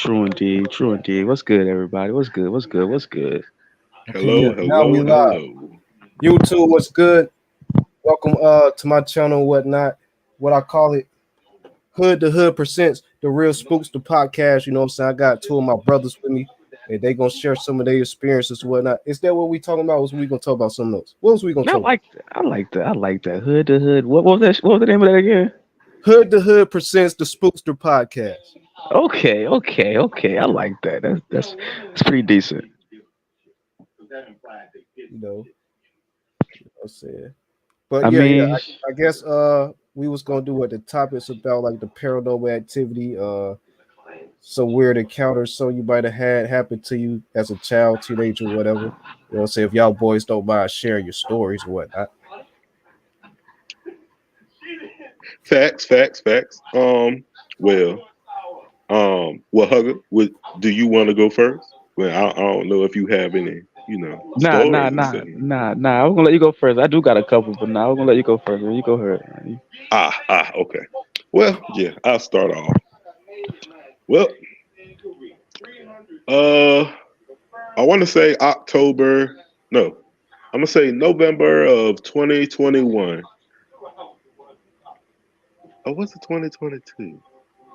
True indeed. True indeed. What's good, everybody? What's good? What's good? What's good? Okay, yeah. Hello, Now we hello, live. hello. YouTube, what's good? Welcome to my channel, and whatnot. What I call it, Hood to Hood presents the real Spookster podcast. You know what I'm saying? I got two of my brothers with me, and they gonna share some of their experiences and whatnot. Is that what we talking about? Or was we gonna talk about something else? What was we gonna I talk about? like that. I like that. I like that. Hood to hood. What was that? What was the name of that again? Hood to Hood presents the Spookster podcast. Okay. Okay. Okay. I like that. That's pretty decent. You know what I'm saying? But I yeah, yeah. mean, I guess we was gonna do what the topics about like the paranormal activity, some weird encounters so you might have had happen to you as a child, teenager, whatever. You know what I'm saying? If y'all boys don't mind sharing your stories or whatnot. Facts, facts, facts. Hugger, do you want to go first? Well, I don't know if you have any, nah, nah, stories or nah, something. nah, nah. I'm gonna let you go first. I do got a couple, but nah, I'm gonna let you go first. Man. You go ahead. Okay. Well, yeah, I'll start off. Well, uh, I want to say October. No, I'm gonna say November of 2021. Or was it 2022?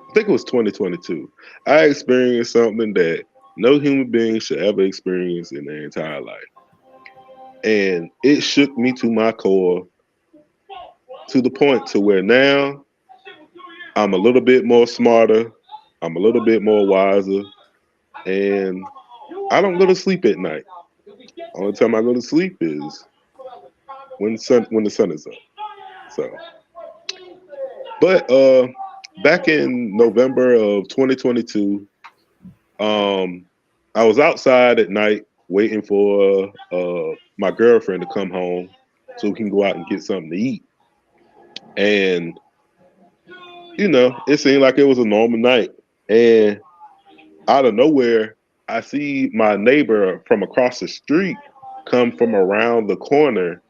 I think it was 2022. I experienced something that no human being should ever experience in their entire life. And it shook me to my core to the point to where now I'm a little bit more smarter, I'm a little bit more wiser, and I don't go to sleep at night. Only time I go to sleep is when the sun is up. So, but back in November of 2022, um, I was outside at night waiting for my girlfriend to come home so we can go out and get something to eat. And it seemed like it was a normal night. And out of nowhere, I see my neighbor from across the street come from around the corner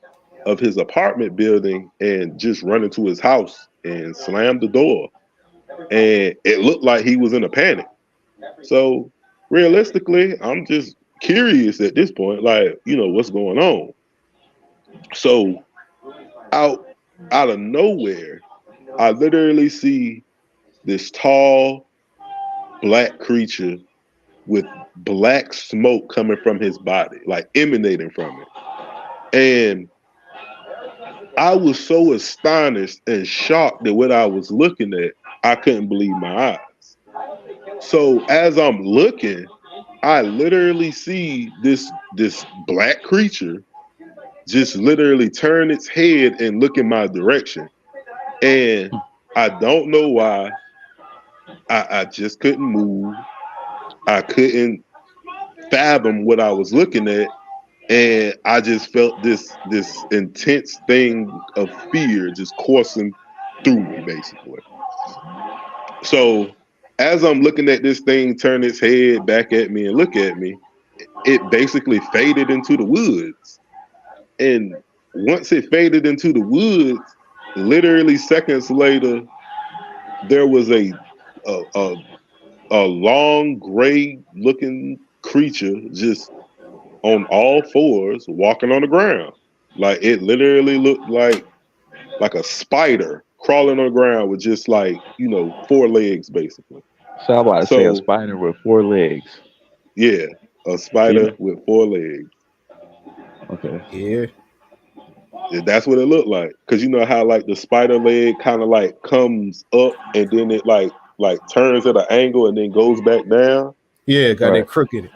of his apartment building and just run into his house and slam the door. And it looked like he was in a panic. So realistically, I'm just curious at this point, like, what's going on. So out out of nowhere, I literally see this tall black creature with black smoke coming from his body, like emanating from it. And I was so astonished and shocked at what I was looking at, I couldn't believe my eyes. So as I'm looking, I literally see this black creature just literally turn its head and look in my direction. And I don't know why. I just couldn't move. I couldn't fathom what I was looking at. And I just felt this intense thing of fear just coursing through me, basically. So as I'm looking at this thing turn its head back at me and look at me, it basically faded into the woods. And once it faded into the woods, literally seconds later, there was a, a, a long gray looking creature just on all fours walking on the ground. Like it literally looked like a spider crawling on the ground with just like, four legs basically. So I'm about to say a So spider with four legs. yeah, a Yeah. spider with four legs. Okay. Yeah. Yeah, that's what it looked like. Cause you know how like the spider leg kind of like comes up and then it like turns at an angle and then goes back down. Yeah, got that Right. crooked.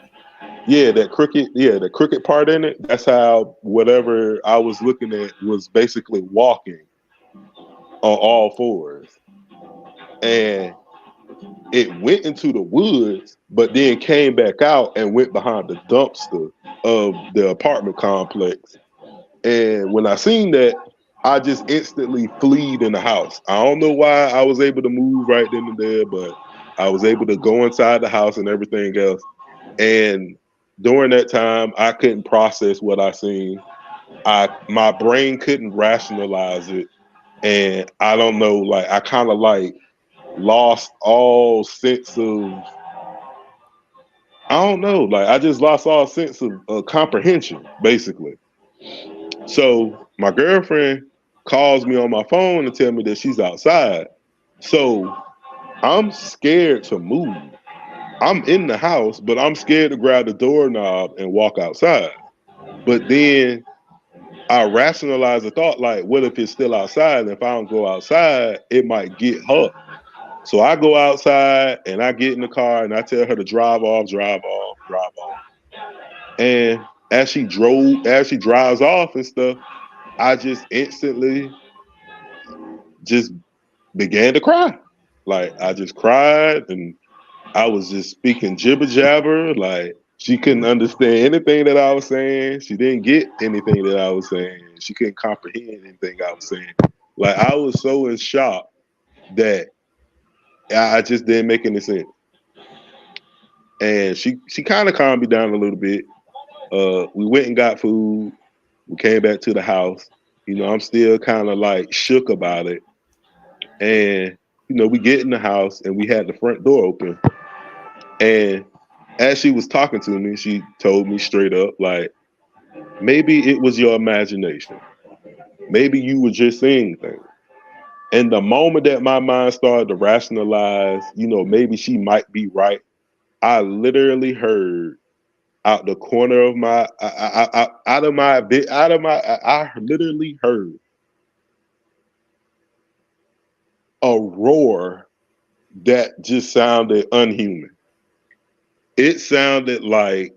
The crooked part in it. That's how whatever I was looking at was basically walking on all fours. And it went into the woods, but then came back out and went behind the dumpster of the apartment complex. And when I seen that, I just instantly fled in the house. I don't know why I was able to move right then and there, but I was able to go inside the house and everything else. And during that time, I couldn't process what I seen. My brain couldn't rationalize it, and I don't know, like I kind of like lost all sense of I don't know. Like I just lost all sense of comprehension, basically. So my girlfriend calls me on my phone and tell me that she's outside. So I'm scared to move. I'm in the house, but I'm scared to grab the doorknob and walk outside. But then I rationalize the thought like, what if it's still outside? And if I don't go outside, it might get her. So I go outside and I get in the car and I tell her to drive off, drive off, drive off. And as she drives off and stuff, I just instantly just began to cry. Like I just cried and I was just speaking jibber jabber. Like she couldn't understand anything that I was saying. She didn't get anything that I was saying. She couldn't comprehend anything I was saying. Like I was so in shock that I just didn't make any sense. And she kind of calmed me down a little bit. We went and got food. We came back to the house. You know, I'm still kind of like shook about it. And you know, we get in the house and we had the front door open. And as she was talking to me, she told me straight up, like, maybe it was your imagination. Maybe you were just seeing things. And the moment that my mind started to rationalize, you know, maybe she might be right, I literally heard out the corner of my, out of my bit, out of my, I literally heard a roar that just sounded unhuman. It sounded like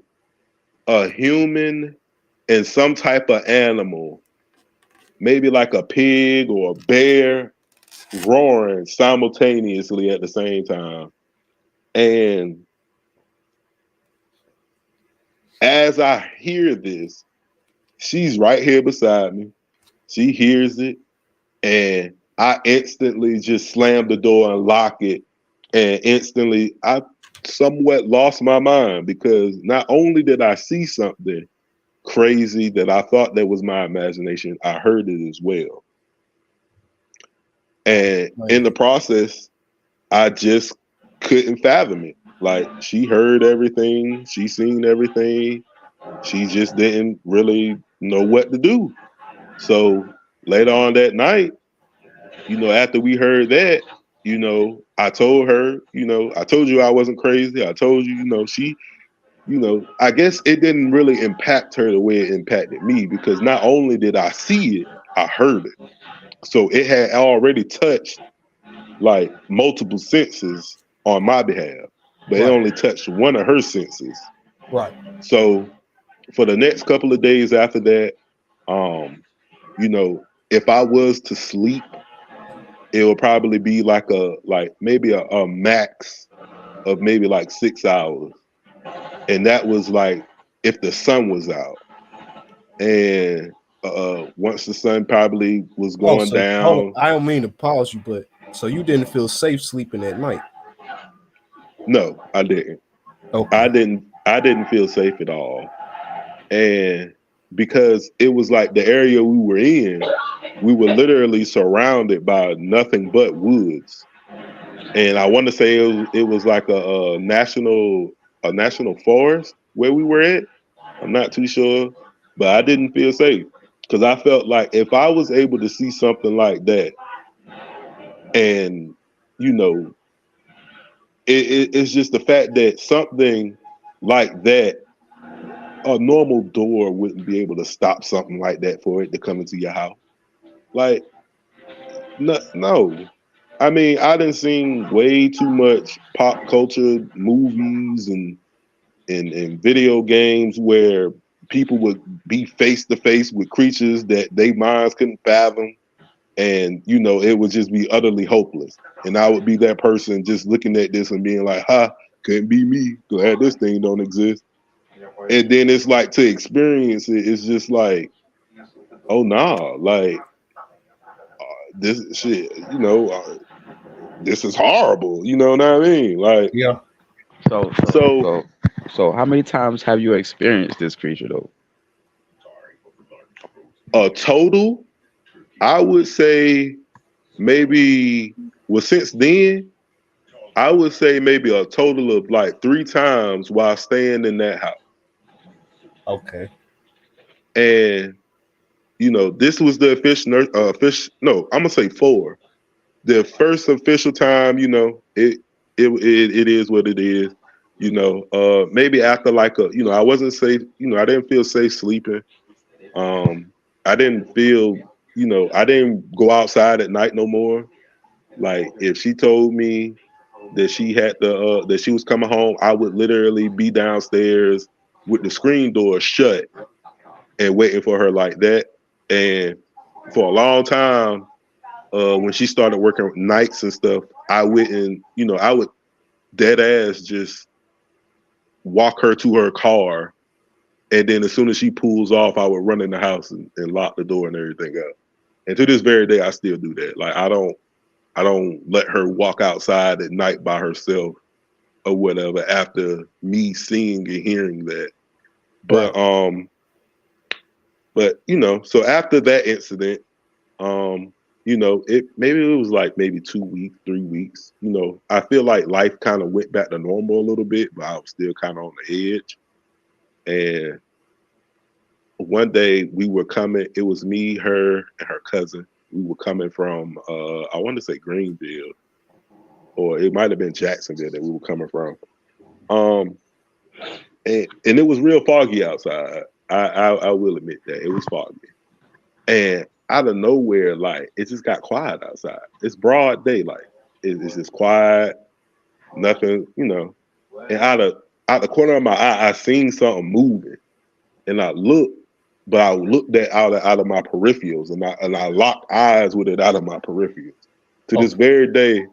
a human and some type of animal, maybe like a pig or a bear, roaring simultaneously at the same time. And as I hear this, she's right here beside me. She hears it, and I instantly just slam the door and lock it. And instantly, I somewhat lost my mind because not only did I see something crazy that I thought that was my imagination, I heard it as well. And Like, in the process, I just couldn't fathom it. Like she heard everything, she seen everything. She just didn't really know what to do. So later on that night, you know, after we heard that, you know, I told her, you know, I told you I wasn't crazy. I told you, you know, she, you know, I guess it didn't really impact her the way it impacted me because not only did I see it, I heard it. So it had already touched like multiple senses on my behalf, but it right, only touched one of her senses. right, So for the next couple of days after that, um, you know, if I was to sleep, it would probably be like maybe a max of maybe like 6 hours. And that was like if the sun was out. And once the sun probably was Oh, going so hold on. down, I don't mean to pause you, but so you didn't feel safe sleeping at night? no, I didn't. Okay. I didn't feel safe at all. And because it was like the area we were in, we were literally surrounded by nothing but woods. And I want to say it was like a national forest where we were at. I'm not too sure, but I didn't feel safe because I felt like if I was able to see something like that, and you know, it's just the fact that something like that, a normal door wouldn't be able to stop something like that for it to come into your house. Like, no, no. I mean, I done seen way too much pop culture movies and video games where people would be face to face with creatures that they minds couldn't fathom, and you know it would just be utterly hopeless. And I would be that person just looking at this and being like, "Ha, couldn't be me. Glad this thing don't exist." And then it's like to experience it, it's just like, oh nah, like this shit, you know, this is horrible. You know what I mean? Like, Yeah. So, so, so so, so, how many times have you experienced this creature though? a total, I would say maybe, well, since then, I would say maybe a total of like 3 times while staying in that house. Okay. And this was the no, I'm gonna say 4. The first official time, it is what it is. Maybe after like I wasn't safe. I didn't feel safe sleeping. I didn't feel, I didn't go outside at night no more. Like if she told me that that she was coming home, I would literally be downstairs with the screen door shut and waiting for her like that. And for a long time, when she started working nights and stuff, I wouldn't, I would dead ass just walk her to her car, and then as soon as she pulls off, I would run in the house and lock the door and everything up. And to this very day, I still do that. Like I don't let her walk outside at night by herself or whatever after me seeing and hearing that. Right. But so after that incident, it was like maybe 2 weeks, 3 weeks. I feel like life kind of went back to normal a little bit, but I was still kind of on the edge. And one day we were coming, it was me, her, and her cousin. We were coming from I want to say Greenville, or it might have been Jacksonville that we were coming from. Um and it was real foggy outside. I will admit that it was foggy. And out of nowhere, like it just got quiet outside. It's broad daylight. It's just quiet, nothing, And out the corner of my eye, I seen something moving, and I looked, but I looked at out of my peripherals, and I locked eyes with it out of my peripherals. To this very day,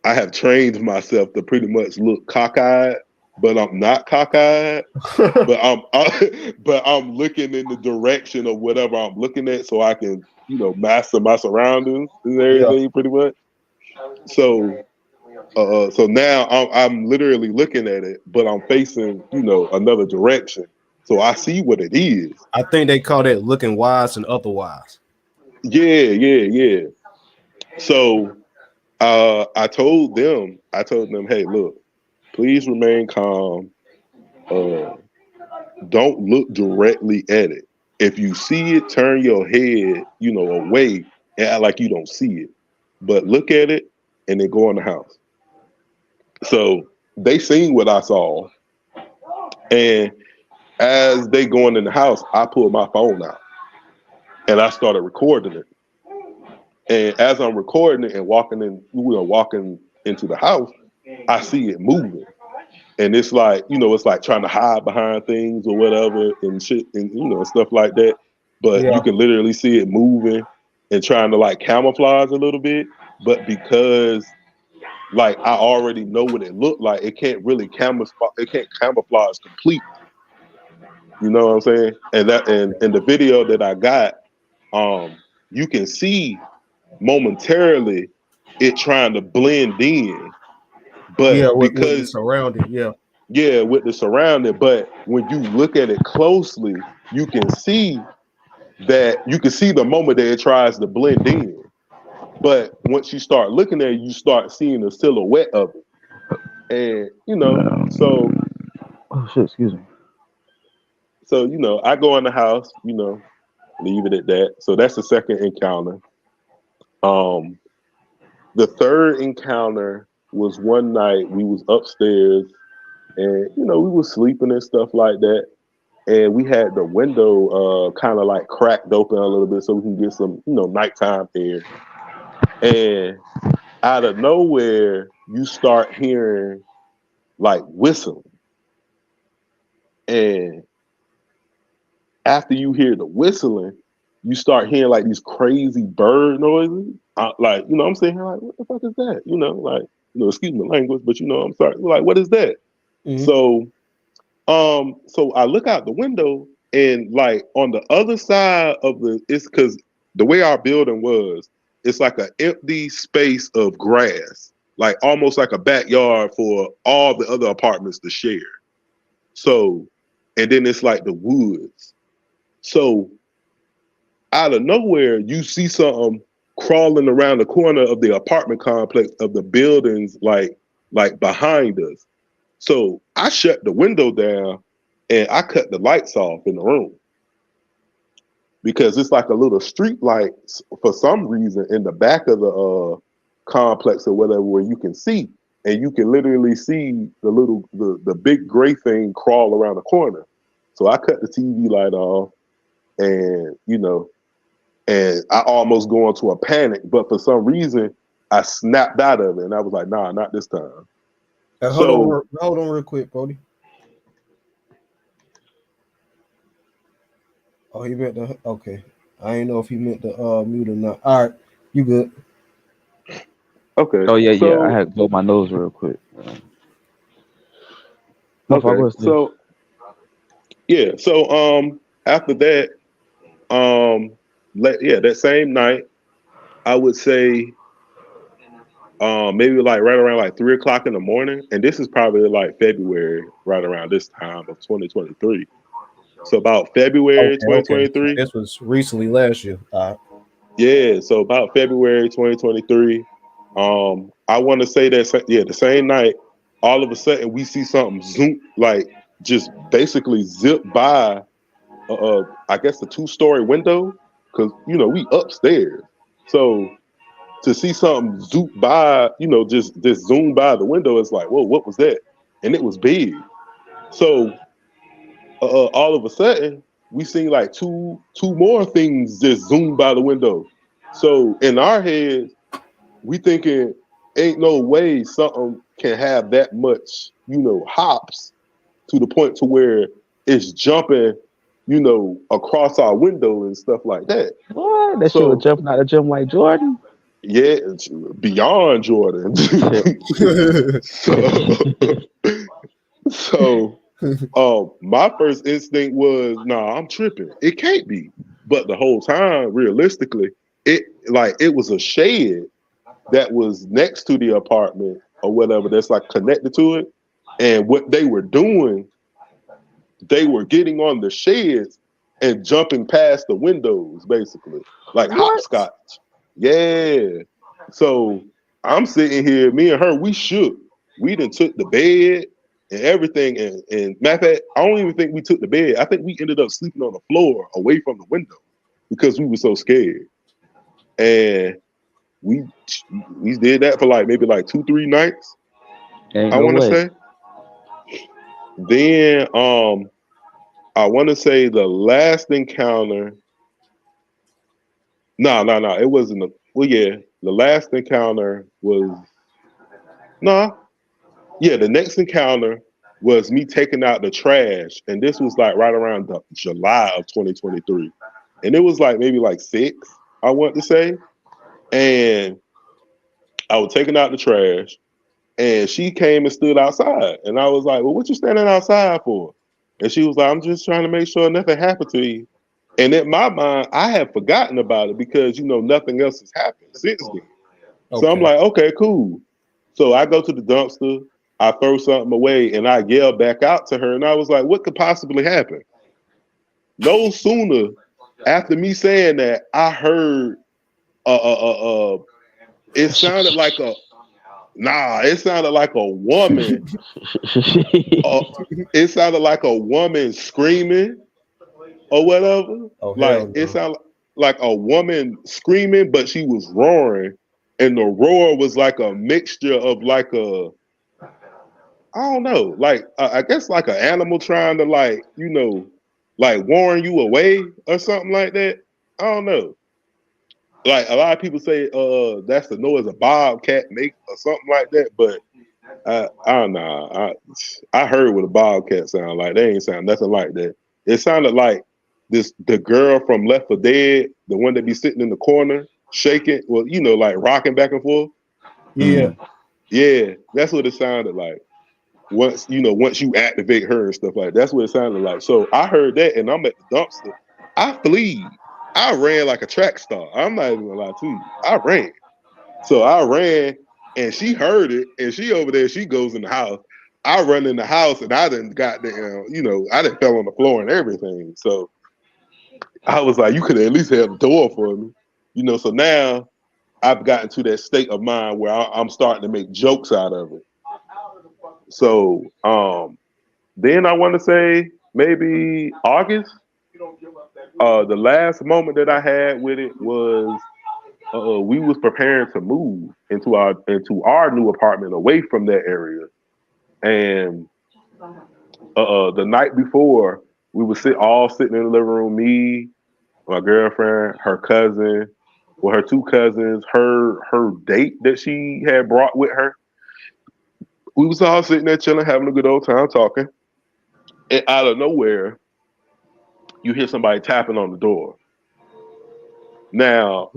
I have trained myself to pretty much look cockeyed, but I'm not cockeyed. But I'm looking in the direction of whatever I'm looking at, so I can master my surroundings and Yeah. everything pretty much. So so now I'm literally looking at it, but I'm facing another direction, so I see what it is. I think they call that looking wise and otherwise. Yeah. So I told them, hey, look, please remain calm. Uh, don't look directly at it. If you see it, turn your head, away and act like you don't see it. But look at it and then go in the house. So they seen what I saw. And as they going in the house, I pulled my phone out and I started recording it. And as I'm recording it and walking into the house, I see it moving. And it's like, it's like trying to hide behind things or whatever and shit and stuff like that. But you Yeah. can literally see it moving and trying to like camouflage a little bit. But because like I already know what it looked like, it can't really camouflage completely. You know what I'm saying? And that and the video that I got, you can see momentarily it trying to blend in. Yeah, But with the because surrounding. Yeah. yeah, with the surrounding, but when you look at it closely, you can see the moment that it tries to blend in. But once you start looking at it, you start seeing the silhouette of it. And so Oh shit! Excuse me. I go in the house, leave it at that. So that's the second encounter. Um, the third encounter was one night we was upstairs and we was sleeping and stuff like that. And we had the window kind of like cracked open a little bit so we can get some, nighttime air. And out of nowhere, you start hearing like whistling. And after you hear the whistling, you start hearing like these crazy bird noises. Like, I'm saying, like, what the fuck is that? Like, excuse my language, but I'm sorry. Like, what is that? Mm-hmm. So I look out the window and like on the other side of it's because the way our building was, it's like an empty space of grass, like almost like a backyard for all the other apartments to share. So, and then it's like the woods. So out of nowhere, you see something crawling around the corner of the apartment complex of the buildings, like like behind us. So I shut the window down and I cut the lights off in the room because it's like a little street light for some reason in the back of the complex or whatever where you can see, and you can literally see the big gray thing crawl around the corner. So I cut the TV light off, and and I almost go into a panic, but for some reason I snapped out of it, and I was like, "Nah, not this time." Hold on, real quick, Brody. Oh, he meant the okay. I didn't know if he meant the mute or not. All right, you good? Okay. Oh yeah, yeah. I So had to blow my nose real quick. No, if I okay. was there. So yeah. So after that, that same night, I would say maybe like right around like 3 o'clock in the morning, and this is probably like February, right around this time of 2023. So about February Okay. So 2023. this was recently last year. Yeah, so about February 2023. I want to say that the same night, all of a sudden we see something zoom, like just basically zip by. I guess the 2-story window, because we upstairs. So to see something zoom by, just zoom by the window, it's like, whoa, what was that? And it was big. So all of a sudden, we seen like two more things just zoom by the window. So in our heads, we thinking, ain't no way something can have that much, hops to the point to where it's jumping, across our window and stuff like that. What? That shit was So jumping out of gym like Jordan. yeah, it's beyond Jordan. so, so my first instinct was, nah, I'm tripping. It can't be. But the whole time, realistically, it was a shed that was next to the apartment or whatever that's like connected to it. And what they were doing, they were getting on the sheds and jumping past the windows, basically, like What? hopscotch. Yeah. So I'm sitting here, me and her, we shook. We done took the bed and everything. And matter of fact, I don't even think we took the bed. I think we ended up sleeping on the floor away from the window because we were so scared. And we did that for like maybe like 2-3 nights, Ain't I no want to way. say. Then I want to say the last encounter. No, it wasn't. Well, yeah, the last encounter was no. Yeah, the next encounter was me taking out the trash, and this was like right around the July of 2023, and it was like maybe like 6, I want to say, and I was taking out the trash, and she came and stood outside, and I was like, "Well, what you standing outside for?" And she was like, "I'm just trying to make sure nothing happened to you." And in my mind, I had forgotten about it because nothing else has happened since then. So I'm Okay. like, okay, cool. So I go to the dumpster, I throw something away, and I yell back out to her, and I was like, what could possibly happen? No sooner after me saying that, I heard it sounded like it sounded like a woman. Uh, it sounded like a woman screaming or whatever. Oh Like hell it no. sounded like a woman screaming, but she was roaring, and the roar was like a mixture of like I don't know, like I guess like an animal trying to like warn you away or something like that. I don't know. Like a lot of people say, that's the noise a bobcat make or something like that, but I don't know. I heard what a bobcat sound like. They ain't sound nothing like that. It sounded like the girl from Left 4 Dead, the one that be sitting in the corner shaking, well, like rocking back and forth. Yeah. Yeah, that's what it sounded like. Once you activate her and stuff like that, that's what it sounded like. So I heard that, and I'm at the dumpster. I flee. I ran like a track star. I'm not even gonna lie to you. I ran. So I ran, and she heard it, and she over there. She goes in the house. I run in the house, and I didn't got down. I didn't fell on the floor and everything. So I was like, you could at least have the door for me. So now I've gotten to that state of mind where I'm starting to make jokes out of it. So then I want to say maybe August. The last moment that I had with it was we was preparing to move into our new apartment away from that area, and the night before we would all sitting in the living room, me, my girlfriend, her cousin, well, her two cousins, her date that she had brought with her. We was all sitting there chilling, having a good old time talking, and out of nowhere, you hear somebody tapping on the door. Now,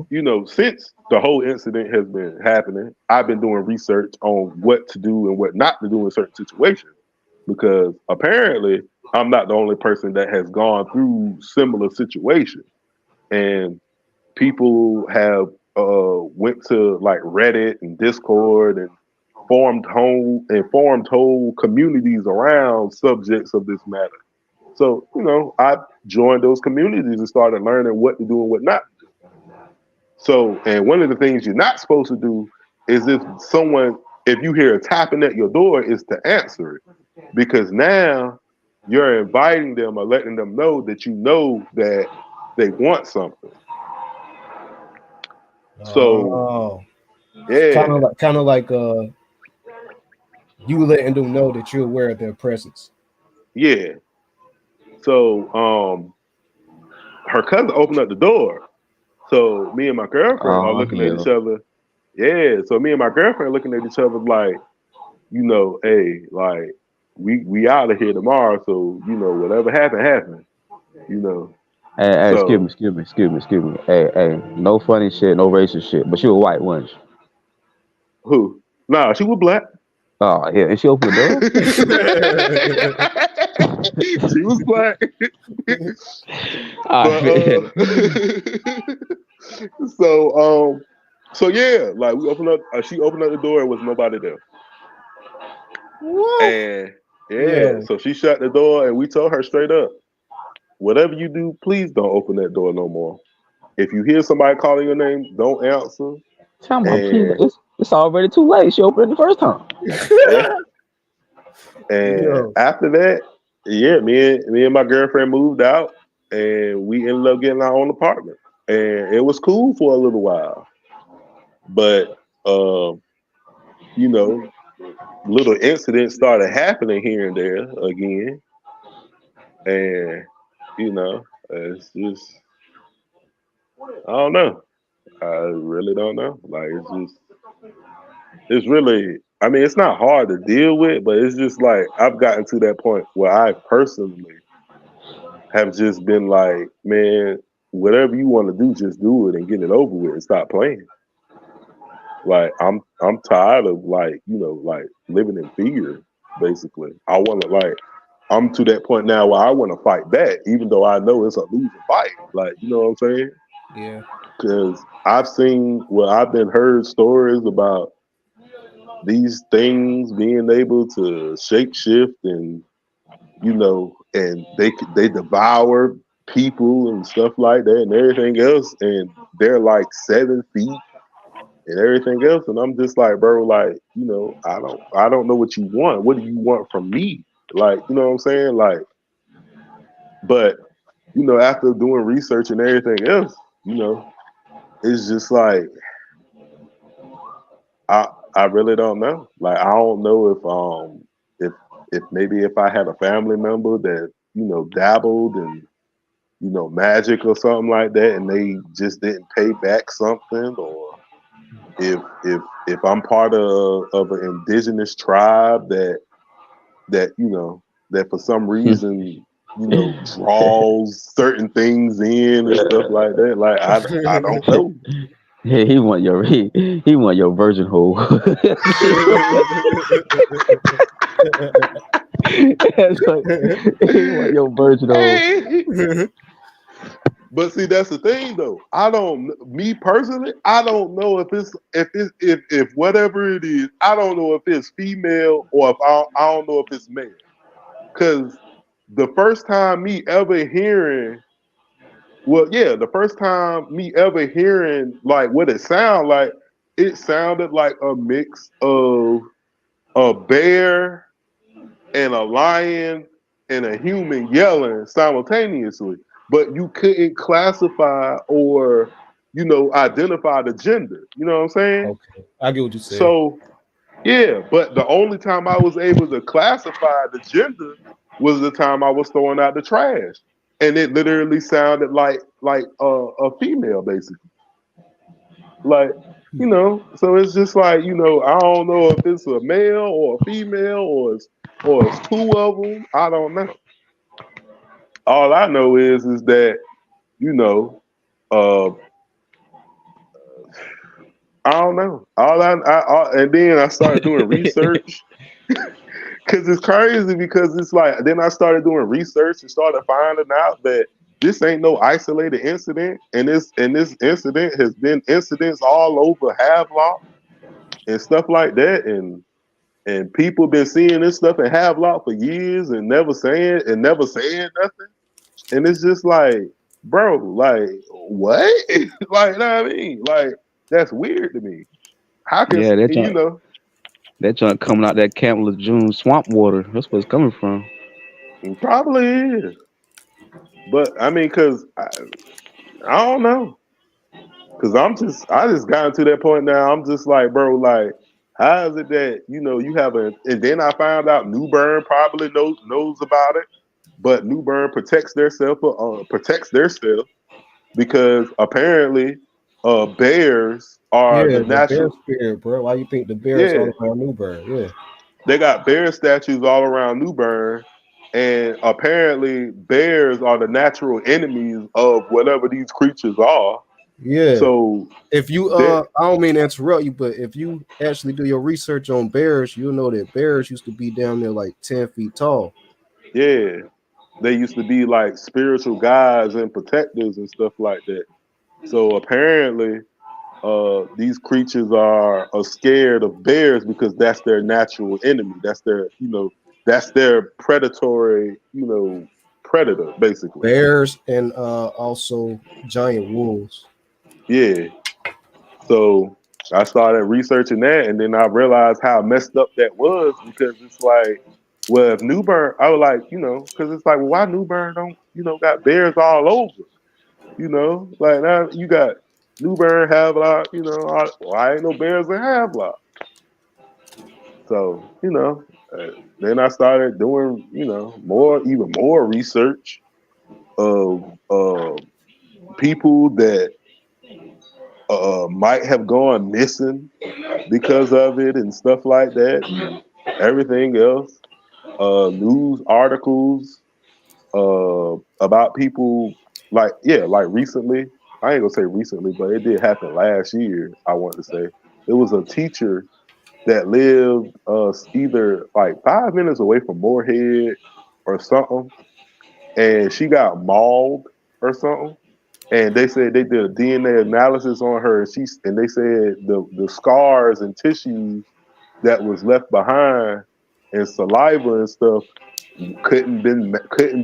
since the whole incident has been happening, I've been doing research on what to do and what not to do in certain situations because apparently I'm not the only person that has gone through similar situations. And people have went to like Reddit and Discord and formed whole communities around subjects of this matter. So, I joined those communities and started learning what to do and what not. So, and one of the things you're not supposed to do is if you hear a tapping at your door, is to answer it because now you're inviting them or letting them know that you know that they want something. So, Oh, yeah, kind of like you letting them know that you're aware of their presence. yeah. So, her cousin opened up the door. So me and my girlfriend are Oh looking at each hell. other. Yeah. So me and my girlfriend looking at each other like, hey, like we out of here tomorrow. So whatever happened, happened. You know. Hey, excuse me, So excuse me, excuse me, excuse me. Hey, no funny shit, no racist shit. But she was white, wasn't she? who? Nah, she was black. Oh yeah, and she opened the door. She was black. Ah But man. so so yeah, like we opened up. She opened up the door and was nobody there. What? And yeah, Yo, so she shut the door and we told her straight up, whatever you do, please don't open that door no more. If you hear somebody calling your name, don't answer. Talking about please, And it's already too late. She opened it the first time. yeah, and yo, after that, yeah, me and my girlfriend moved out and we ended up getting our own apartment. And it was cool for a little while. But you know, little incidents started happening here and there again. And, it's just I don't know. I really don't know. Like it's really I mean it's not hard to deal with, but it's just like I've gotten to that point where I personally have just been like, man, whatever you want to do, just do it and get it over with and stop playing. Like I'm tired of like living in fear, basically. I wanna like I'm to that point now where I want to fight back, even though I know it's a losing fight. Like, you know what I'm saying? yeah. Because I've been heard stories about these things being able to shape shift and and they devour people and stuff like that and everything else, and they're like 7 feet and everything else, and I'm just like, bro, like I don't know what you want. What do you want from me? Like, you know what I'm saying? Like, but after doing research and everything else, it's just like I I really don't know. Like I don't know if maybe if I had a family member that dabbled in magic or something like that, and they just didn't pay back something, or if I'm part of an indigenous tribe that for some reason draws certain things in and stuff like that. Like I don't know. He want your virgin hole. That's like, he want your virgin hole. Hey. But see, that's the thing, though. Me personally, I don't know if whatever it is, I don't know if it's female or if I don't know if it's male. Because the first time me ever hearing, well, yeah, the first time me ever hearing like what it sounded like a mix of a bear and a lion and a human yelling simultaneously, but you couldn't classify or identify the gender. You know what I'm saying? Okay, I get what you said. So yeah, but the only time I was able to classify the gender was the time I was throwing out the trash, and it literally sounded like a female, basically. Like, so it's just like, I don't know if it's a male or a female or it's two of them. I don't know. All I know is that you know, uh, I don't know. And then I started doing research because it's crazy because it's like then I started doing research and started finding out that this ain't no isolated incident, and this incident has been incidents all over Havelock and stuff like that, and people been seeing this stuff in Havelock for years and never saying nothing, and it's just like, bro, like what? Like, you know what I mean? Like that's weird to me. How can Yeah, you know? that joint coming out that Camp Lejeune swamp water. That's where it's coming from. It probably is, but I mean, I don't know. Cause I just gotten to that point now. I'm just like, bro, like, how is it that you have and then I found out New Bern probably knows about it, but New Bern protects their stuff because apparently, bears are Yeah, the the bear natural. spirit, bro. Why you think the bears Yeah, all around Newburgh? Yeah. they got bear statues all around New Bern, and apparently bears are the natural enemies of whatever these creatures are. Yeah. So If you that I don't mean to interrupt you, but if you actually do your research on bears, you'll know that bears used to be down there like 10 feet tall. yeah, they used to be like spiritual guides and protectors and stuff like that. So apparently, these creatures are scared of bears because that's their natural enemy. That's their predatory, predator basically. Bears and also giant wolves. Yeah. So I started researching that, and then I realized how messed up that was because it's like, well, if New Bern, I was like, because it's like, well, why New Bern don't, got bears all over, like now you got New Bern, Havelock, why ain't no bears in Havelock? So, then I started doing, even more research of people that might have gone missing because of it and stuff like that and everything else. News articles about people like recently. I ain't gonna say recently, but it did happen last year. I want to say it was a teacher that lived either like 5 minutes away from Moorhead or something, and she got mauled or something. And they said they did a DNA analysis on her, and they said the scars and tissues that was left behind and saliva and stuff couldn't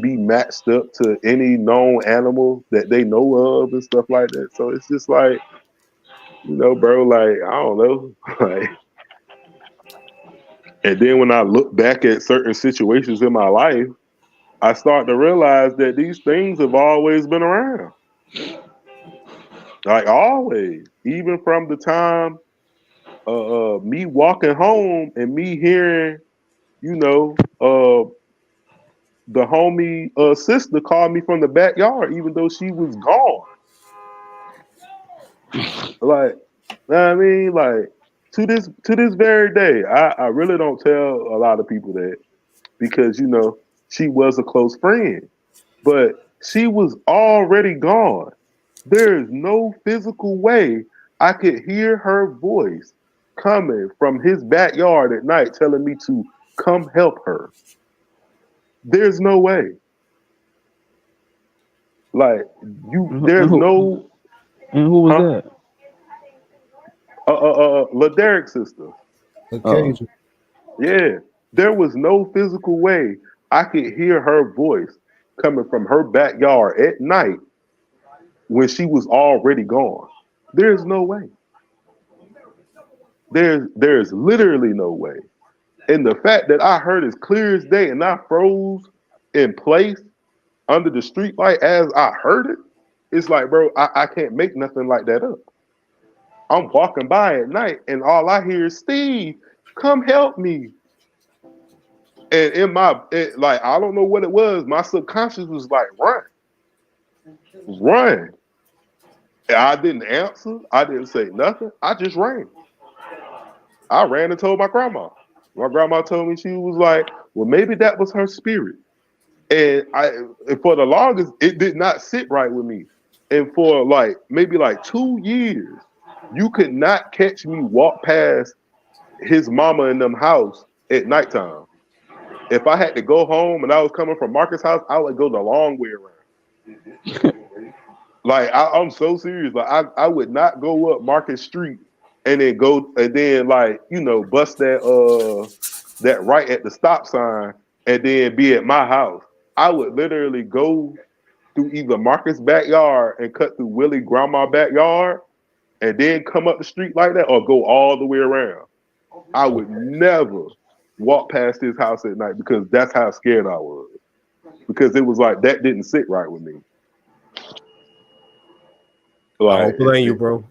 be matched up to any known animal that they know of and stuff like that. So it's just like, bro, like I don't know, like. And then when I look back at certain situations in my life, I start to realize that these things have always been around, like always, even from the time me walking home and me hearing, you know, uh, the homie sister called me from the backyard, even though she was gone. Like, you know what I mean, like to this very day, I really don't tell a lot of people that because she was a close friend, but she was already gone. There is no physical way I could hear her voice coming from his backyard at night telling me to come help her. There's no way. Like there's Who, no, and who was huh? that? Laderick sister. Oh, Occasion. Yeah, there was no physical way I could hear her voice coming from her backyard at night when she was already gone. There's no way. There's literally no way. And the fact that I heard as clear as day and I froze in place under the street light as I heard it, it's like, bro, I can't make nothing like that up. I'm walking by at night and all I hear is Steve, come help me. And in like, I don't know what it was. My subconscious was like, run, run. And I didn't answer. I didn't say nothing. I just ran. I ran and told my grandma. My grandma told me, she was like, well, maybe that was her spirit. And for the longest, it did not sit right with me. And for like maybe like 2 years, you could not catch me walk past his mama in them house at nighttime. If I had to go home and I was coming from Marcus' house, I would go the long way around. Like I'm so serious. Like I would not go up Market Street and then go and then like bust that right at the stop sign and then be at my house. I would literally go through either Marcus' backyard and cut through Willie grandma's backyard and then come up the street like that, or go all the way around. I would never walk past his house at night because that's how scared I was. Because it was like that didn't sit right with me. Like, I don't blame you, bro.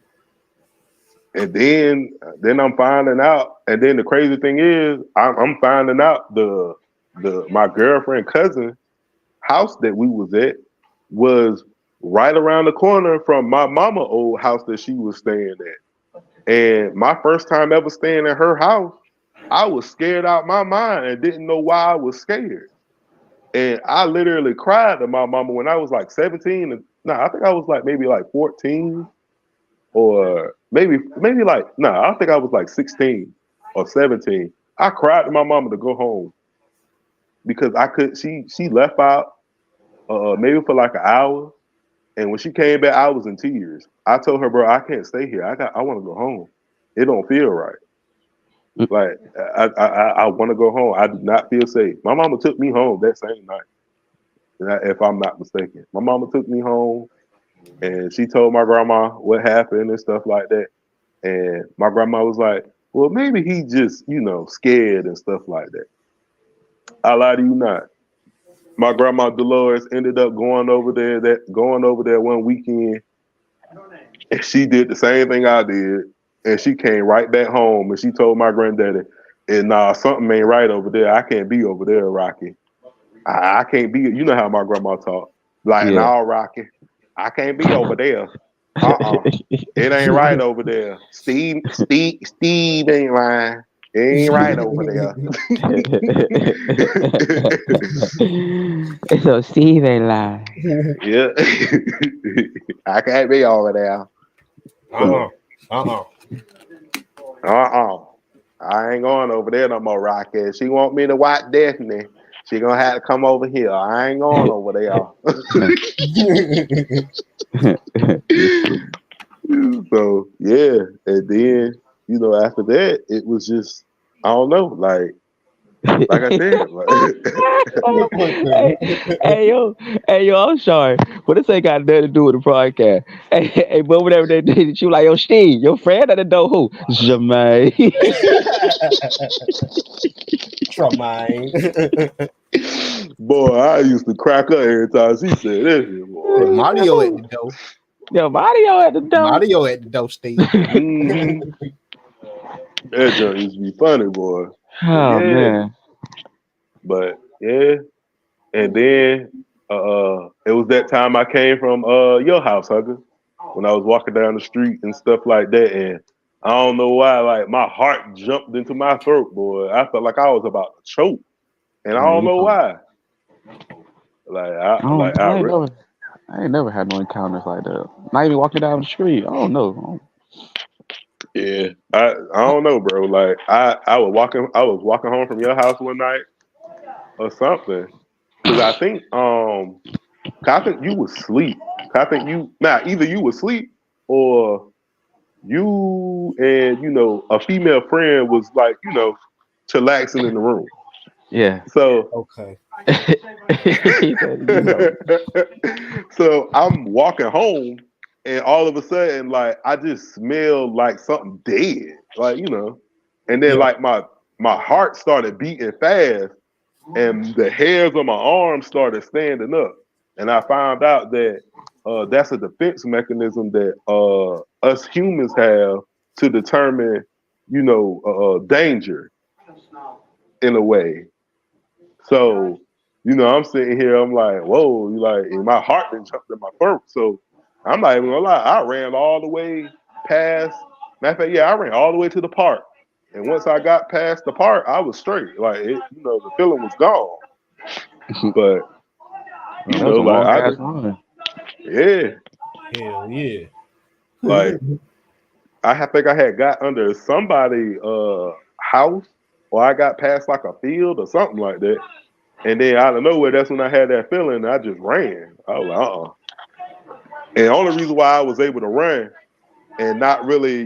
And then I'm finding out, and then the crazy thing is, I'm finding out the my girlfriend cousin house that we was at was right around the corner from my mama old house that she was staying at. And my first time ever staying at her house, I was scared out my mind and didn't know why I was scared. And I literally cried to my mama when I was like 17. And I think I was like maybe like 14 or maybe like, I think I was like 16 or 17. I cried to my mama to go home because she left out maybe for like an hour. And when she came back, I was in tears. I told her, bro, I can't stay here. I want to go home. It don't feel right. Like I want to go home. I do not feel safe. My mama took me home that same night, if I'm not mistaken. My mama took me home, and she told my grandma what happened and stuff like that. And my grandma was like, "Well, maybe he just, scared and stuff like that." I lie to you not. My grandma Dolores ended up going over there one weekend, and she did the same thing I did. And she came right back home and she told my granddaddy, and something ain't right over there. I can't be over there, Rocky. I can't be, you know how my grandma talk. Like, Yeah. nah, Rocky, I can't be over there. It ain't right over there. Steve ain't lying. It ain't right over there. So Steve ain't lying. Yeah. I can't be over there. So, I ain't going over there no more, Rocky. She want me to watch Disney. She gonna have to come over here. I ain't going over there. So yeah, and then after that, it was just I don't know, like I said, hey, yo, I'm sorry, but this ain't got nothing to do with the podcast. Hey, but whatever they did, you like, yo, Steve, your friend at the door, who? Jermaine. Tramaine. boy, I used to crack up every time she said this shit, boy. Mario at the door. Yo, Mario at the door. Mario at the door, Steve. Mm-hmm. That joke used to be funny, boy. Oh Yeah, man. but yeah, and then it was that time I came from your house, Hugger, when I was walking down the street and stuff like that, and I don't know why, like my heart jumped into my throat, boy. I felt like I was about to choke, and I Man, don't you know know, why. Like I don't. I ain't never had no encounters like that. Not even walking down the street. I don't know. yeah, I don't know, bro. Like I was walking home from your house one night or something, because I think you was asleep. I think either you was asleep or you and a female friend was like chillaxing in the room. Yeah. So Okay. He said, you know. so I'm walking home and all of a sudden like I just smell like something dead. Like, and then Yeah. like my heart started beating fast, and the hairs on my arms started standing up. And I found out that that's a defense mechanism that us humans have to determine, danger in a way. So, I'm sitting here, I'm like, whoa, and my heart then jumped in my throat. So I'm not even gonna lie, I ran all the way past. Matter of fact, yeah, I ran all the way to the park. And once I got past the park, I was straight. The feeling was gone. But Oh, that was a like long ass run. yeah, Hell yeah. like think I had got under somebody house, or I got past like a field or something like that. And then out of nowhere, that's when I had that feeling. I just ran. I was like, And the only reason why I was able to run and not really,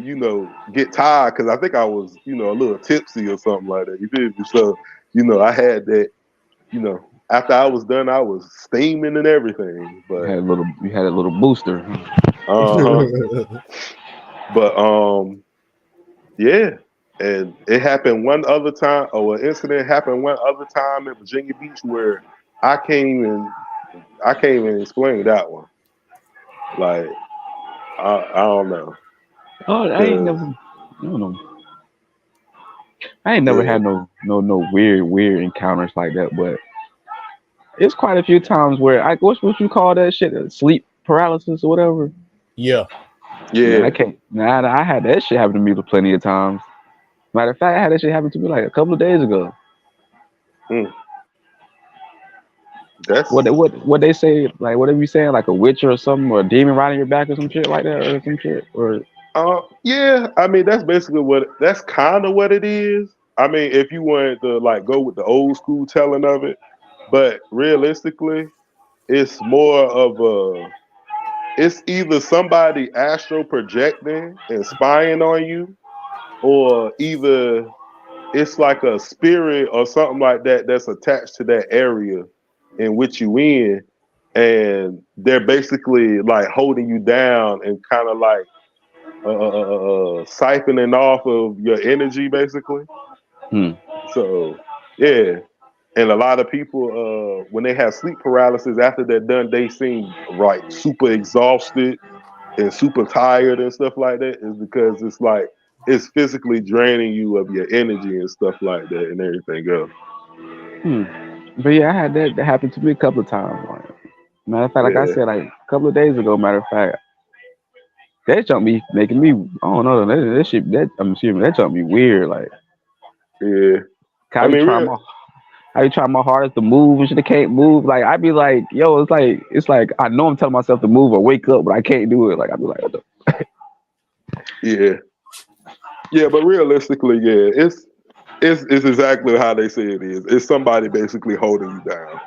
get tired, because I think I was, a little tipsy or something like that. You feel me? So, I had that, after I was done, I was steaming and everything. But You had a little booster. uh-huh. But yeah. And it happened one other time, or an incident happened one other time in Virginia Beach where I can't even explain that one. Like I don't know. Oh, I ain't never. I don't know. I ain't never Yeah. had no weird encounters like that, but it's quite a few times where what you call that shit, sleep paralysis or whatever. Yeah. Man, I Yeah. can't. Nah, I had that shit happen to me plenty of times. Matter of fact, I had that shit happen to me like a couple of days ago. Mm. That's What they say, like whatever you saying, like a witch or something, or a demon riding your back or some shit like that, or some shit, or yeah, I mean that's kind of what it is. I mean, if you wanted to like go with the old school telling of it, but realistically, it's more of it's either somebody astral projecting and spying on you, or either it's like a spirit or something like that that's attached to that area in which you in, and they're basically like holding you down and kind of like siphoning off of your energy, basically. hmm. So yeah, and a lot of people, when they have sleep paralysis after they're done, they seem like super exhausted and super tired and stuff like that. Is because it's like it's physically draining you of your energy and stuff like that and everything else. Hmm. But yeah, I had that happen to me a couple of times. Like, matter of fact, like I Yeah, said, like a couple of days ago. Matter of fact, that jump me making me. I don't know. That shit. That I'm assuming that jump me weird. Like, yeah. how I you mean, try my how you try my hardest to move and shit, I can't move. Like I be like, yo, it's like I know I'm telling myself to move or wake up, but I can't do it. Like I be like, what the yeah, yeah. But realistically, yeah, it's exactly how they say it is. It's somebody basically holding you down.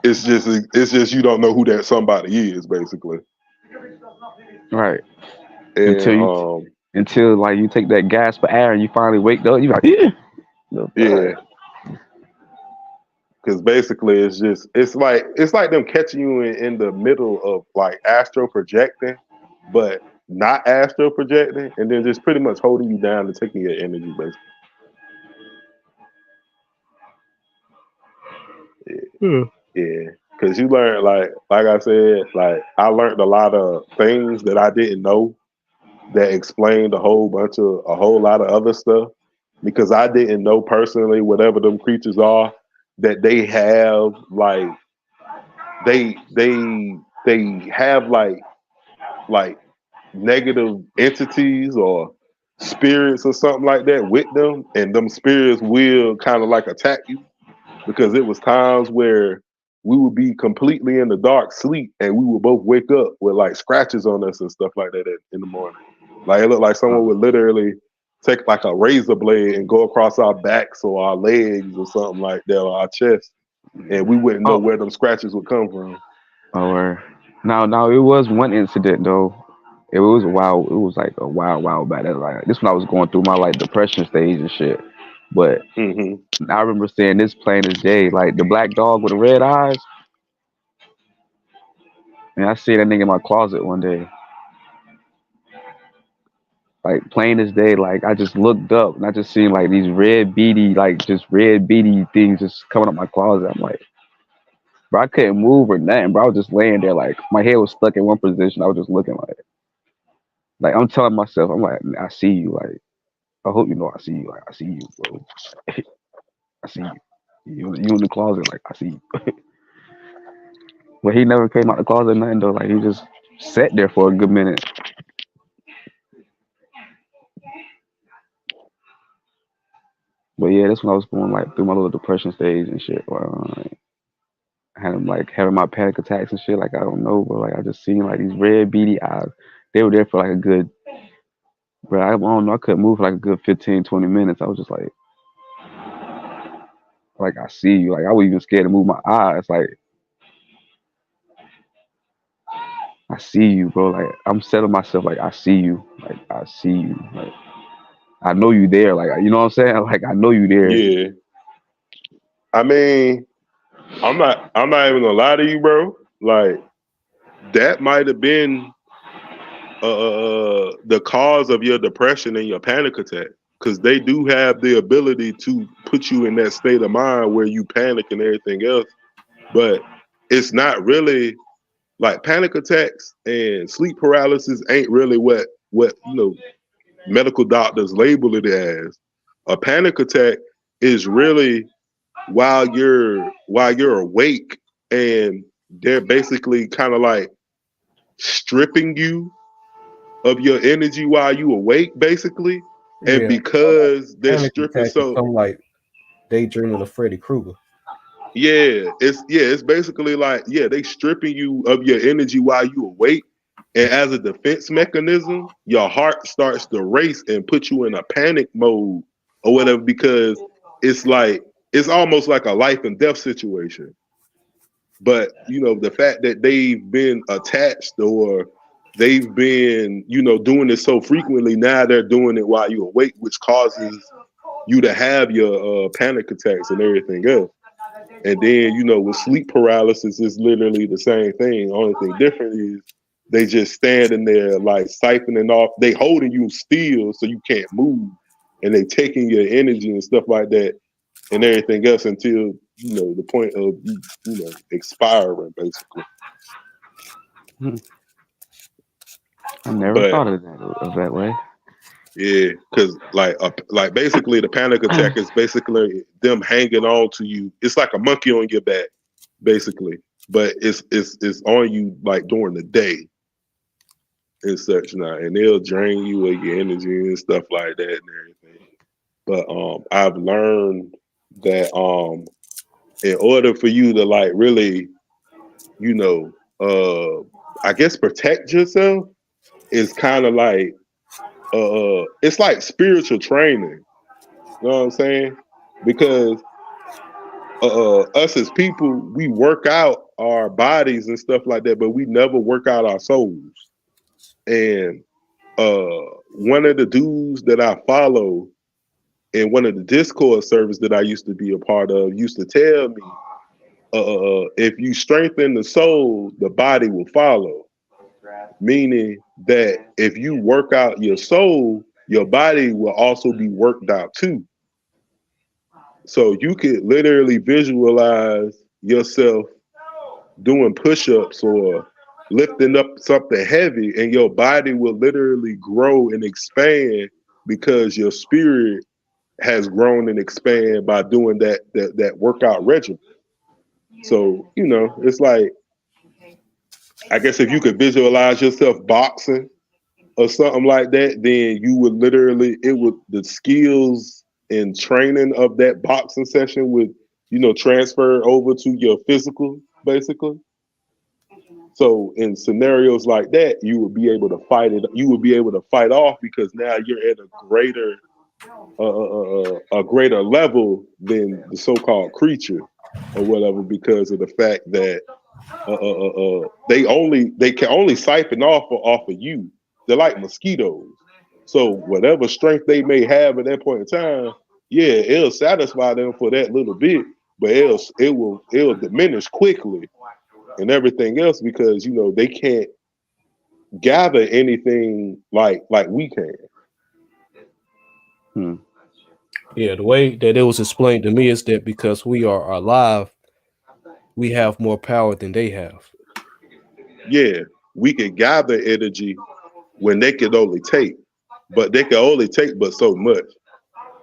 It's just you don't know who that somebody is, basically. right And until until like you take that gasp for air and you finally wake up. You like, yeah, the yeah, fuck. because basically it's like them catching you in the middle of like astral projecting, but not astral projecting, and then just pretty much holding you down and taking your energy, basically. Hmm. Yeah, because you learn like I said, like I learned a lot of things that I didn't know that explained a whole lot of other stuff because I didn't know personally whatever them creatures are that they have like they have like negative entities or spirits or something like that with them, and them spirits will kind of like attack you because it was times where we would be completely in the dark sleep and we would both wake up with like scratches on us and stuff like that in the morning. Like it looked like someone would literally take like a razor blade and go across our backs or our legs or something like that or our chest, and we wouldn't know Oh, where them scratches would come from. or now it was one incident though. It was a while. It was like a while back. That like this when I was going through my like depression stage and shit. But Hmm. I remember seeing this plain as day, like the black dog with the red eyes. And I see that nigga in my closet one day. Like plain as day, like I just looked up and I just seen like these red beady, like just red beady things just coming up my closet. I'm like, bro, I couldn't move or nothing, bro. I was just laying there, like my head was stuck in one position. I was just looking like I'm telling myself, I'm like, I see you, like I hope you know I see you, like I see you, bro. I see you. You in the closet, like I see you. But he never came out the closet, nothing though. Like he just sat there for a good minute. But yeah, that's when I was going like through my little depression stage and shit. I had like having my panic attacks and shit. Like I don't know, but like I just seen like these red beady eyes. They were there for like a good, bro. I don't know. I couldn't move for like a good 15, 20 minutes. I was just like I see you. Like I was even scared to move my eyes. Like I see you, bro. Like I'm telling myself, like I see you. Like I see you. Like I know you there. Like you know what I'm saying? Like I know you there. Yeah. I mean, I'm not even gonna lie to you, bro. Like that might have been the cause of your depression and your panic attack, because they do have the ability to put you in that state of mind where you panic and everything else. But it's not really like panic attacks and sleep paralysis ain't really what medical doctors label it as. A panic attack is really while you're awake, and they're basically kind of like stripping you of your energy while you awake, basically. And Yeah, because they're panic stripping, attack is so something like daydreaming of Freddy Krueger. it's basically like, they stripping you of your energy while you awake. And as a defense mechanism, your heart starts to race and put you in a panic mode or whatever, because it's like it's almost like a life and death situation. But the fact that they've been attached, or they've been doing this so frequently, now they're doing it while you're awake, which causes you to have your panic attacks and everything else. And then with sleep paralysis, it's literally the same thing. Only thing different is they just standing there like siphoning off. They holding you still so you can't move, and they taking your energy and stuff like that and everything else until the point of expiring, basically. Hmm. I never But thought of that way. yeah, because like basically the panic attack is basically them hanging on to you. It's like a monkey on your back, basically. But it's on you like during the day and such now, and they'll drain you of your energy and stuff like that and everything. But I've learned that in order for you to like really, you know, I guess protect yourself, is kind of like it's like spiritual training. You know what I'm saying? Because us as people, we work out our bodies and stuff like that, but we never work out our souls. And one of the dudes that I follow in one of the Discord servers that I used to be a part of used to tell me, if you strengthen the soul, the body will follow. Meaning that if you work out your soul, your body will also be worked out too. So you could literally visualize yourself doing push-ups or lifting up something heavy, and your body will literally grow and expand because your spirit has grown and expand by doing that workout regimen. So, it's like, I guess if you could visualize yourself boxing or something like that, then you would literally, the skills and training of that boxing session would, transfer over to your physical, basically. So in scenarios like that, you would be able to fight it. You would be able to fight off, because now you're at a greater level than the so-called creature or whatever, because of the fact that they can only siphon off of you. They're like mosquitoes. So whatever strength they may have at that point in time, yeah, it'll satisfy them for that little bit, but it'll diminish quickly and everything else, because they can't gather anything like we can. Hmm. Yeah, the way that it was explained to me is that because we are alive, we have more power than they have. Yeah, we can gather energy when they can only take, but they can only take but so much,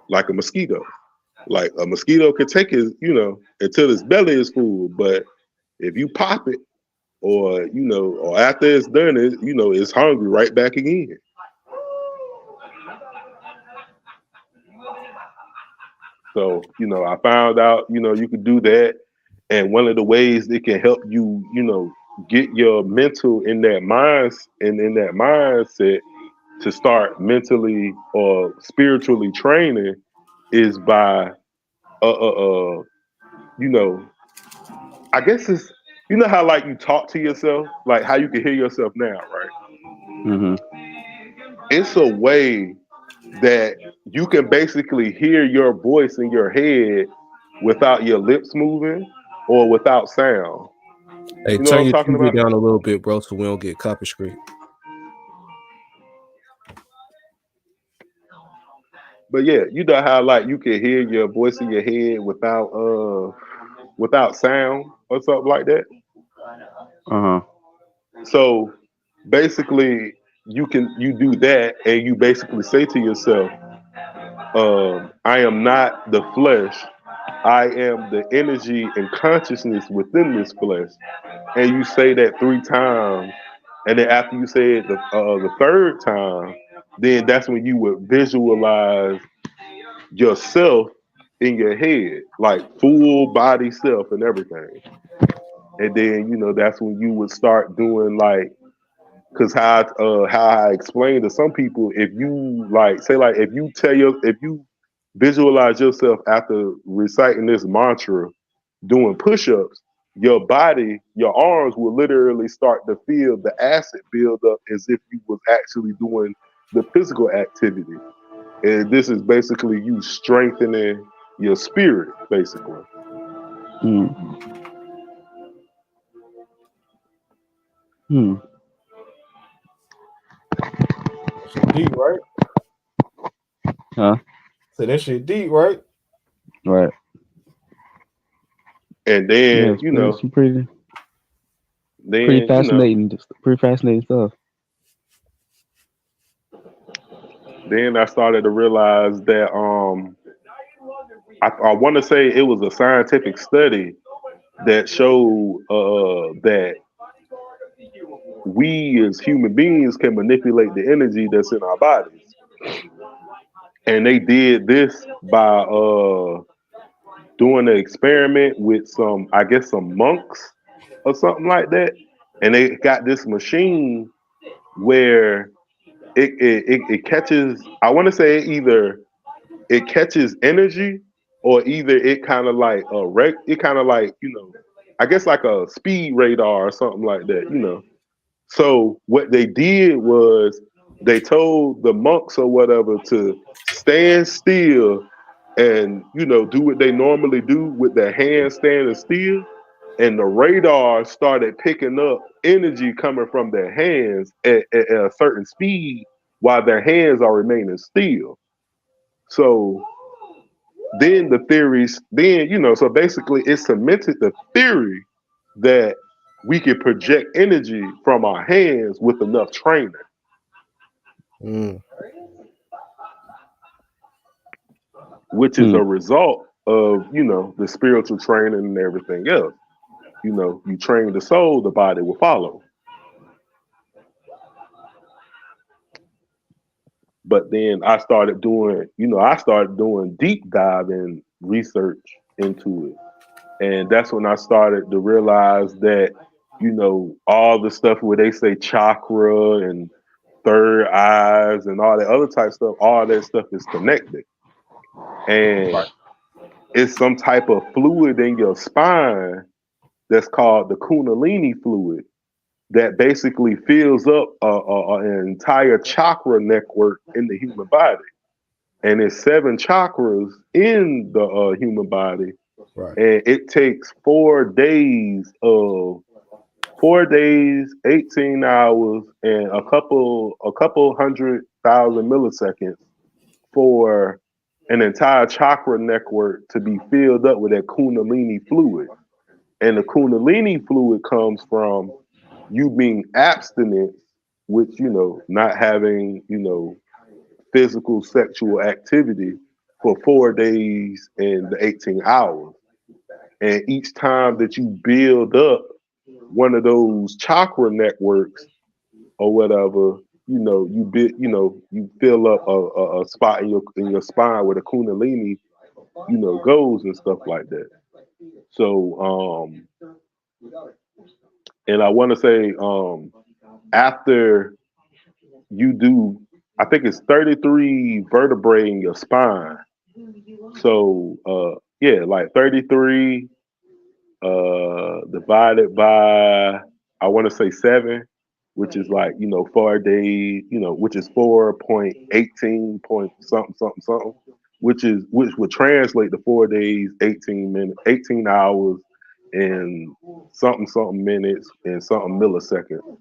like a mosquito. Like a mosquito can take his, until his belly is full, but if you pop it, or or after it's done, it's hungry right back again. So, I found out, you could do that. And one of the ways it can help you, get your mental in that mindset to start mentally or spiritually training is by uh you know, I guess it's how like you talk to yourself, like how you can hear yourself now, right? Hmm. It's a way that you can basically hear your voice in your head without your lips moving or without sound. Hey, You know what turn I'm your talking TV about? down a little bit, bro, so we don't get copy screen. But yeah, you know how like you can hear your voice in your head without sound or something like that. Uh-huh. So basically you do that and you basically say to yourself, I am not the flesh. I am the energy and consciousness within this flesh. And you say that 3 times, and then after you say it the third time, then that's when you would visualize yourself in your head, like full body self and everything. And then that's when you would start doing like, because how I explain to some people, if you like say like if you visualize yourself after reciting this mantra doing push-ups, your body, your arms will literally start to feel the acid build up as if you was actually doing the physical activity. And this is basically you strengthening your spirit, basically. Hmm. Hmm. Shit deep, right? Huh? So that shit deep, right? Right. And Yeah, then, it's pretty, some pretty then, fascinating, just pretty fascinating stuff. then I started to realize that I want to say it was a scientific study that showed that we as human beings can manipulate the energy that's in our bodies. And they did this by doing an experiment with some, I guess, some monks or something like that. And they got this machine where it catches, I want to say either it catches energy or either it kind of like it kind of like, I guess like a speed radar or something like that. So what they did was they told the monks or whatever to stand still and do what they normally do with their hands standing still, and the radar started picking up energy coming from their hands at a certain speed while their hands are remaining still. So then the theories, then so basically it cemented the theory that we can project energy from our hands with enough training, Mm. which is Hmm. a result of the spiritual training and everything else. You train the soul, the body will follow. But then I started doing deep diving research into it. And that's when I started to realize that, all the stuff where they say chakra and third eyes and all that other type stuff, all that stuff is connected. And it's some type of fluid in your spine that's called the Kundalini fluid that basically fills up an entire chakra network in the human body. And there's 7 chakras in the human body, Right. and it takes 4 days, 18 hours, and a couple 100,000 milliseconds for an entire chakra network to be filled up with that kundalini fluid. And the kundalini fluid comes from you being abstinent, which, not having, physical sexual activity for 4 days and the 18 hours. And each time that you build up one of those chakra networks or whatever, you fill up a spot in your spine where the kundalini, goes and stuff like that. So, and I want to say, after you do, I think it's 33 vertebrae in your spine. So, yeah, like 33 divided by, I want to say 7, which is like, 4 days, which is 4.18 point something, something, something, which would translate to 4 days, 18 minutes, 18 hours, and something, something minutes, and something milliseconds.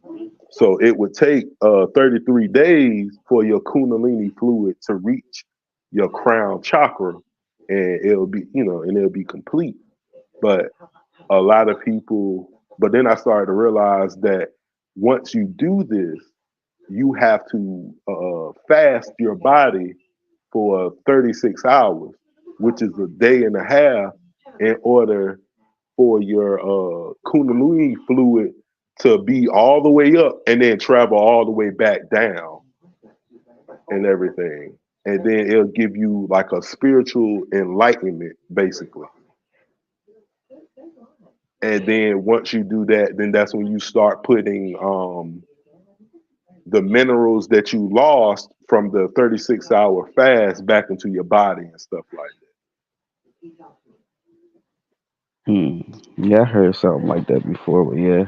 So it would take 33 days for your kundalini fluid to reach your crown chakra, and it'll be complete. But a lot of people, but then I started to realize that once you do this, you have to fast your body for 36 hours, which is a day and a half, in order for your kundalini fluid to be all the way up and then travel all the way back down and everything. And then it'll give you like a spiritual enlightenment, basically. And then once you do that, then that's when you start putting the minerals that you lost from the 36-hour fast back into your body and stuff like Yeah, I heard something like that before, but yeah.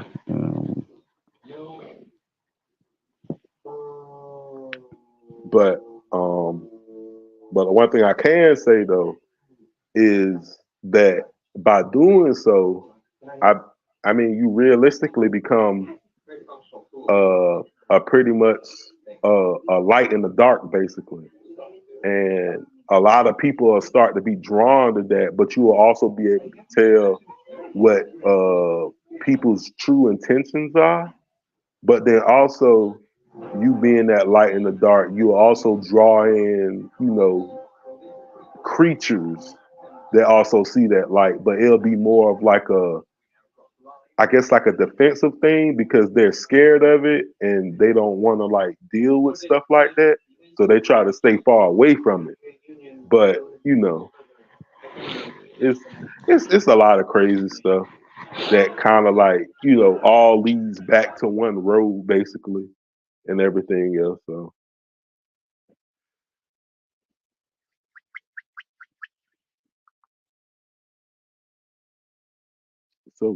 that. But one thing I can say though is that by doing so, I I mean you realistically become a pretty much a light in the dark, basically. And a lot of people are starting to be drawn to that, but you will also be able to tell what people's true intentions are. But then also, you being that light in the dark, you will also draw in, creatures that also see that light. But it'll be more of like I guess like a defensive thing because they're scared of it and they don't want to like deal with stuff like that. So they try to stay far away from it. But it's it's a lot of crazy stuff that kind of like all leads back to one road basically and everything else. So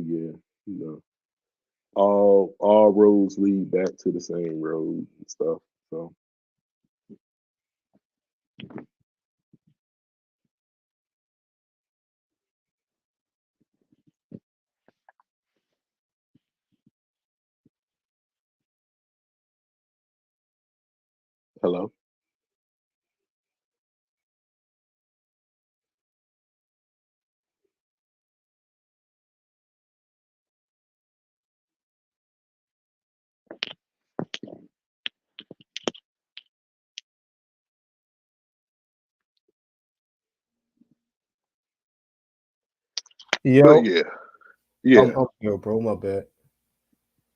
yeah, you know, all roads lead back to the same road and stuff. So hello. But Yo, yeah, yeah. yo, bro, my bad.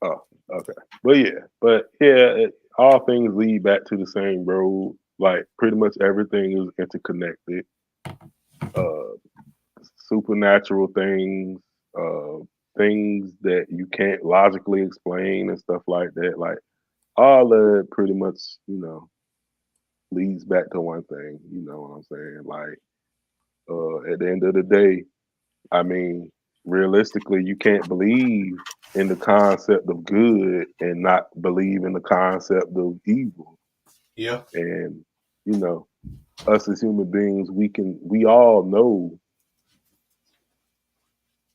Oh, okay. But yeah, all things lead back to the same road. Like pretty much everything is interconnected. Uh, Supernatural things, uh, things that you can't logically explain and stuff like that. Like all of it pretty much, leads back to one thing. You know what I'm saying? Like at the end of the day, I mean, realistically, you can't believe in the concept of good and not believe in the concept of evil. Yeah. And you know, us as human beings, we all know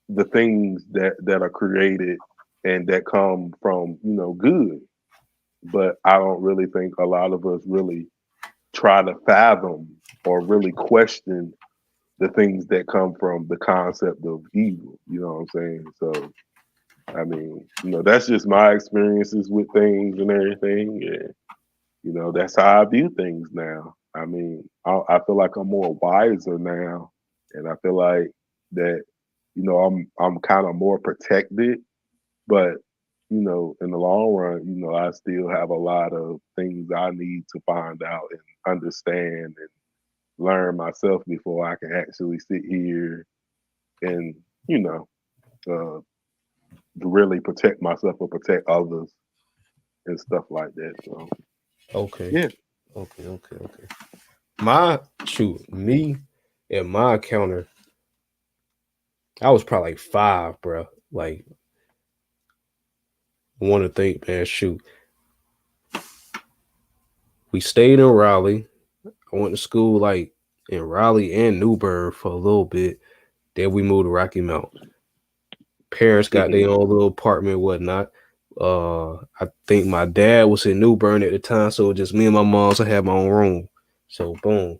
the things that are created and that come from good. But I don't really think a lot of us really try to fathom or really question the things that come from the concept of evil. You know what I'm saying? So, I mean, that's just my experiences with things and everything. And, that's how I view things now. I mean, I feel like I'm more wiser now. And I feel like that, I'm kind of more protected. But, in the long run, I still have a lot of things I need to find out and understand and learn myself before I can actually sit here and, uh, really protect myself or protect others and stuff like that. So Okay. yeah. Okay. Me and my encounter, I was probably like 5, bro. Like, I want to think, man. We stayed in Raleigh. I went to school like in Raleigh and Newburgh for a little bit. Then we moved to Rocky Mount. Parents got Hmm. their own little apartment, and whatnot. I think my dad was in New Bern at the time, so just me and my mom. So I had my own room. So boom,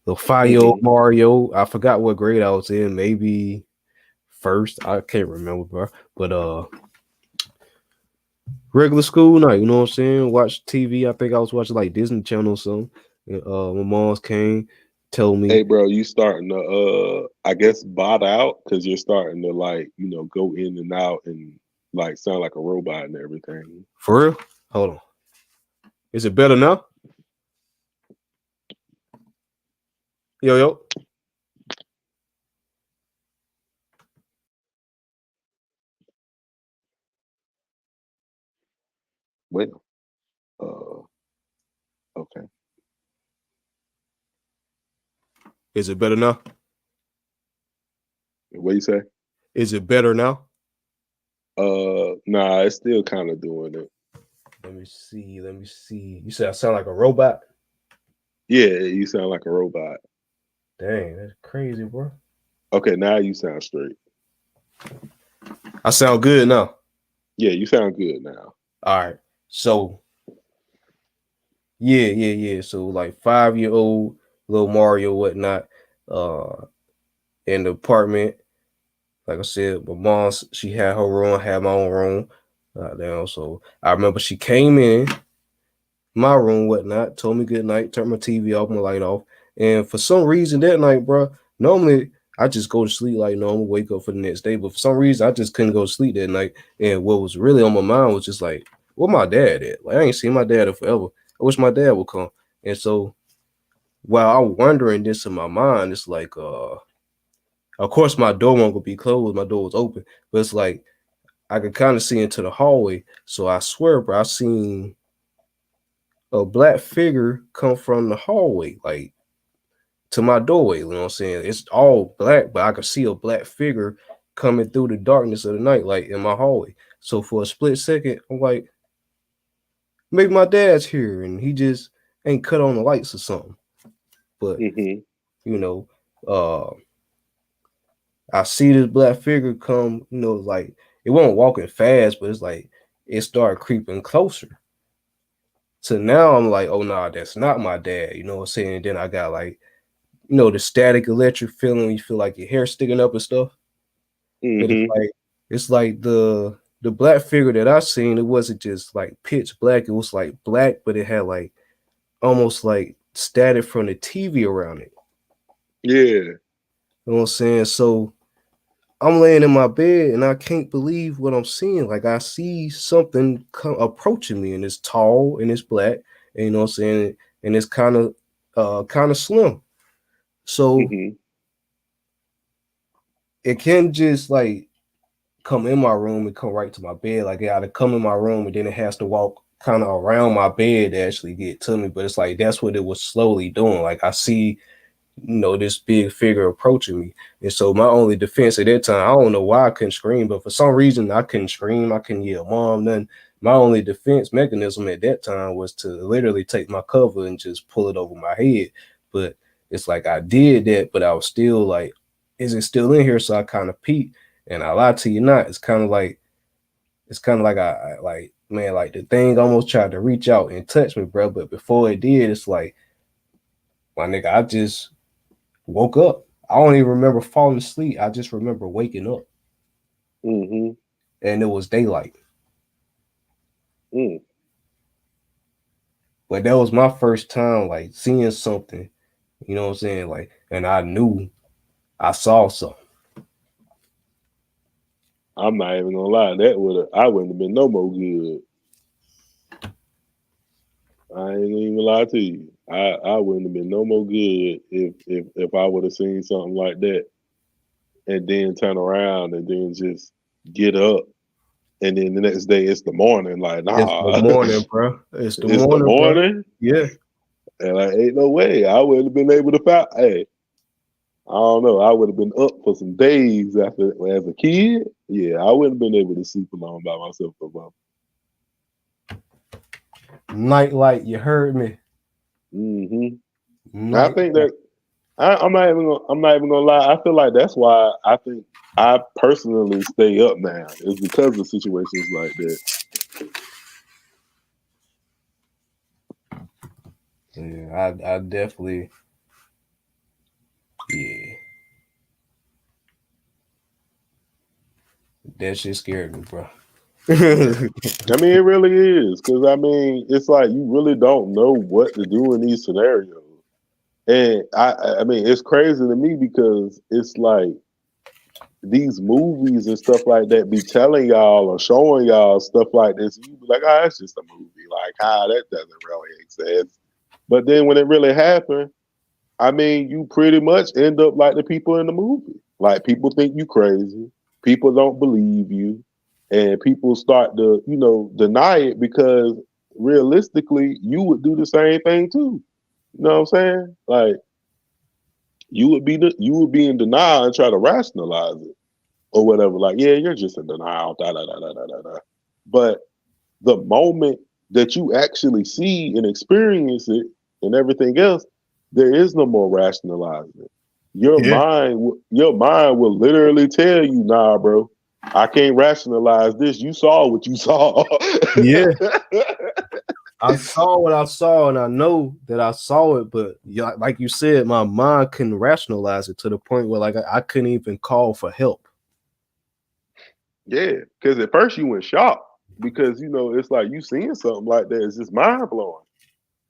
little 5 year old Hmm. Mario. I forgot what grade I was in. Maybe first. I can't remember, bro. But regular school night. You know what I'm saying? Watch TV. I think I was watching like Disney Channel or something. And, my mom's came, told me Hey, bro, you starting to, I guess, bot out because you're starting to like, go in and out and like sound like a robot and everything. for real. Hold on. Is it better now? Yo. Well, uh, okay. Is it better now? What you say? Is it better now? Nah, it's still kind of doing it. Let me see. Let me see. You said I sound like a robot? Yeah, you sound like a robot. Dang, that's crazy, bro. Okay, now you sound straight. I sound good now. Yeah, you sound good now. All right. So yeah. So like 5 year old little Mario, whatnot, in the apartment. Like I said, my mom's she had her room, I had my own room. Down. So I remember she came in my room, whatnot, told me good night, turned my TV off, my light off. And for some reason that night, bro, normally I just go to sleep like normal, wake up for the next day. But for some reason, I just couldn't go to sleep that night. And what was really on my mind was just like, where my dad at? Like, I ain't seen my dad in forever. I wish my dad would come. And so while I'm wondering this in my mind, it's like, of course, my door won't go be closed. My door was open. But it's like, I could kind of see into the hallway. So I swear, bro, I seen a black figure come from the hallway, like to my doorway. You know what I'm saying? It's all black, but I could see a black figure coming through the darkness of the night, like in my hallway. So for a split second, I'm like, maybe my dad's here and he just ain't cut on the lights or something. But Hmm. you know, uh I see this black figure come, like it wasn't walking fast, but it's like it started creeping closer. So now I'm like, oh nah, that's not my dad. You know what I'm saying? And then I got like the static electric feeling. You feel like your hair sticking up and stuff. But Hmm. it's like the black figure that I seen. It wasn't just like pitch black. It was like black, but it had like almost like static from the TV around it. Yeah. You know what I'm saying? So I'm laying in my bed and I can't believe what I'm seeing. Like I see something approaching me, and it's tall and it's black. And you know what I'm saying? And it's kind of slim. So Hmm. it can just like come in my room and come right to my bed. Like it gotta come in my room and then it has to walk kind of around my bed to actually get to me. But it's like that's what it was slowly doing. Like I see, this big figure approaching me. And so my only defense at that time, I don't know why I couldn't scream, but for some reason I couldn't scream. I couldn't yell mom, nothing. My only defense mechanism at that time was to literally take my cover and just pull it over my head. But it's like I did that, but I was still like, is it still in here? So I kind of peeked. And I lie to you not, it's kind of like it's kind of like like man, like the thing almost tried to reach out and touch me, bro. But before it did, it's like my nigga, I just woke up. I don't even remember falling asleep. I just remember waking up, Mm-hmm. and it was daylight. Mm. But that was my first time like seeing something. You know what I'm saying? Like, and I knew I saw something. I'm not even gonna lie. I wouldn't have been no more good. I ain't even lie to you. I wouldn't have been no more good if I would have seen something like that and then turn around and then just get up and then the next day it's the morning. Like, It's the nah, morning, bro. It's the it's the morning, bro. morning. Yeah. And like, ain't no way. I wouldn't have been able to find. Hey, I don't know. I would have been up for some days after as a kid. Yeah, I wouldn't have been able to sleep alone by myself for a while. Nightlight, you heard me. I Night. think that I'm not even. I'm not even gonna lie. I feel like that's why I think I personally stay up now. Is because of situations like that. Yeah, I definitely. Yeah, that shit scared me, bro. Yeah. I mean, it really is because I mean, it's like you really don't know what to do in these scenarios, and I mean, it's crazy to me because it's like these movies and stuff like that be telling y'all or showing y'all stuff like this. You be like, oh, that's just a movie. Like, that doesn't really exist. But then when it really happened, I mean, you pretty much end up like the people in the movie. Like people think you crazy. People don't believe you. And people start to, deny it because realistically, you would do the same thing too. You know what I'm saying? Like you would be in denial and try to rationalize it or whatever. Like, yeah, you're just in denial. Da da da da da da. But the moment that you actually see and experience it and everything else, there is no more rationalizing. Yeah. Your mind will literally tell you, nah, bro, I can't rationalize this. You saw what you saw. Yeah. I saw what I saw, and I know that I saw it, but like you said, my mind couldn't rationalize it to the point where like I couldn't even call for help. Yeah, because at first you went shocked because it's like you seeing something like that. It's just mind blowing.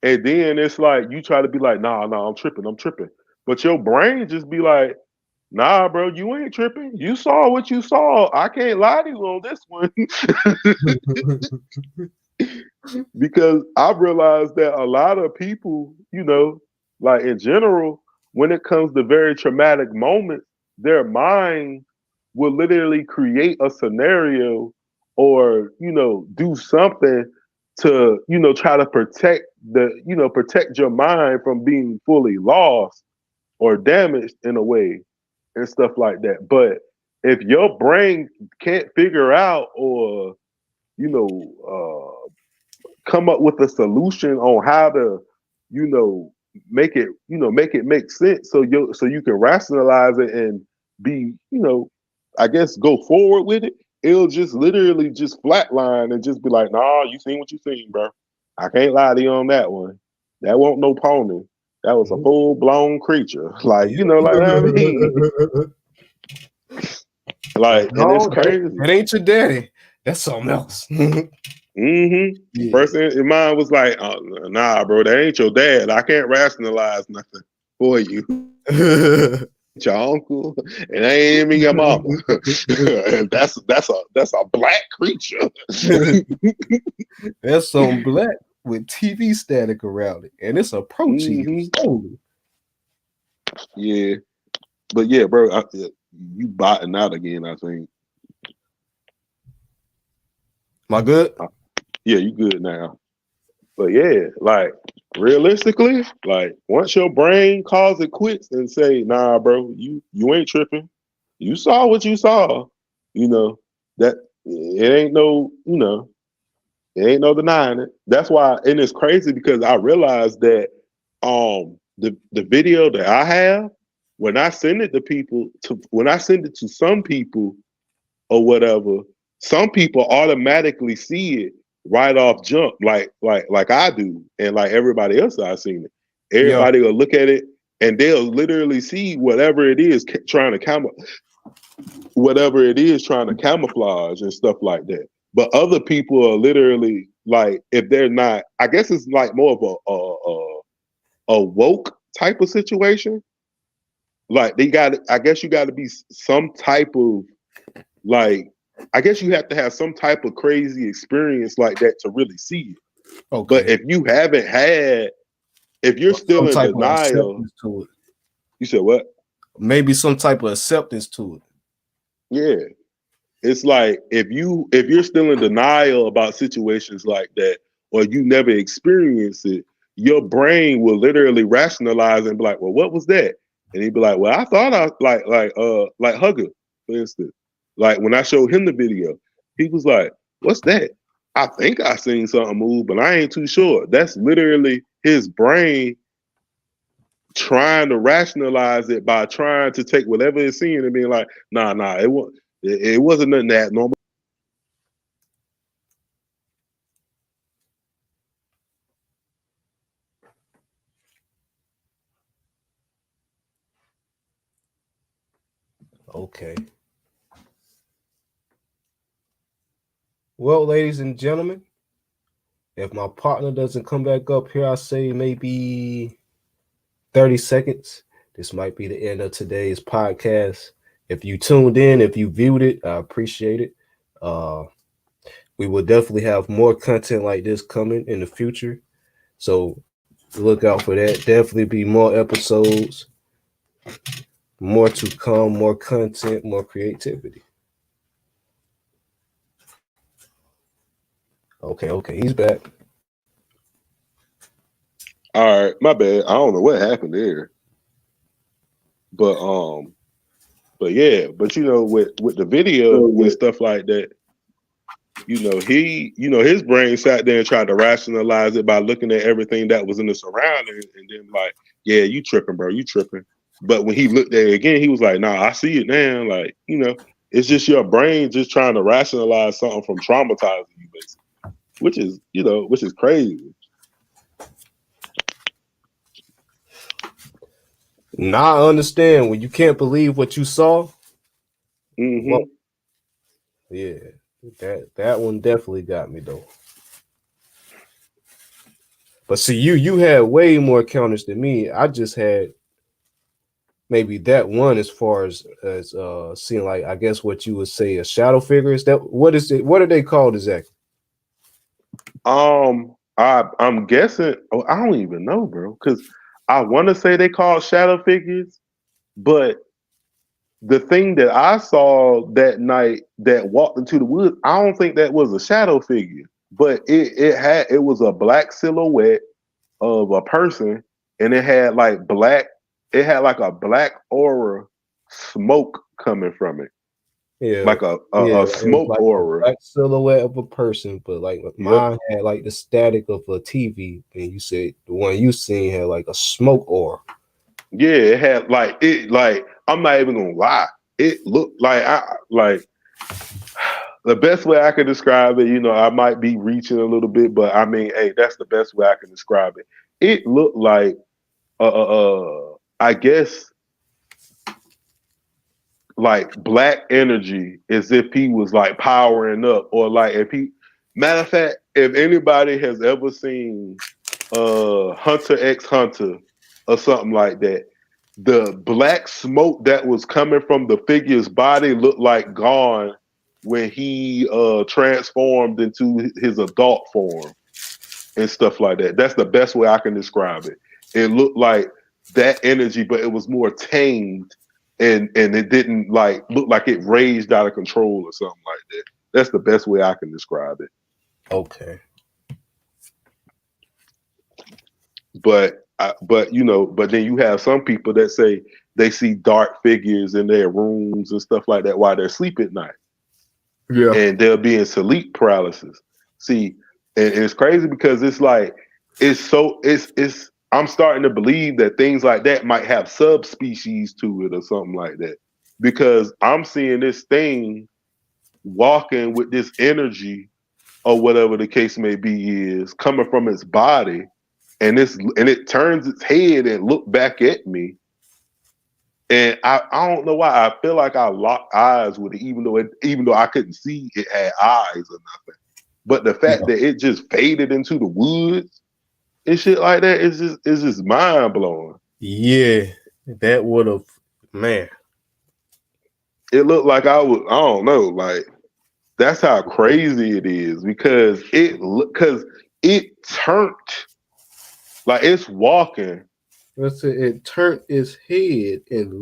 And then it's like you try to be like, nah, I'm tripping. But your brain just be like, nah, bro, you ain't tripping. You saw what you saw. I can't lie to you on this one. Because I've realized that a lot of people, like in general, when it comes to very traumatic moments, their mind will literally create a scenario or, do something to, try to protect your mind from being fully lost or damaged in a way and stuff like that. But if your brain can't figure out or, you know, come up with a solution on how to, you know, make it make sense so you can rationalize it and be, I guess go forward with it. It'll just literally just flatline and just be like, nah, you seen what you seen, bro. I can't lie to you on that one. That wasn't no pony. That was a full blown creature. Like, Yeah. like I mean, like, and it's No, crazy. that ain't your daddy. That's something else. Yeah. First thing in mind was like, nah, bro, that ain't your dad. I can't rationalize nothing for you. Your uncle, and I ain't even your mama. And that's a black creature. That's some black with TV static around it, and it's approaching you slowly. Yeah, but yeah, bro, you botting out again. I think. Am I good? Yeah, you good now. But yeah, like realistically, like once your brain calls it quits and say, nah, bro, you ain't tripping. You saw what you saw. You know, that it ain't no, it ain't no denying it. That's why, and it's crazy because I realized that the video that I have, when I send it to some people or whatever, some people automatically see it right off jump, like I do, and like everybody else I've seen it. Yeah. Everybody will look at it and they'll literally see whatever it is trying to camouflage and stuff like that. But other people are literally like, if they're not, I guess it's like more of a woke type of situation. Like I guess you got to be some type of like, I guess you have to have some type of crazy experience like that to really see it. Okay. But if you haven't had, if you're still in denial, to it. You said what? Maybe some type of acceptance to it. Yeah. It's like if you're still in denial about situations like that, or you never experienced it, your brain will literally rationalize and be like, well, what was that? And he'd be like, well, I thought I like Hugger, for instance. Like when I showed him the video, he was like, what's that? I think I seen something move, but I ain't too sure. That's literally his brain trying to rationalize it by trying to take whatever it's seeing and being like, nah, it wasn't nothing that normal. Okay. Well, ladies and gentlemen, if my partner doesn't come back up here, I say maybe 30 seconds. This might be the end of today's podcast. If you tuned in, if you viewed it, I appreciate it. We will definitely have more content like this coming in the future. So look out for that. Definitely be more episodes, more to come, more content, more creativity. Okay, he's back. All right, my bad. I don't know what happened there. But yeah, but with the video and stuff like that, his brain sat there and tried to rationalize it by looking at everything that was in the surroundings and then like, yeah, you tripping, bro, you tripping. But when he looked at it again, he was like, nah, I see it now. Like, it's just your brain just trying to rationalize something from traumatizing you, basically. Which is crazy. Now I understand when you can't believe what you saw. Mm-hmm. Well, yeah, that one definitely got me though. But see, you had way more encounters than me. I just had maybe that one as far as seeing, like, I guess what you would say a shadow figure. Is that what is it? What are they called exactly? I'm guessing. Oh, I don't even know, bro, because I want to say they call shadow figures, but the thing that I saw that night that walked into the woods, I don't think that was a shadow figure, but it was a black silhouette of a person, and it had like a black aura smoke coming from it. Yeah, Like a smoke like aura. black silhouette of a person, but like mine had like the static of a TV, and you said the one you seen had like a smoke aura. Yeah, it had like I'm not even gonna lie. It looked like the best way I could describe it. I might be reaching a little bit, but I mean, hey, that's the best way I can describe it. It looked like I guess like black energy, as if he was like powering up, or like if he. Matter of fact, if anybody has ever seen Hunter x Hunter or something like that, the black smoke that was coming from the figure's body looked like gone when he transformed into his adult form and stuff like that. That's the best way I can describe it. It looked like that energy, but it was more tamed, and it didn't like look like it raged out of control or something like that. That's the best way I can describe it. Okay. But then you have some people that say they see dark figures in their rooms and stuff like that while they're asleep at night. Yeah. And they'll be in sleep paralysis. See, and it's crazy because it's like I'm starting to believe that things like that might have subspecies to it or something like that. Because I'm seeing this thing walking with this energy or whatever the case may be is coming from its body, and it turns its head and look back at me. And I don't know why I feel like I locked eyes with it, even though I couldn't see it had eyes or nothing. But the fact that it just faded into the woods and shit like that is just mind blowing. Yeah, that would have, man. It looked like I don't know, like that's how crazy it is because it turned like it's walking. Let's say it turned its head and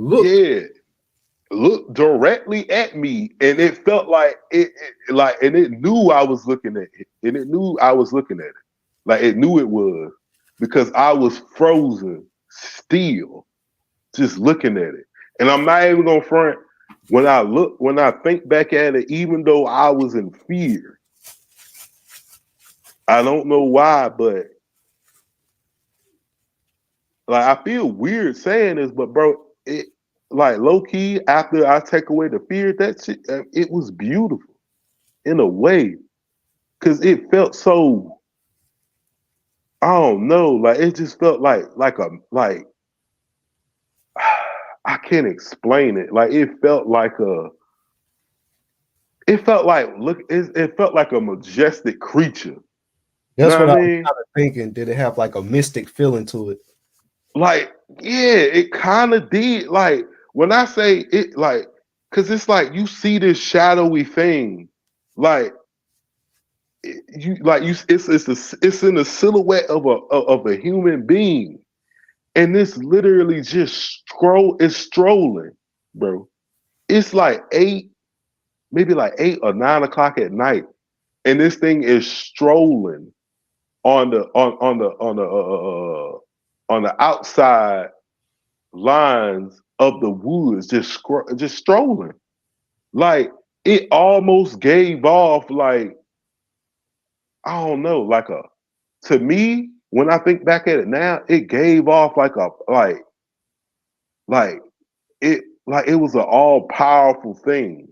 looked directly at me, and it felt like and it knew I was looking at it, and it knew I was looking at it, like it knew it was because I was frozen still, just looking at it. And I'm not even gonna front. When I think back at it, even though I was in fear, I don't know why, but like I feel weird saying this, but bro, it like low key after I take away the fear, that shit, it was beautiful in a way, because it felt so. I don't know, like it just felt like I can't explain it. Like it felt like it felt like a majestic creature. That's know what I was mean? kind of thinking. Did it have like a mystic feeling to it? Like, yeah, it kind of did. Like when I say it, like, cause it's like you see this shadowy thing, like it's in the silhouette of a human being, and this literally just is strolling, bro. It's like maybe like 8 or 9 o'clock at night, and this thing is strolling on the outside lines of the woods, just strolling. Like it almost gave off like I don't know, like to me when I think back at it now, it gave off like it was an all powerful thing.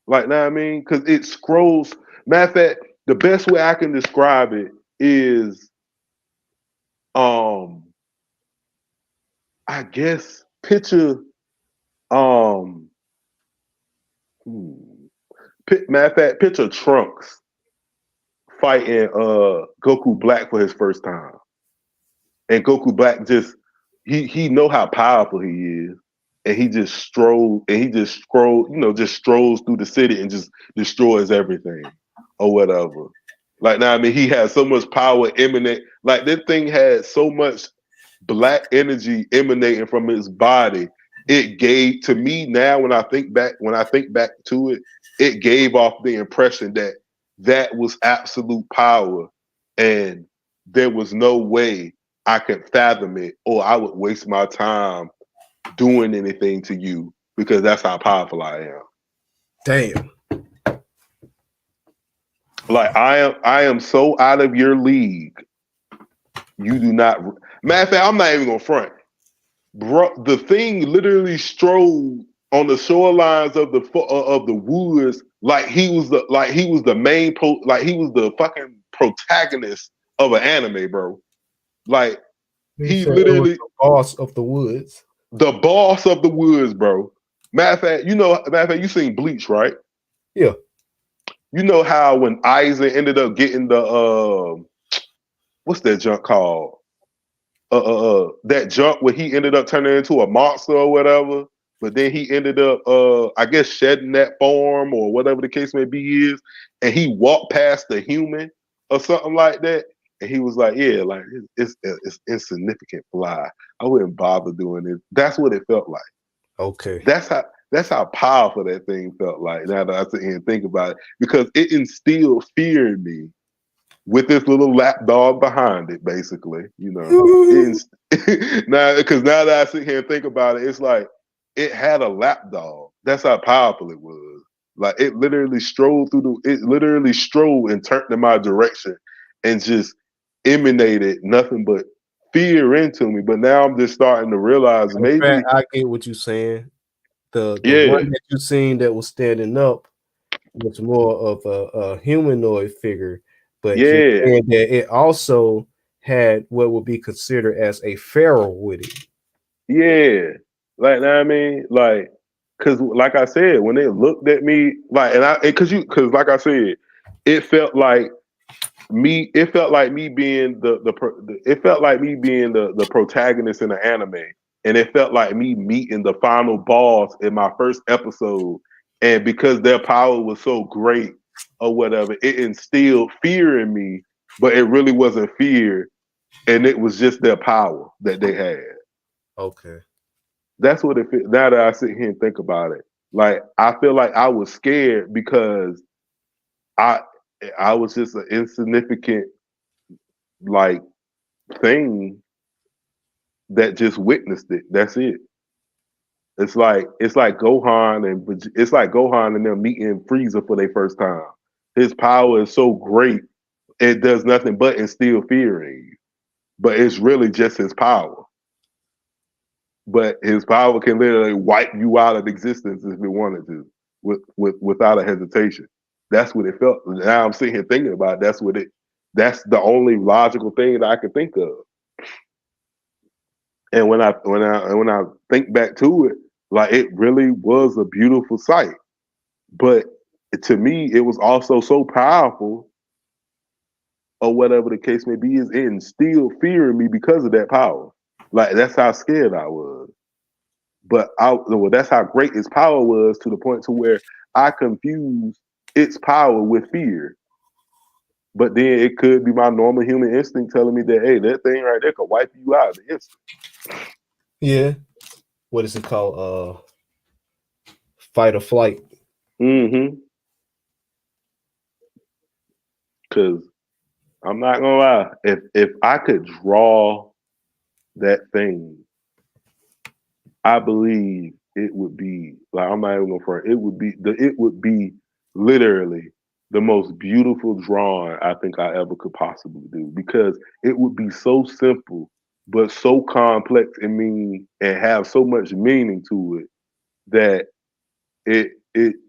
Like, know what I mean? Because it scrolls. Matter of fact, the best way I can describe it is, I guess picture, um, matter of fact, picture Trunks fighting Goku Black for his first time, and Goku Black just he know how powerful he is, and he just strolls through the city and just destroys everything or whatever. Like now, I mean, he has so much power emanate. Like this thing had so much black energy emanating from his body. It gave to me now when I think back to it, it gave off the impression that was absolute power, and there was no way I could fathom it, or I would waste my time doing anything to you because that's how powerful I am. Damn. Like I am so out of your league. You do not. Matter of fact, I'm not even gonna front. Bro, the thing literally strolled on the shorelines of the woods like he was the main like he was the fucking protagonist of an anime, bro. Like he literally the boss of the woods. The boss of the woods, bro. Matter of fact, you seen Bleach, right? Yeah. You know how when Aizen ended up getting the what's that junk called? That junk where he ended up turning into a monster or whatever, but then he ended up I guess shedding that form or whatever the case may be is, and he walked past the human or something like that. And he was like, yeah, like it's insignificant fly. I wouldn't bother doing it. That's what it felt like. Okay. That's how powerful that thing felt like. Now that I sit here and think about it, because it instilled fear in me with this little lap dog behind it, basically. Now that I sit here and think about it, it's like it had a lap dog. That's how powerful it was. Like it literally strolled and turned in my direction and just emanated nothing but fear into me. But now I'm just starting to realize maybe fact, I get what you're saying. The one that you seen that was standing up, was more of a humanoid figure, but you're Yeah, saying that it also had what would be considered as a pharaoh with it. yeah. Like, know what I mean? Like, cause like I said, when they looked at me, like, cause like I said, it felt like it felt like me being it felt like me being the protagonist in the anime, and it felt like me meeting the final boss in my first episode, and because their power was so great or whatever, it instilled fear in me, but it really wasn't fear, and it was just their power that they had. Okay. That's what it now that I sit here and think about it. Like, I feel like I was scared because I I was just an insignificant, like, thing that just witnessed it. That's it. It's like Gohan and them meeting Frieza for their first time. His power is so great, it does nothing but instill fear in you. But it's really just his power. But his power can literally wipe you out of existence if it wanted to, without a hesitation. That's what it felt. Now I'm sitting here thinking about it, that's the only logical thing that I could think of. And when I think back to it, like, it really was a beautiful sight. But to me, it was also so powerful, or whatever the case may be, is it instilled fear in me because of that power. Like, that's how scared I was. But that's how great its power was, to the point to where I confused its power with fear. But then it could be my normal human instinct telling me that, hey, that thing right there could wipe you out of the instant. Yeah. What is it called? Fight or flight. Mm-hmm. Because I'm not gonna lie, if I could draw that thing, I believe it would be, like, I'm not even gonna front. It would be literally the most beautiful drawing I think I ever could possibly do, because it would be so simple but so complex and and have so much meaning to it, that it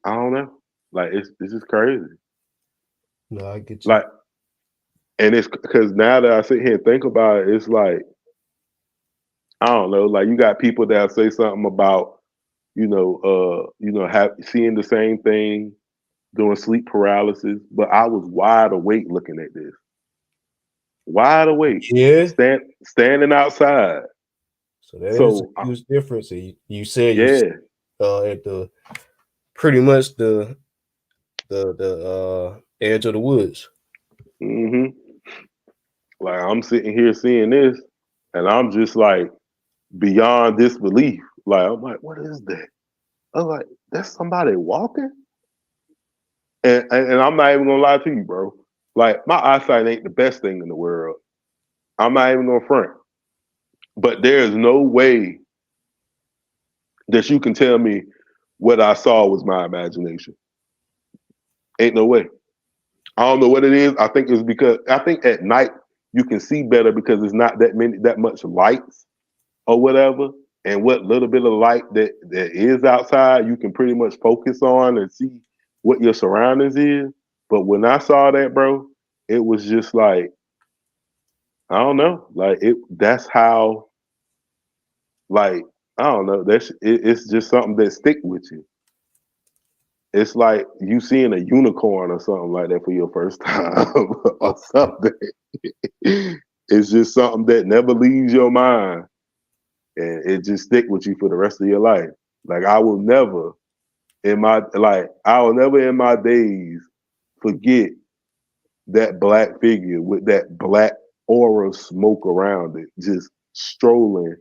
I don't know, like, it's just crazy. No, I get you. Like, and it's because now that I sit here and think about it, it's like, I don't know, like, you got people that say something about, have seeing the same thing, doing sleep paralysis, but I was wide awake looking at this, wide awake, Yeah. standing outside. So that is a So huge difference. So you said you yeah, at the pretty much the edge of the woods. hmm like, I'm sitting here seeing this, and I'm just like beyond disbelief. Like, I'm like, what is that? I'm like, that's somebody walking. And I'm not even gonna lie to you, bro. Like, my eyesight ain't the best thing in the world. I'm not even gonna front. But there's no way that you can tell me what I saw was my imagination. Ain't no way. I don't know what it is. I think at night you can see better because it's not that much lights or whatever. And what little bit of light that is outside, you can pretty much focus on and see what your surroundings is. But when I saw that, bro, it was just like, I don't know. Like, that's how, like, I don't know. It's just something that stick with you. It's like you seeing a unicorn or something like that for your first time or something. It's just something that never leaves your mind, and it just stick with you for the rest of your life. Like, I will never in my days forget that black figure with that black aura of smoke around it, just strolling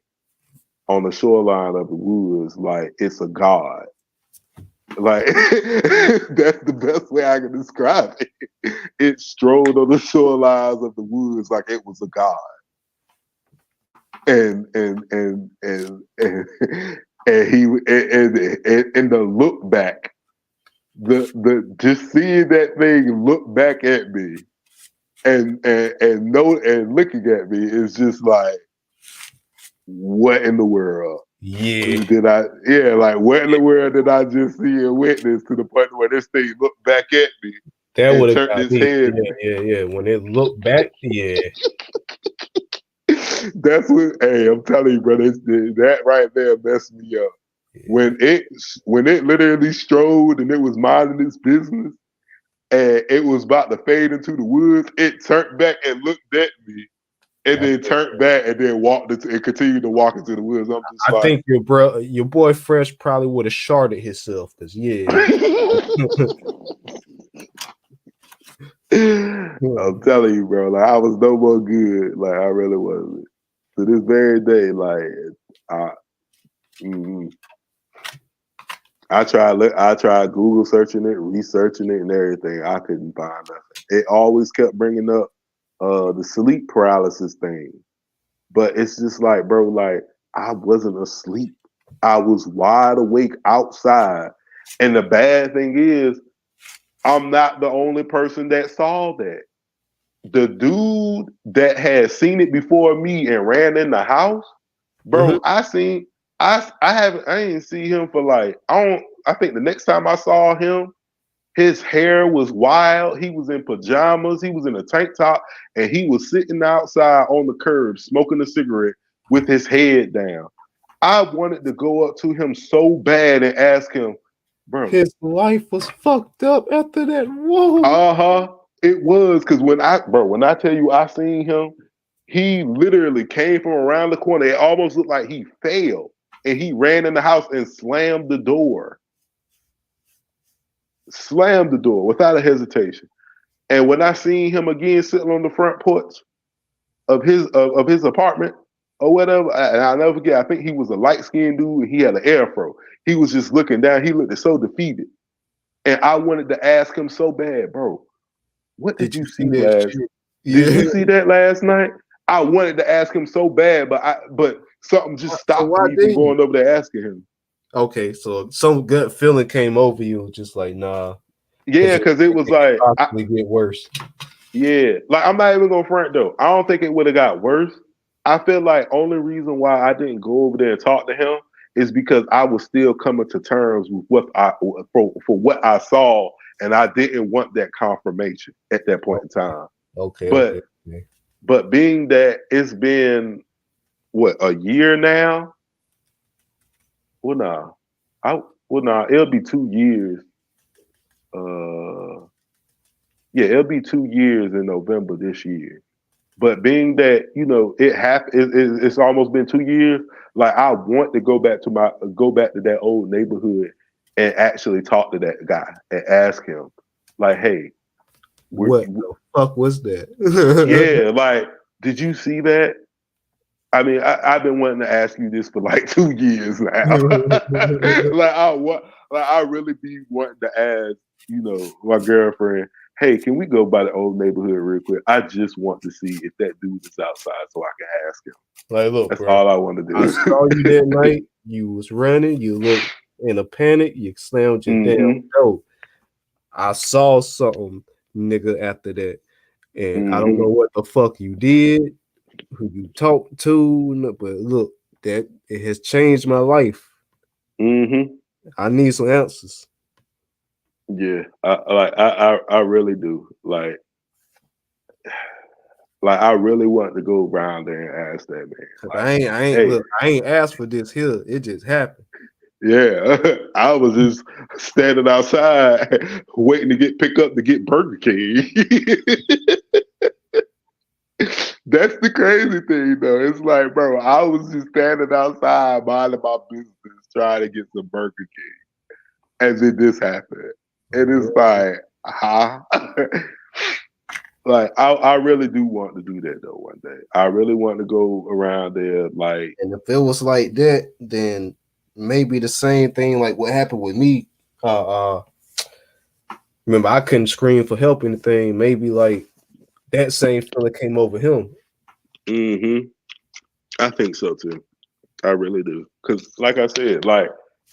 on the shoreline of the woods like it's a god. Like, that's the best way I can describe it. It strolled on the shorelines of the woods like it was a god. And he and the look back, the just seeing that thing look back at me and looking at me is just like, what in the world? Yeah. Did I? Yeah, like what in the world did I just see and witness to the point where this thing looked back at me That and would have turned got its me. head? Yeah. When it looked back, yeah. That's what. Hey, I'm telling you, brother, that right there messed me up. Yeah. When it literally strode and it was minding its business and it was about to fade into the woods, it turned back and looked at me and then turned back and then walked into, and continued to walk into the woods. I'm just I like, think your boy Fresh probably would have sharded himself because yeah. I'm telling you, bro. Like I was no more good. Like I really wasn't. To this very day, like I, mm, I tried Google searching it, researching it, and everything. I couldn't find nothing. It always kept bringing up the sleep paralysis thing, but it's just like, bro, like I wasn't asleep. I was wide awake outside, and the bad thing is, I'm not the only person that saw that. The dude that had seen it before me and ran in the house, bro, I didn't see him for like I think the next time I saw him, his hair was wild. He was in pajamas, he was in a tank top, and he was sitting outside on the curb smoking a cigarette with his head down. I wanted to go up to him so bad and ask him, bro. His life was fucked up after that. Whoa. Uh-huh. It was because when I tell you I seen him, he literally came from around the corner. It almost looked like he fell. And he ran in the house and slammed the door. Slammed the door without a hesitation. And when I seen him again sitting on the front porch of his apartment or whatever, and I'll never forget, I think he was a light-skinned dude and he had an afro. He was just looking down. He looked so defeated. And I wanted to ask him so bad, bro, what did you see that last? shit? Did Yeah. you see that last night? I wanted to ask him so bad, but something just So stopped why me from didn't you? going over there asking him. Okay, so some gut feeling came over you, just like nah, Yeah, because it it was could like, possibly get worse. yeah, like I'm not even gonna front though. I don't think it would have got worse. I feel like only reason why I didn't go over there and talk to him is because I was still coming to terms with what for what I saw, and I didn't want that confirmation at that point in time. Okay, But okay, okay. but being that it's been what, a year now? Well, nah, it'll be 2 years. Uh, yeah, it'll be 2 years in November this year. But being that it's almost been 2 years. Like I want to go back to that old neighborhood and actually talk to that guy and ask him, like, hey, What the fuck was that? yeah, like, did you see that? I mean, I've been wanting to ask you this for like 2 years now. I really be wanting to ask, my girlfriend, hey, can we go by the old neighborhood real quick? I just want to see if that dude is outside so I can ask him. Like, look, That's bro, all I want to I do. saw you that night. You was running. You looked in a panic. You slammed your damn door. I saw something, nigga, after that. And I don't know what the fuck you did, who you talked to, but look, that it has changed my life. I need some answers. Yeah, I really do. Like I really want to go around there and ask that man. Like, I ain't asked for this here. It just happened. Yeah, I was just standing outside waiting to pick up to get Burger King. That's the crazy thing, though. It's like, bro, I was just standing outside minding my business, trying to get some Burger King, and then this happened, and it's like, huh? Like, I really do want to do that though one day. I really want to go around there, like. And if it was like that, then maybe the same thing like what happened with me. Remember, I couldn't scream for help or anything. Maybe like that same feeling came over him. I think so too. I really do. Cause like I said, like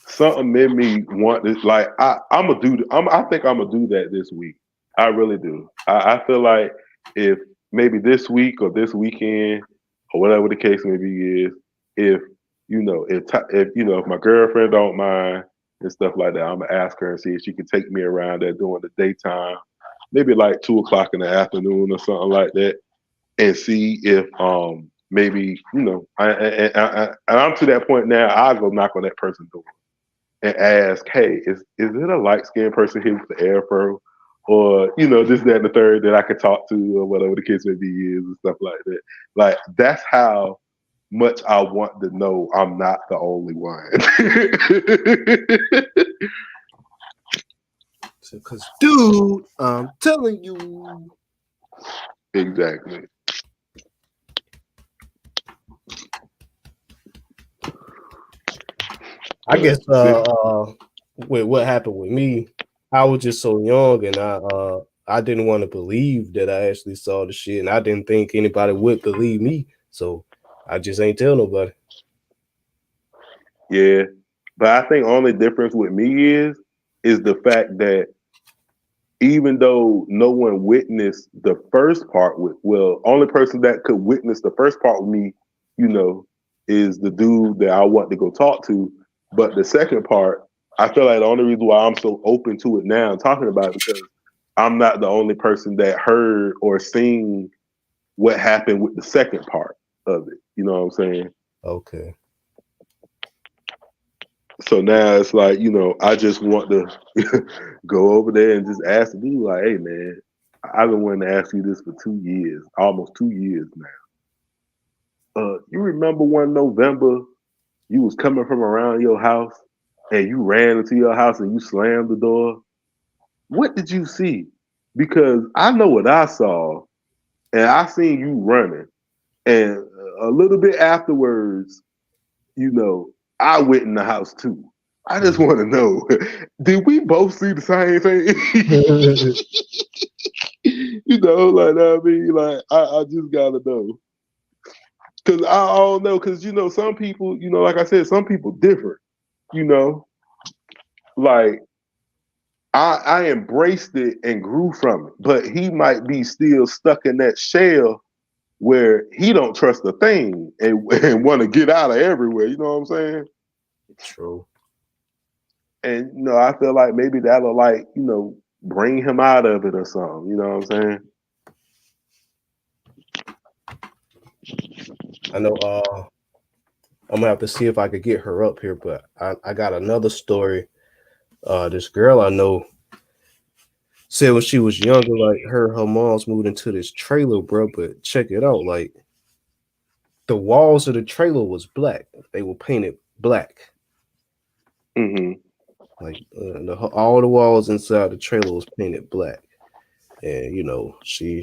something made me want this. Like I'm gonna do. I think I'm gonna do that this week. I really do. I feel like if maybe this week or this weekend or whatever the case maybe is, if if if my girlfriend don't mind and stuff like that, I'm gonna ask her and see if she can take me around there during the daytime, maybe like 2 o'clock in the afternoon or something like that, and see if maybe and I'm to that point now. I'll go knock on that person's door and ask, hey, is it a light skinned person here with the afro? Or, this, that, and the third that I could talk to, or whatever the case may be is, and stuff like that. Like, that's how much I want to know I'm not the only one. Because, dude, I'm telling you. Exactly. I guess with what happened with me, I was just so young, and I didn't want to believe that I actually saw the shit, and I didn't think anybody would believe me, so I just ain't tell nobody. Yeah, but I think only difference with me is the fact that even though no one witnessed the first part only person that could witness the first part with me, you know, is the dude that I want to go talk to. But the second part, I feel like the only reason why I'm so open to it now and talking about it because I'm not the only person that heard or seen what happened with the second part of it. You know what I'm saying? Okay. So now it's like, I just want to go over there and just ask the dude, like, hey, man, I've been wanting to ask you this for 2 years, almost 2 years now. You remember one November you was coming from around your house and you ran into your house and you slammed the door? What did you see? Because I know what I saw and I seen you running. And a little bit afterwards, I went in the house too. I just want to know, did we both see the same thing? Like I mean, like I just gotta know. Cause I don't know, cause some people, like I said, some people different, you know. Like I embraced it and grew from it, but he might be still stuck in that shell where he don't trust a thing and want to get out of everywhere. You know what I'm saying? True. And I feel like maybe that'll bring him out of it or something. You know what I'm saying? I know. I'm gonna have to see if I could get her up here, but I got another story. This girl I know said when she was younger, like her mom's moved into this trailer, bro. But check it out, like the walls of the trailer was black. They were painted black. Mm-hmm. Like all the walls inside the trailer was painted black, and she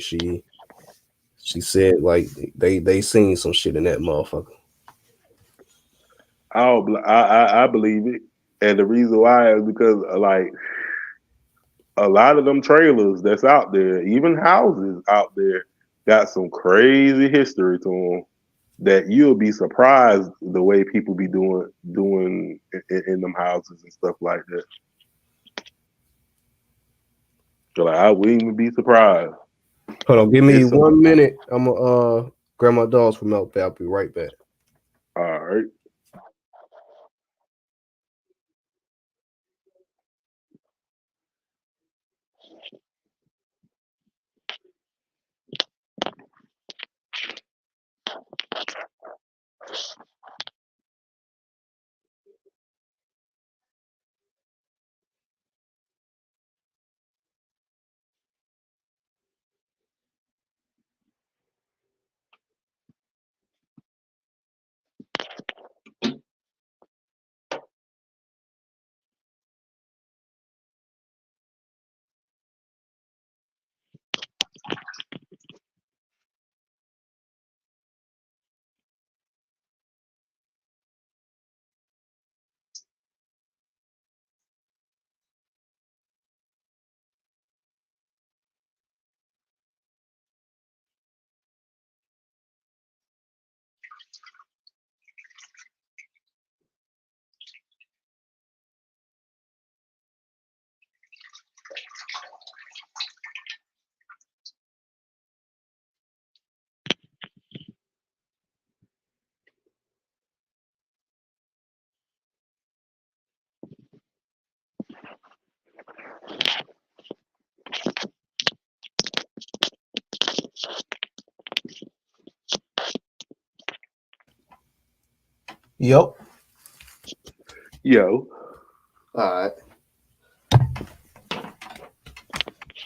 said like they seen some shit in that motherfucker. I believe it, and the reason why is because like a lot of them trailers that's out there, even houses out there, got some crazy history to them that you'll be surprised the way people be doing in them houses and stuff like that. So like, I wouldn't even be surprised. Hold on, give me It's some 1 minute. I'm gonna grab my dogs from out there. I'll be right back. all right. Yep. Yo. All right.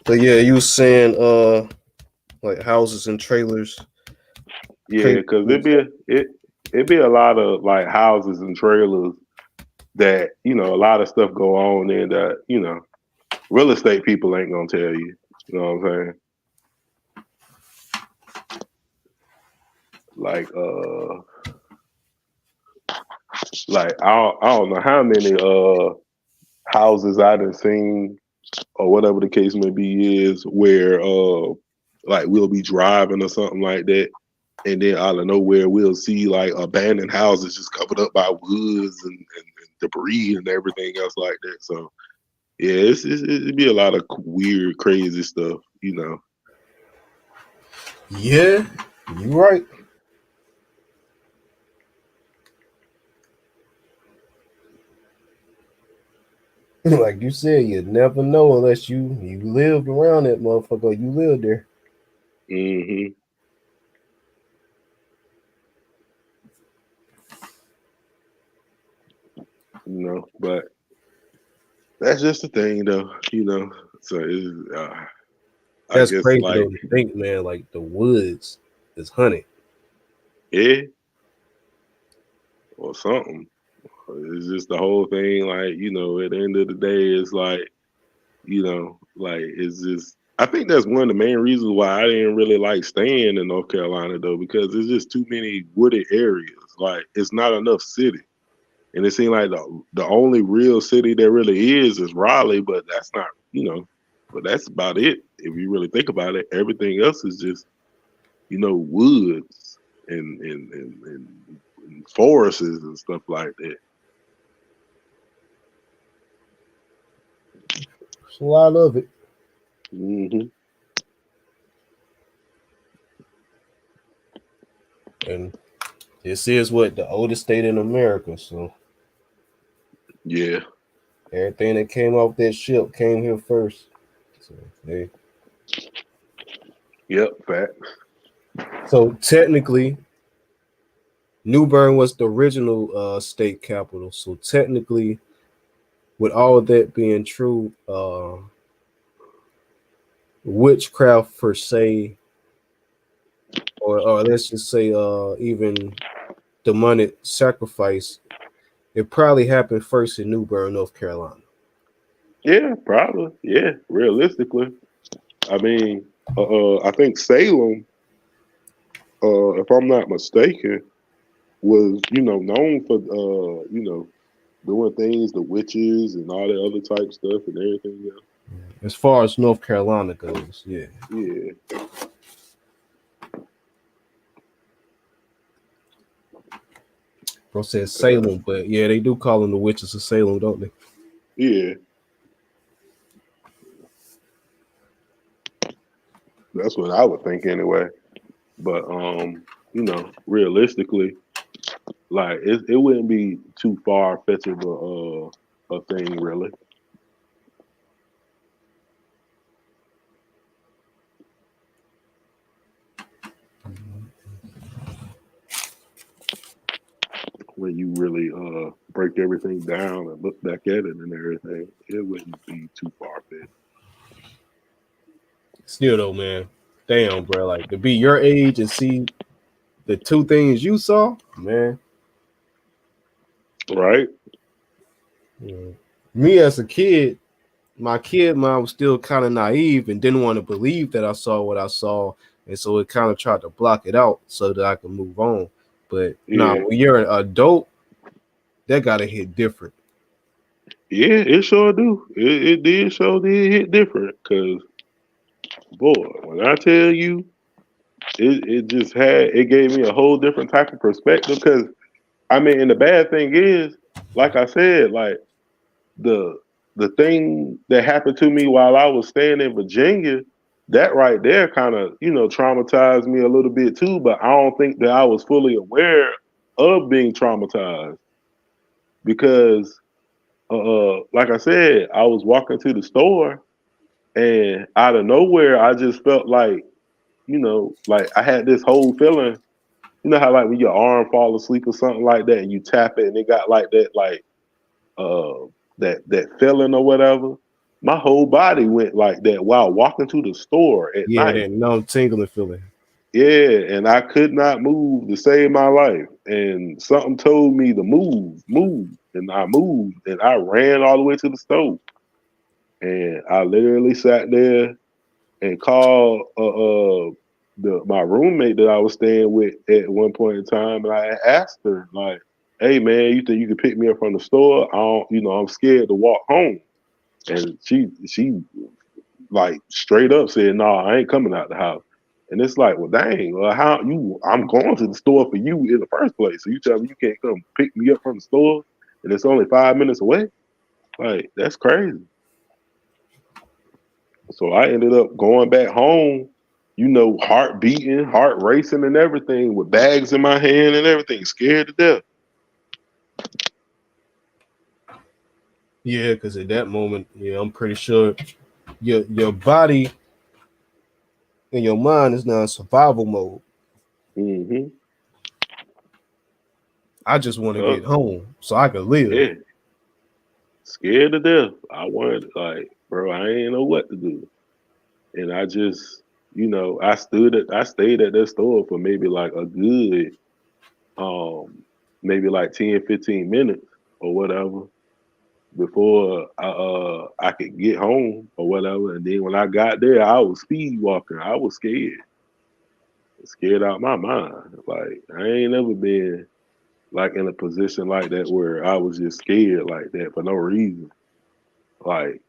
But yeah, you was saying like houses and trailers. Yeah, Crazy. because it'd be a lot of like houses and trailers that, you know, a lot of stuff go on and that, you know, real estate people ain't gonna tell you. You know what I'm saying? Like I don't know how many houses I done seen or whatever the case may be is where like we'll be driving or something like that, and then out of nowhere we'll see like abandoned houses just covered up by woods and debris and everything else like that. So yeah, it'd be a lot of weird, crazy stuff, you know. Yeah, you right. Like you said, you never know unless you lived around that motherfucker. You lived there. Hmm. You know, but that's just the thing, though. You know, so it's, I That's guess crazy like though to think, man. Like the woods is hunted. yeah, or something. It's just the whole thing. Like you know, at the end of the day, it's like you know, like it's just. I think that's one of the main reasons why I didn't really like staying in North Carolina though, because there's just too many wooded areas. Like it's not enough city. And it seemed like the only real city there really is Raleigh, but that's not, you know, but that's about it. If you really think about it, everything else is just, you know, woods and forests and stuff like that. There's a lot of it. Hmm. And this is what the oldest state in America. So Yeah. everything that came off that ship came here first. So hey. Yep. Fact. So technically, New Bern was the original state capital. So technically, with all of that being true, witchcraft per se, or let's just say even demonic sacrifice, it probably happened first in New Bern, North Carolina. Yeah. Probably. Yeah. Realistically, I mean, I think Salem, if I'm not mistaken, was known for doing things, the witches and all that other type stuff and everything else. As far as North Carolina goes, yeah. Yeah, Bro said Salem, but yeah, they do call them the witches of Salem, don't they? yeah, that's what I would think anyway. But realistically, like it wouldn't be too far fetched of a thing, really. When you really break everything down and look back at it and everything, it wouldn't be too far fetched. Still though, man. Damn, bro. Like to be your age and see the two things you saw, man. Right? Yeah. Me as a kid, my kid mind was still kind of naive and didn't want to believe that I saw what I saw, and so it kind of tried to block it out so that I could move on. But nah, Yeah. when you're an adult, that gotta hit different. Yeah, it sure do. It did hit different. Cause boy, when I tell you, it gave me a whole different type of perspective. Cause I mean, and the bad thing is, like I said, like the the thing that happened to me while I was staying in Virginia, that right there kind of traumatized me a little bit too. But I don't think that I was fully aware of being traumatized because, like I said, I was walking to the store and out of nowhere, I just felt like, like I had this whole feeling, you know how like when your arm fall asleep or something like that, and you tap it, and it got like that, like that feeling or whatever. My whole body went like that while walking to the store at Yeah, night. that numb tingling feeling. Yeah, and I could not move to save my life. And something told me to move, move. And I moved and I ran all the way to the stove. And I literally sat there and called my roommate that I was staying with at one point in time. And I asked her, like, hey man, you think you could pick me up from the store? I don't, I'm scared to walk home. And she like straight up said, "No, I ain't coming out the house." And it's like, well, dang, well, how you? I'm going to the store for you in the first place. So you tell me you can't come pick me up from the store, and it's only 5 minutes away? Like that's crazy. So I ended up going back home, heart beating, heart racing, and everything, with bags in my hand and everything, scared to death. Yeah, because at that moment, yeah, I'm pretty sure your body and your mind is now in survival mode. Mm-hmm. I just want to get home so I can live. Yeah, scared to death. I wanted, like, bro, I ain't know what to do. And I just, I stayed at that store for maybe like a good, maybe like 10, 15 minutes or whatever before I could get home or whatever. And then when I got there, I was speed walking. I was scared out my mind. Like I ain't never been like in a position like that where I was just scared like that for no reason. Like,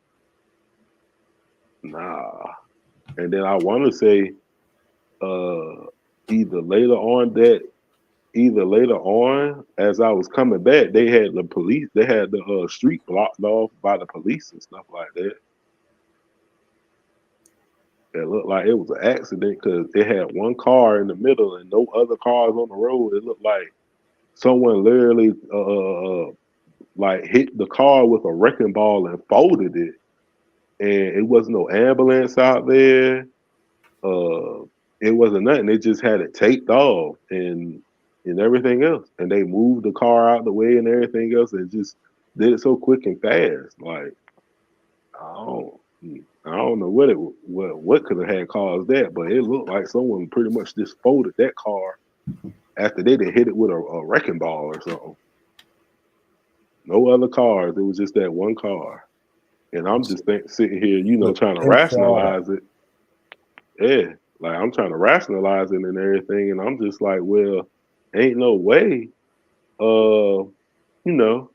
nah. And then I want to say, uh, either later on that either later on as I was coming back, they had the street blocked off by the police and stuff like that. It looked like it was an accident because it had one car in the middle and no other cars on the road. It looked like someone literally like hit the car with a wrecking ball and folded it. And it wasn't no ambulance out there. Uh, it wasn't nothing. They just had it taped off and everything else. And they moved the car out the way and everything else, and just did it so quick and fast. Like I don't, I don't know what could have had caused that, but it looked like someone pretty much just folded that car after they did hit it with a wrecking ball or something. No other cars. It was just that one car. And I'm just sitting here, trying to rationalize it. Yeah, like I'm trying to rationalize it and everything, and I'm just like, well, ain't no way, you know,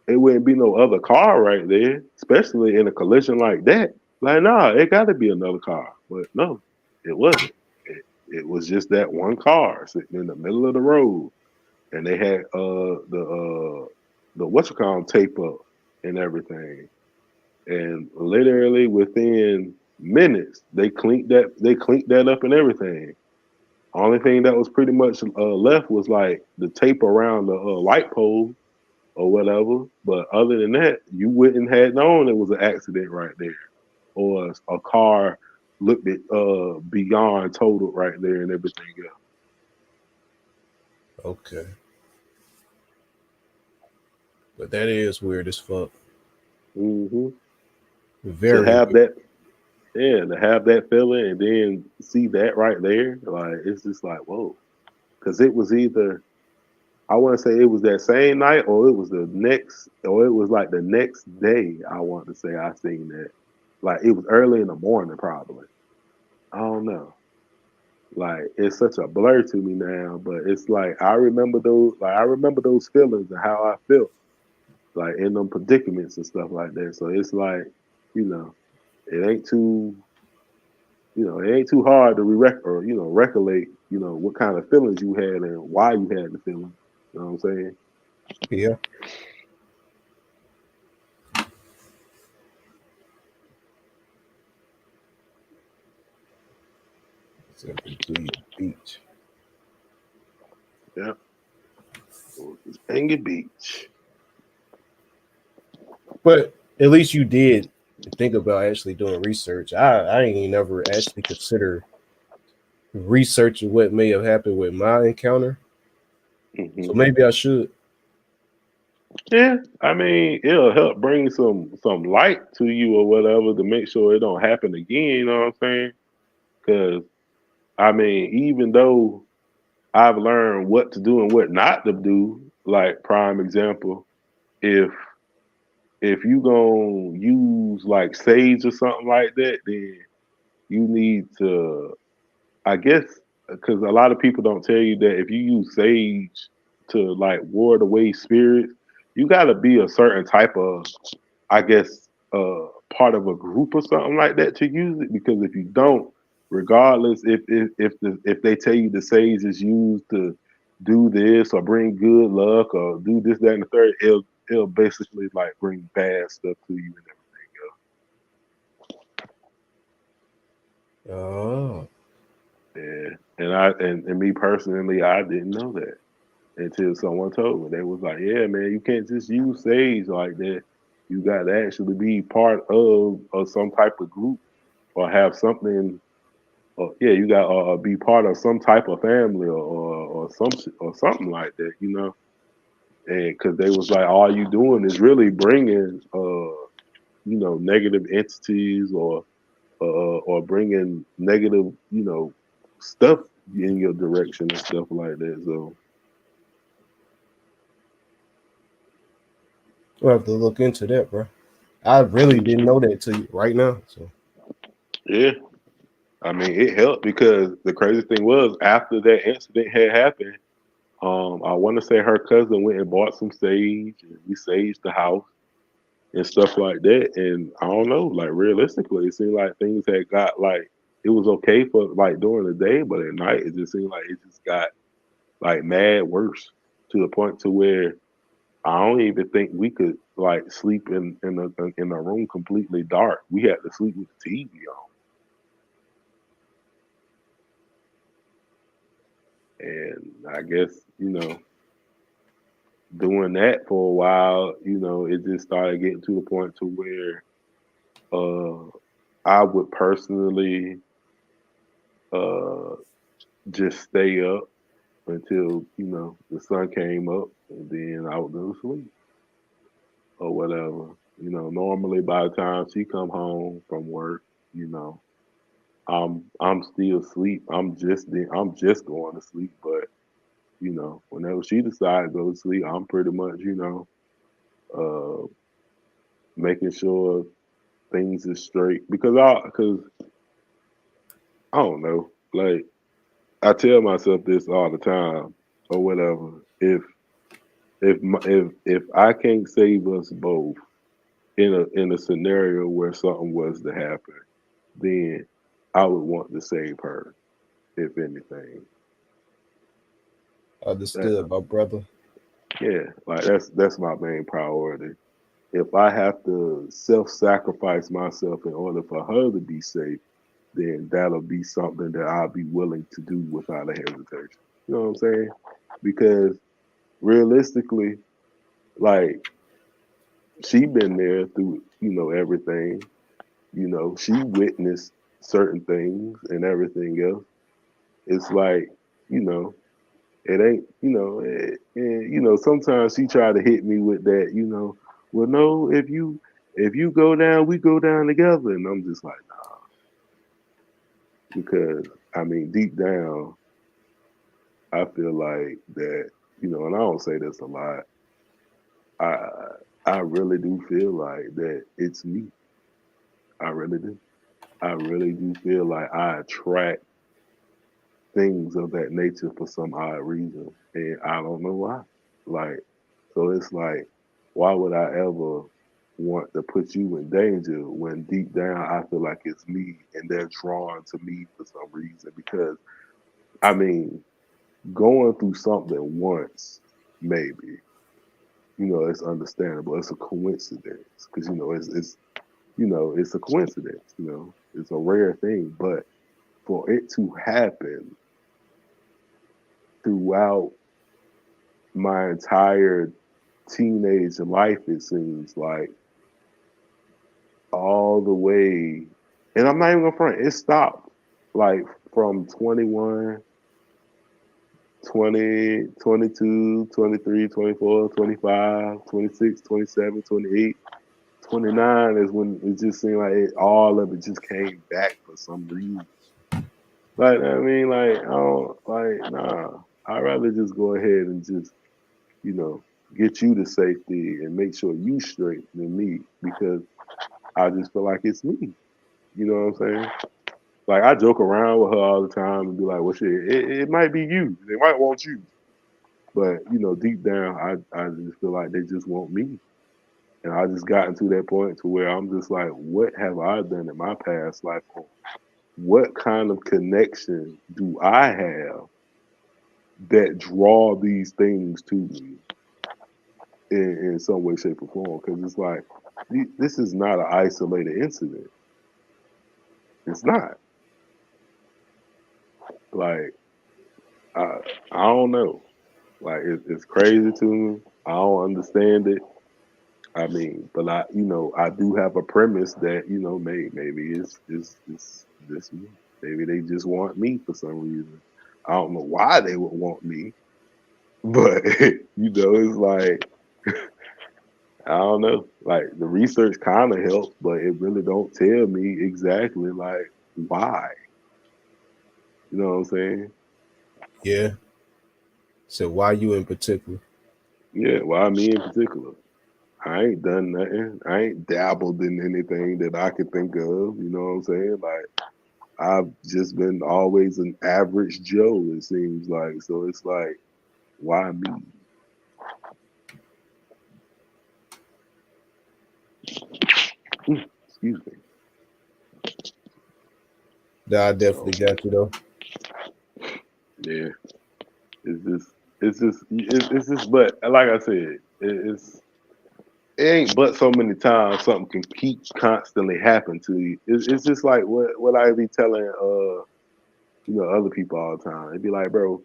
it wouldn't be no other car right there, especially in a collision like that. Like, nah, it got to be another car, but no, it wasn't. It was just that one car sitting in the middle of the road, and they had the what's it called tape up and everything, and literally within minutes they cleaned that up and everything. Only thing that was pretty much left was like the tape around the light pole or whatever. But other than that, you wouldn't have known it was an accident right there, or a car looked at beyond total right there and everything else. Okay. But that is weird as fuck. Hmm. To Very have weird. that, yeah, to have that feeling and then see that right there, like it's just like whoa, because it was either I want to say it was that same night, or it was the next, or it was like the next day. I want to say I seen that. Like it was early in the morning, probably. I don't know. Like it's such a blur to me now, but it's like I remember those feelings and how I felt, like in them predicaments and stuff like that. So it's like, you know, it ain't too, it ain't too hard to recollect, what kind of feelings you had and why you had the feeling. You know what I'm saying? Yeah. It's a Virginia Beach. Yeah. So it's Bangor Beach. But at least you did think about actually doing research. I ain't never actually consider researching what may have happened with my encounter. Mm-hmm. So maybe I should. Yeah, I mean, it'll help bring some light to you or whatever to make sure it don't happen again. You know what I'm saying? Because I mean, even though I've learned what to do and what not to do, like prime example, if you gonna use like sage or something like that, then you need to, I guess, because a lot of people don't tell you that if you use sage to like ward away spirits, you got to be a certain type of, I guess, part of a group or something like that to use it. Because if you don't, regardless if they tell you the sage is used to do this or bring good luck or do this, that, and the third, it'll basically like bring bad stuff to you and Oh, everything. Yeah, and me personally, I didn't know that until someone told me. They was like, "Yeah, man, you can't just use sage like that. You got to actually be part of some type of group or have something. Or yeah, you got to be part of some type of family or something like that, you know." And because they was like, all you doing is really bringing negative entities or bringing negative stuff in your direction and stuff like that. So I'll have to look into that, bro. I really didn't know that till you right now. So yeah. I mean, it helped because the crazy thing was after that incident had happened, I want to say her cousin went and bought some sage, and we saged the house and stuff like that. And I don't know, like realistically, it seemed like things had got like it was okay for like during the day, but at night it just seemed like it just got like mad worse to the point to where I don't even think we could like sleep in a room completely dark. We had to sleep with the TV on, and I guess doing that for a while, it just started getting to the point to where uh, I would personally uh, just stay up until the sun came up, and then I would go to sleep or whatever. Normally by the time she come home from work, you know, I'm still asleep. I'm just going to sleep, but whenever she decides to go to sleep, I'm pretty much uh, making sure things is straight because I don't know. Like I tell myself this all the time or whatever. If I can't save us both in a scenario where something was to happen, then I would want to save her. If anything, that understood, my brother. yeah, like that's my main priority. If I have to self-sacrifice myself in order for her to be safe, then that'll be something that I'll be willing to do without a hesitation. You know what I'm saying? Because realistically, like she been there through, everything. She witnessed certain things and everything else. It's like, you know, it ain't, sometimes she try to hit me with that, well, no, if you go down, we go down together. And I'm just like, nah, because I mean, deep down, I feel like that, and I don't say this a lot. I I really do feel like that it's me. I really do. I really do feel like I attract things of that nature for some odd reason, and I don't know why. Like, so it's like, why would I ever want to put you in danger when deep down I feel like it's me and they're drawn to me for some reason? Because I mean, going through something once, maybe, it's understandable. It's a coincidence because it's a coincidence. It's a rare thing, but for it to happen throughout my entire teenage life, it seems like all the way, and I'm not even gonna front. It stopped like from 21, 20, 22, 23, 24, 25, 26, 27, 28, 29 is when it just seemed like all of it just came back for some reason. Like, I mean, like, I don't, like, nah. I'd rather just go ahead and just, you know, get you to safety and make sure you straight than me because I just feel like it's me. You know what I'm saying? Like, I joke around with her all the time and be like, well, shit, it might be you. They might want you. But, you know, deep down, I just feel like they just want me. And I just gotten to that point to where I'm just like, what have I done in my past life? What kind of connection do I have that draw these things to me in some way, shape, or form? Because it's like, this is not an isolated incident. It's not. Like, I, I don't know. Like, it's crazy to me. I don't understand it. I mean, but I do have a premise that maybe it's this me. Maybe they just want me for some reason. I don't know why they would want me, but it's like I don't know. Like the research kind of helps, but it really don't tell me exactly like why. You know what I'm saying? Yeah. So why you in particular? Yeah, why me in particular? I ain't done nothing. I ain't dabbled in anything that I could think of. You know what I'm saying? Like I've just been always an average Joe. It seems like so. It's like why me? Excuse me. Nah, I So definitely got you though. yeah, it's just it's just. But like I said, it ain't but so many times something can keep constantly happen to you. It's just like what I be telling other people all the time. It'd be like, bro,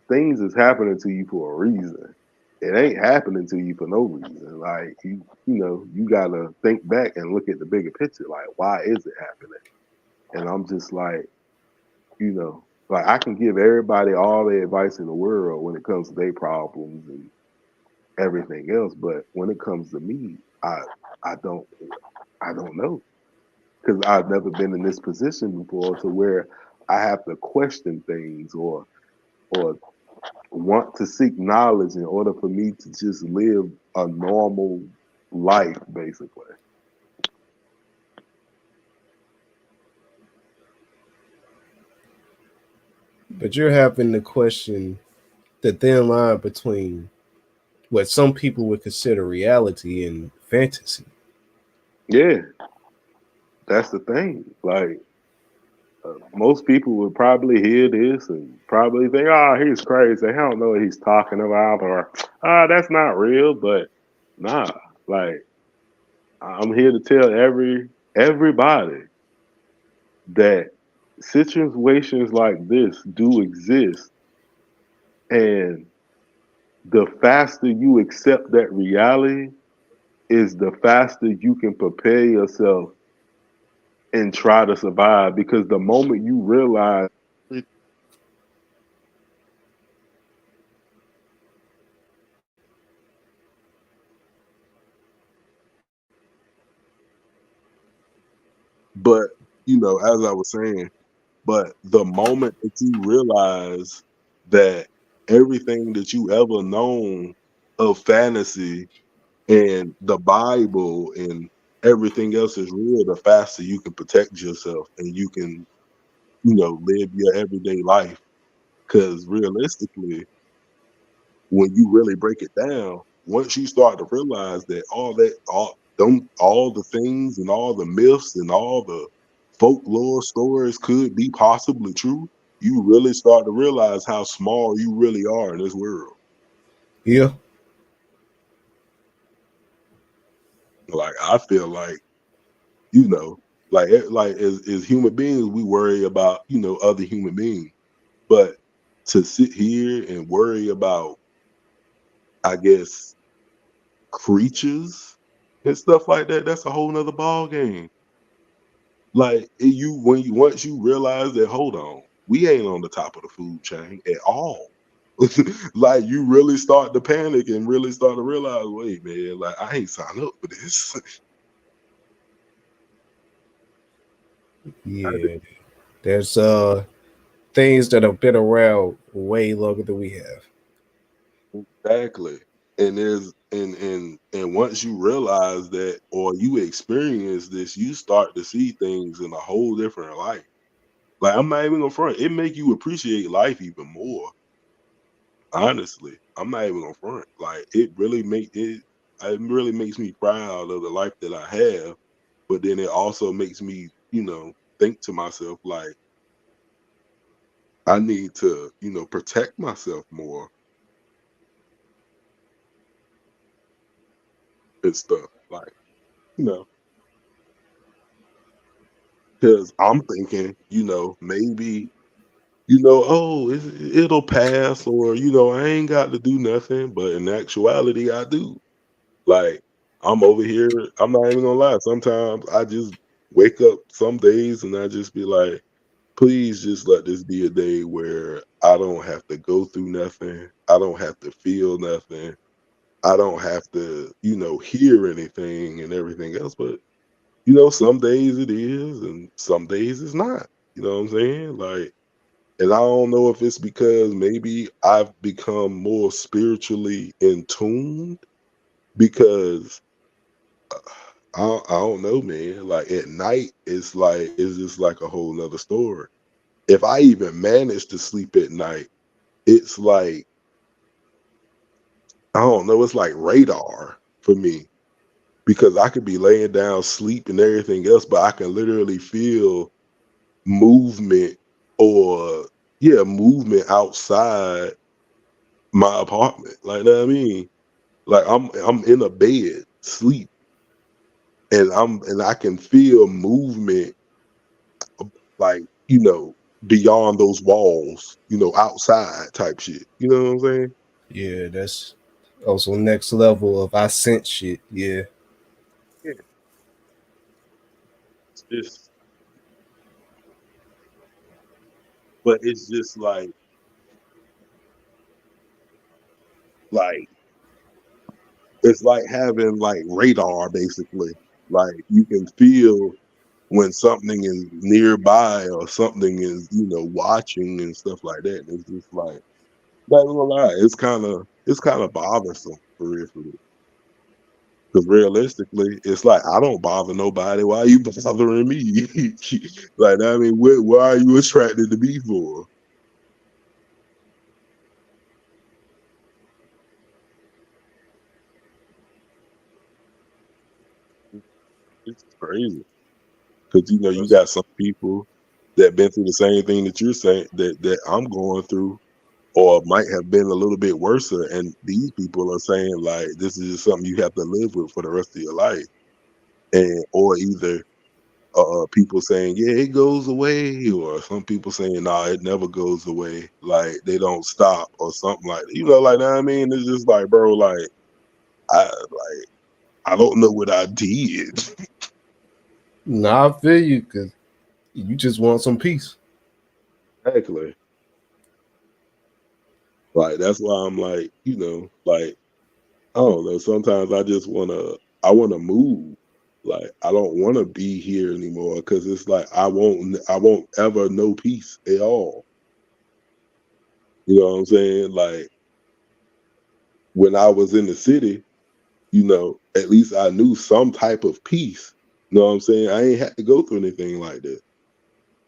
things is happening to you for a reason. It ain't happening to you for no reason. Like you gotta think back and look at the bigger picture. Like, why is it happening? And I'm just like I can give everybody all the advice in the world when it comes to their problems and everything else, but when it comes to me, I don't I don't know because I've never been in this position before to where I have to question things or want to seek knowledge in order for me to just live a normal life, basically. But you're having to question the thin line between what some people would consider reality and fantasy. Yeah, that's the thing. Like most people would probably hear this and probably think, "Oh, he's crazy. I don't know what he's talking about," or that's not real." But nah, like I'm here to tell everybody that situations like this do exist, and the faster you accept that reality is the faster you can prepare yourself and try to survive. Because the moment you realize, but as I was saying, but the moment that you realize that everything that you ever known of fantasy and the Bible and everything else is real, the faster you can protect yourself and you can, live your everyday life. Because realistically, when you really break it down, once you start to realize that all the things and all the myths and all the folklore stories could be possibly true, you really start to realize how small you really are in this world. Yeah. Like I feel like, you know, like as human beings, we worry about, other human beings. But to sit here and worry about, I guess, creatures and stuff like that, that's a whole nother ball game. Like you when you once you realize that, hold on, we ain't on the top of the food chain at all. Like you really start to panic and really start to realize, wait, man, like I ain't signed up for this. Yeah, there's things that have been around way longer than we have. Exactly. And and once you realize that or you experience this, you start to see things in a whole different light. Like I'm not even gonna front. It make you appreciate life even more. Honestly, I'm not even gonna front. Like it really makes me proud of the life that I have. But then it also makes me, think to myself like I need to, protect myself more and stuff. Like, you know, because I'm thinking, maybe, oh, it'll pass, or I ain't got to do nothing. But in actuality, I do. Like, I'm over here. I'm not even gonna lie. Sometimes I just wake up some days and I just be like, please just let this be a day where I don't have to go through nothing. I don't have to feel nothing. I don't have to, hear anything and everything else. But, some days it is and some days it's not. You know what I'm saying? Like, and I don't know if it's because maybe I've become more spiritually in tune because I don't know, man. Like at night, it's just like a whole nother story. If I even manage to sleep at night, it's like I don't know, it's like radar for me because I could be laying down, sleep and everything else, but I can literally feel movement or movement outside my apartment. Like know what I mean? Like I'm in a bed, sleep, and I can feel movement like, beyond those walls, outside type shit. You know what I'm saying? Yeah, that's also next level of I sense shit. Yeah, Yeah. It's just but it's just like it's like having like radar basically. Like you can feel when something is nearby or something is, watching and stuff like that. And it's just like not gonna lie, it's kinda bothersome for real for real. Because realistically, it's like I don't bother nobody. Why are you bothering me? Like I mean, why are you attracted to me for? It's crazy. Because you got some people that been through the same thing that you're saying that I'm going through, or might have been a little bit worse. And these people are saying like this is just something you have to live with for the rest of your life, and or either people saying yeah it goes away, or some people saying nah it never goes away, like they don't stop or something like that. Like that. I mean, it's just like bro, like I don't know what I did. nah, I feel you because you just want some peace. Exactly. Like that's why I'm like, like I don't know. Sometimes I wanna move. Like I don't wanna be here anymore because it's like I won't ever know peace at all. You know what I'm saying? Like when I was in the city, at least I knew some type of peace. You know what I'm saying? I ain't had to go through anything like that.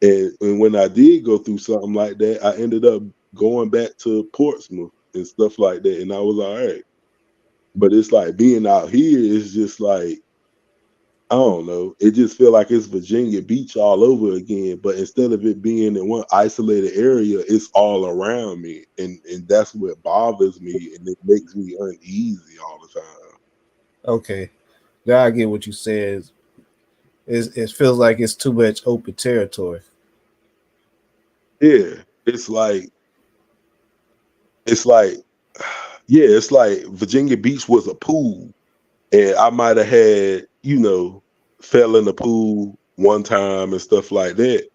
And when I did go through something like that, I ended up going back to Portsmouth and stuff like that, and I was all right. But it's like being out here is just like I don't know. It just feel like it's Virginia Beach all over again. But instead of it being in one isolated area, it's all around me, and that's what bothers me, and it makes me uneasy all the time. Okay, now I get what you said. It feels like it's too much open territory. Yeah, it's like yeah, it's like Virginia Beach was a pool, and I might have had fell in the pool one time and stuff like that.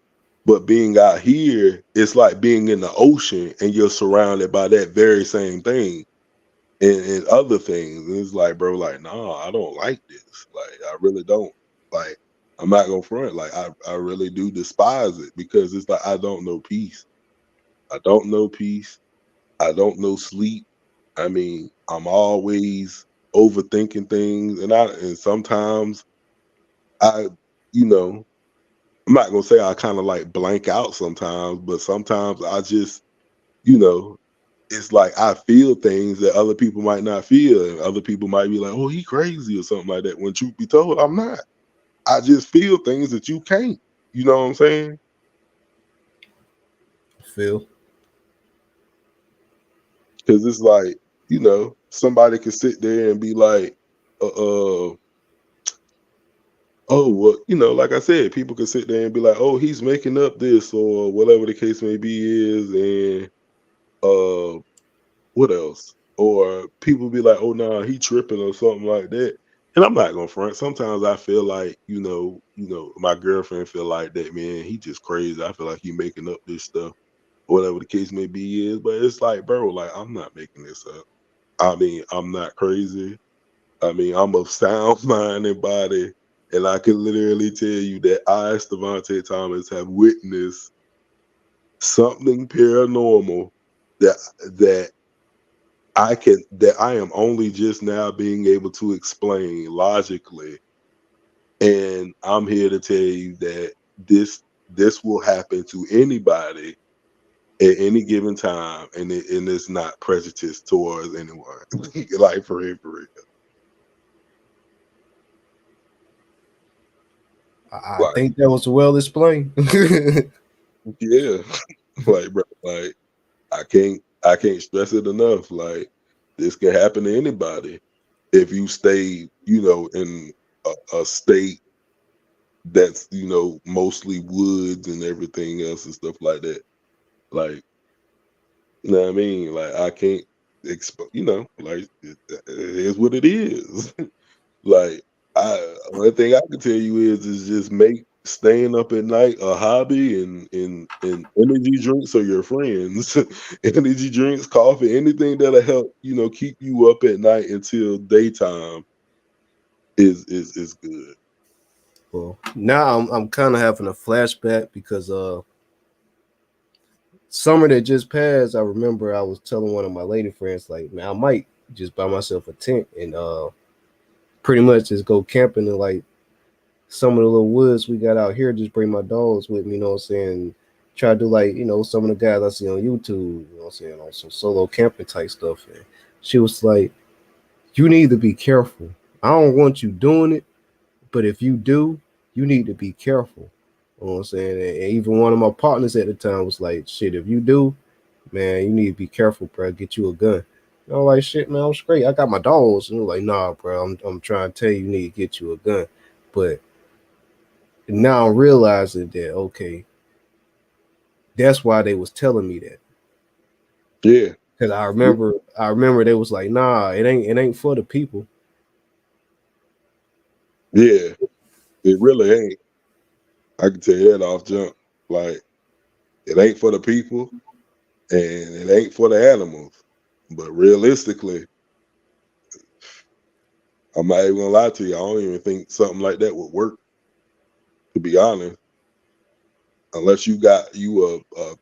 But being out here, it's like being in the ocean and you're surrounded by that very same thing and other things. And it's like, bro, like, nah, I don't like this. Like, I really don't. Like, I'm not gonna front. Like, I really do despise it because it's like I don't know peace. I don't know peace. I don't know sleep. I mean, I'm always overthinking things, and sometimes I, you know, I'm not gonna say I kind of like blank out sometimes, but sometimes I just, you know, it's like I feel things that other people might not feel, and other people might be like, "Oh, he crazy" or something like that. When truth be told, I'm not. I just feel things that you can't. You know what I'm saying? Phil. Because it's like, somebody could sit there and be like, uh oh, well, like I said, people could sit there and be like, "Oh, he's making up this," or whatever the case may be is, and what else? Or people be like, "Oh, nah, he tripping," or something like that. And I'm not gonna front. Sometimes I feel like, my girlfriend feel like that. Man, he just crazy. I feel like he making up this stuff, whatever the case may be is. But it's like, bro, like I'm not making this up. I mean, I'm not crazy. I mean, I'm of sound mind and body, and I can literally tell you that I, Stevante Thomas, have witnessed something paranormal that that that I am only just now being able to explain logically. And I'm here to tell you that this will happen to anybody at any given time, and it's not prejudice towards anyone. Like for real, for real. I Like, think that was well explained. yeah. Like, bro, like I can't stress it enough. Like, this can happen to anybody if you stay, in a state that's, mostly woods and everything else and stuff like that. Like, you know what I mean? Like, I can't like it is what it is. Like, one thing I can tell you is just make staying up at night a hobby, and energy drinks are your friends. Energy drinks, coffee, anything that'll help, keep you up at night until daytime is good. Well, now I'm kind of having a flashback because summer that just passed, I remember I was telling one of my lady friends, like, man, I might just buy myself a tent and pretty much just go camping in like some of the little woods we got out here. Just bring my dogs with me, you know what I'm saying? Try to do like, some of the guys I see on YouTube, you know what I'm saying, on some solo camping type stuff. And she was like, you need to be careful. I don't want you doing it, but if you do, you need to be careful. You know what I'm saying? And even one of my partners at the time was like, shit, if you do, man, you need to be careful, bro. Get you a gun. And I'm like, shit, man, I'm straight. I got my dogs. And they're like, nah, bro, I'm trying to tell you, you need to get you a gun. But now I'm realizing that, okay, that's why they was telling me that. Yeah. Cause I remember they was like, nah, it ain't for the people. Yeah. It really ain't. I can tell you that off jump. Like, it ain't for the people and it ain't for the animals. But realistically, I'm not even gonna lie to you. I don't even think something like that would work, to be honest, unless you got you a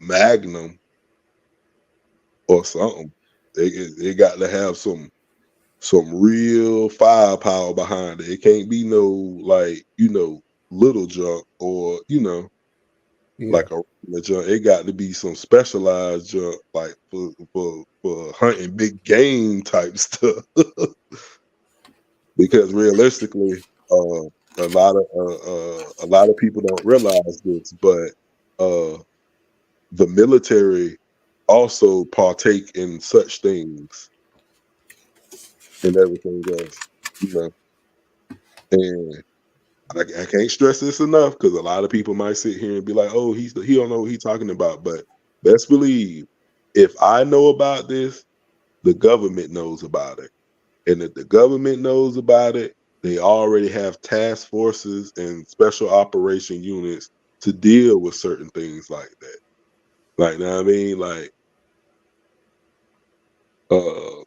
Magnum or something. They got to have some real firepower behind it. It can't be no, like, little junk, or Yeah. like a regular junk. It got to be some specialized junk, like for hunting big game type stuff. Because realistically, a lot of people don't realize this, but uh, the military also partake in such things and everything else, you know. And I can't stress this enough because a lot of people might sit here and be like, "Oh, he don't know what he's talking about." But best believe, if I know about this, the government knows about it. And if the government knows about it, they already have task forces and special operation units to deal with certain things like that. Like, know what I mean? Uh,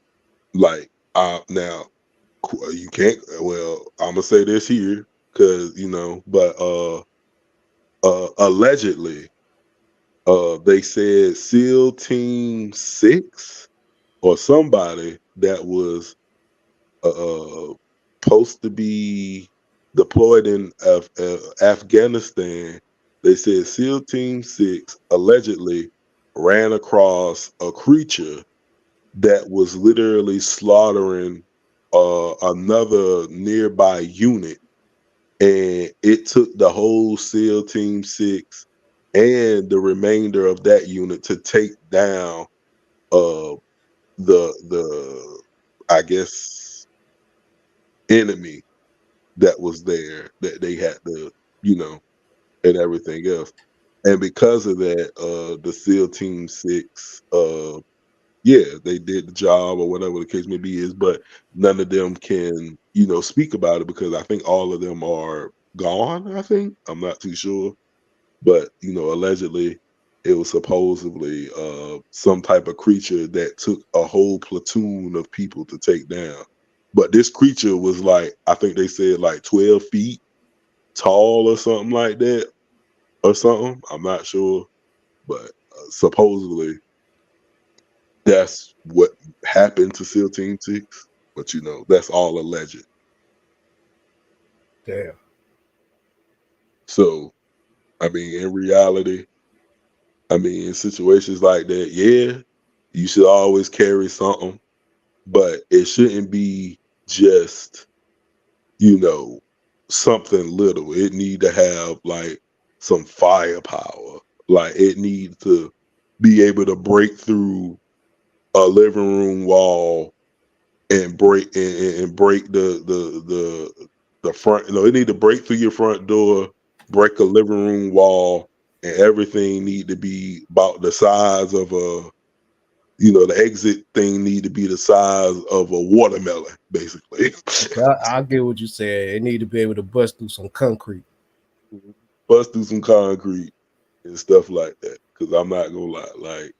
like, now you can't. Well, I'm gonna say this here because but allegedly, they said SEAL Team 6 or somebody that was supposed to be deployed in Afghanistan. They said SEAL Team 6 allegedly ran across a creature that was literally slaughtering another nearby unit. And it took the whole SEAL Team 6 and the remainder of that unit to take down uh, the I guess enemy that was there that they had to, and everything else. And because of that, the SEAL Team 6, yeah, they did the job or whatever the case may be is, but none of them can, speak about it because I think all of them are gone, I think. I'm not too sure. But, allegedly it was supposedly some type of creature that took a whole platoon of people to take down. But this creature was like, I think they said like 12 feet tall or something like that or something. I'm not sure. But supposedly that's what happened to SEAL Team 6. But that's all alleged. Damn. So, I mean, in reality, in situations like that, yeah, you should always carry something, but it shouldn't be just, you know, something little. It need to have like some firepower. Like it needs to be able to break through a living room wall and break the front. It need to break through your front door, break a living room wall, and everything need to be about the size of a. The exit thing need to be the size of a watermelon, basically. Okay, I get what you said. They need to be able to bust through some concrete. Bust through some concrete and stuff like that. Because I'm not gonna lie, like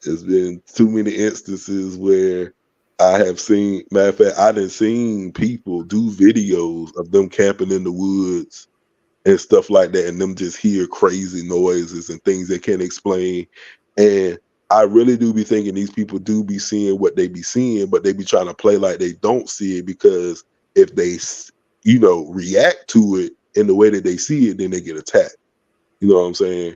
there's been too many instances where I have seen. Matter of fact, I done seen people do videos of them camping in the woods and stuff like that, and them just hear crazy noises and things they can't explain. And I really do be thinking these people do be seeing what they be seeing, but they be trying to play like they don't see it because if they, react to it in the way that they see it, then they get attacked. You know what I'm saying?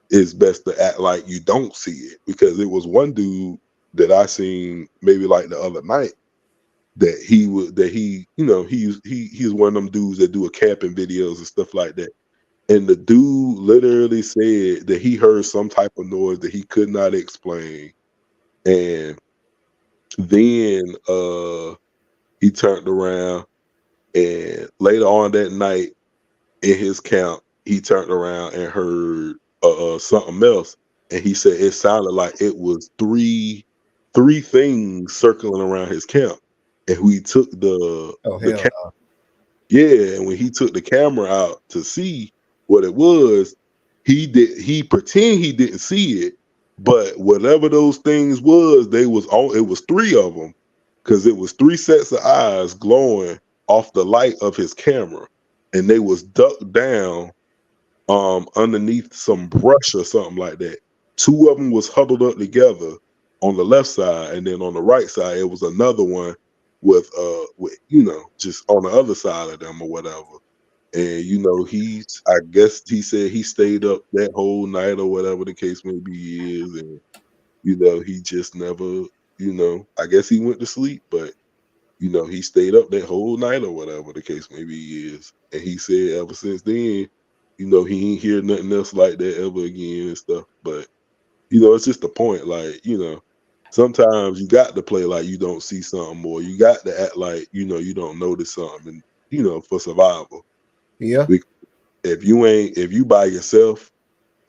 It's best to act like you don't see it because it was one dude that I seen maybe like the other night that he's one of them dudes that do a camping videos and stuff like that. And the dude literally said that he heard some type of noise that he could not explain. And then he turned around and later on that night in his camp, he turned around and heard something else. And he said it sounded like it was three things circling around his camp. And we took Oh the hell no. Yeah, and when he took the camera out to see what it was, he pretend he didn't see it, but whatever those things was, it was three of them because it was three sets of eyes glowing off the light of his camera, and they was ducked down underneath some brush or something like that. Two of them was huddled up together on the left side, and then on the right side it was another one with just on the other side of them or whatever. And he's I guess he said he stayed up that whole night or whatever the case may be is, and he just never, I guess he went to sleep, but he stayed up that whole night or whatever the case maybe is. And he said ever since then, he ain't hear nothing else like that ever again and stuff. But, it's just the point, like, sometimes you got to play like you don't see something or you got to act like, you don't notice something and, for survival. Yeah. Because if you by yourself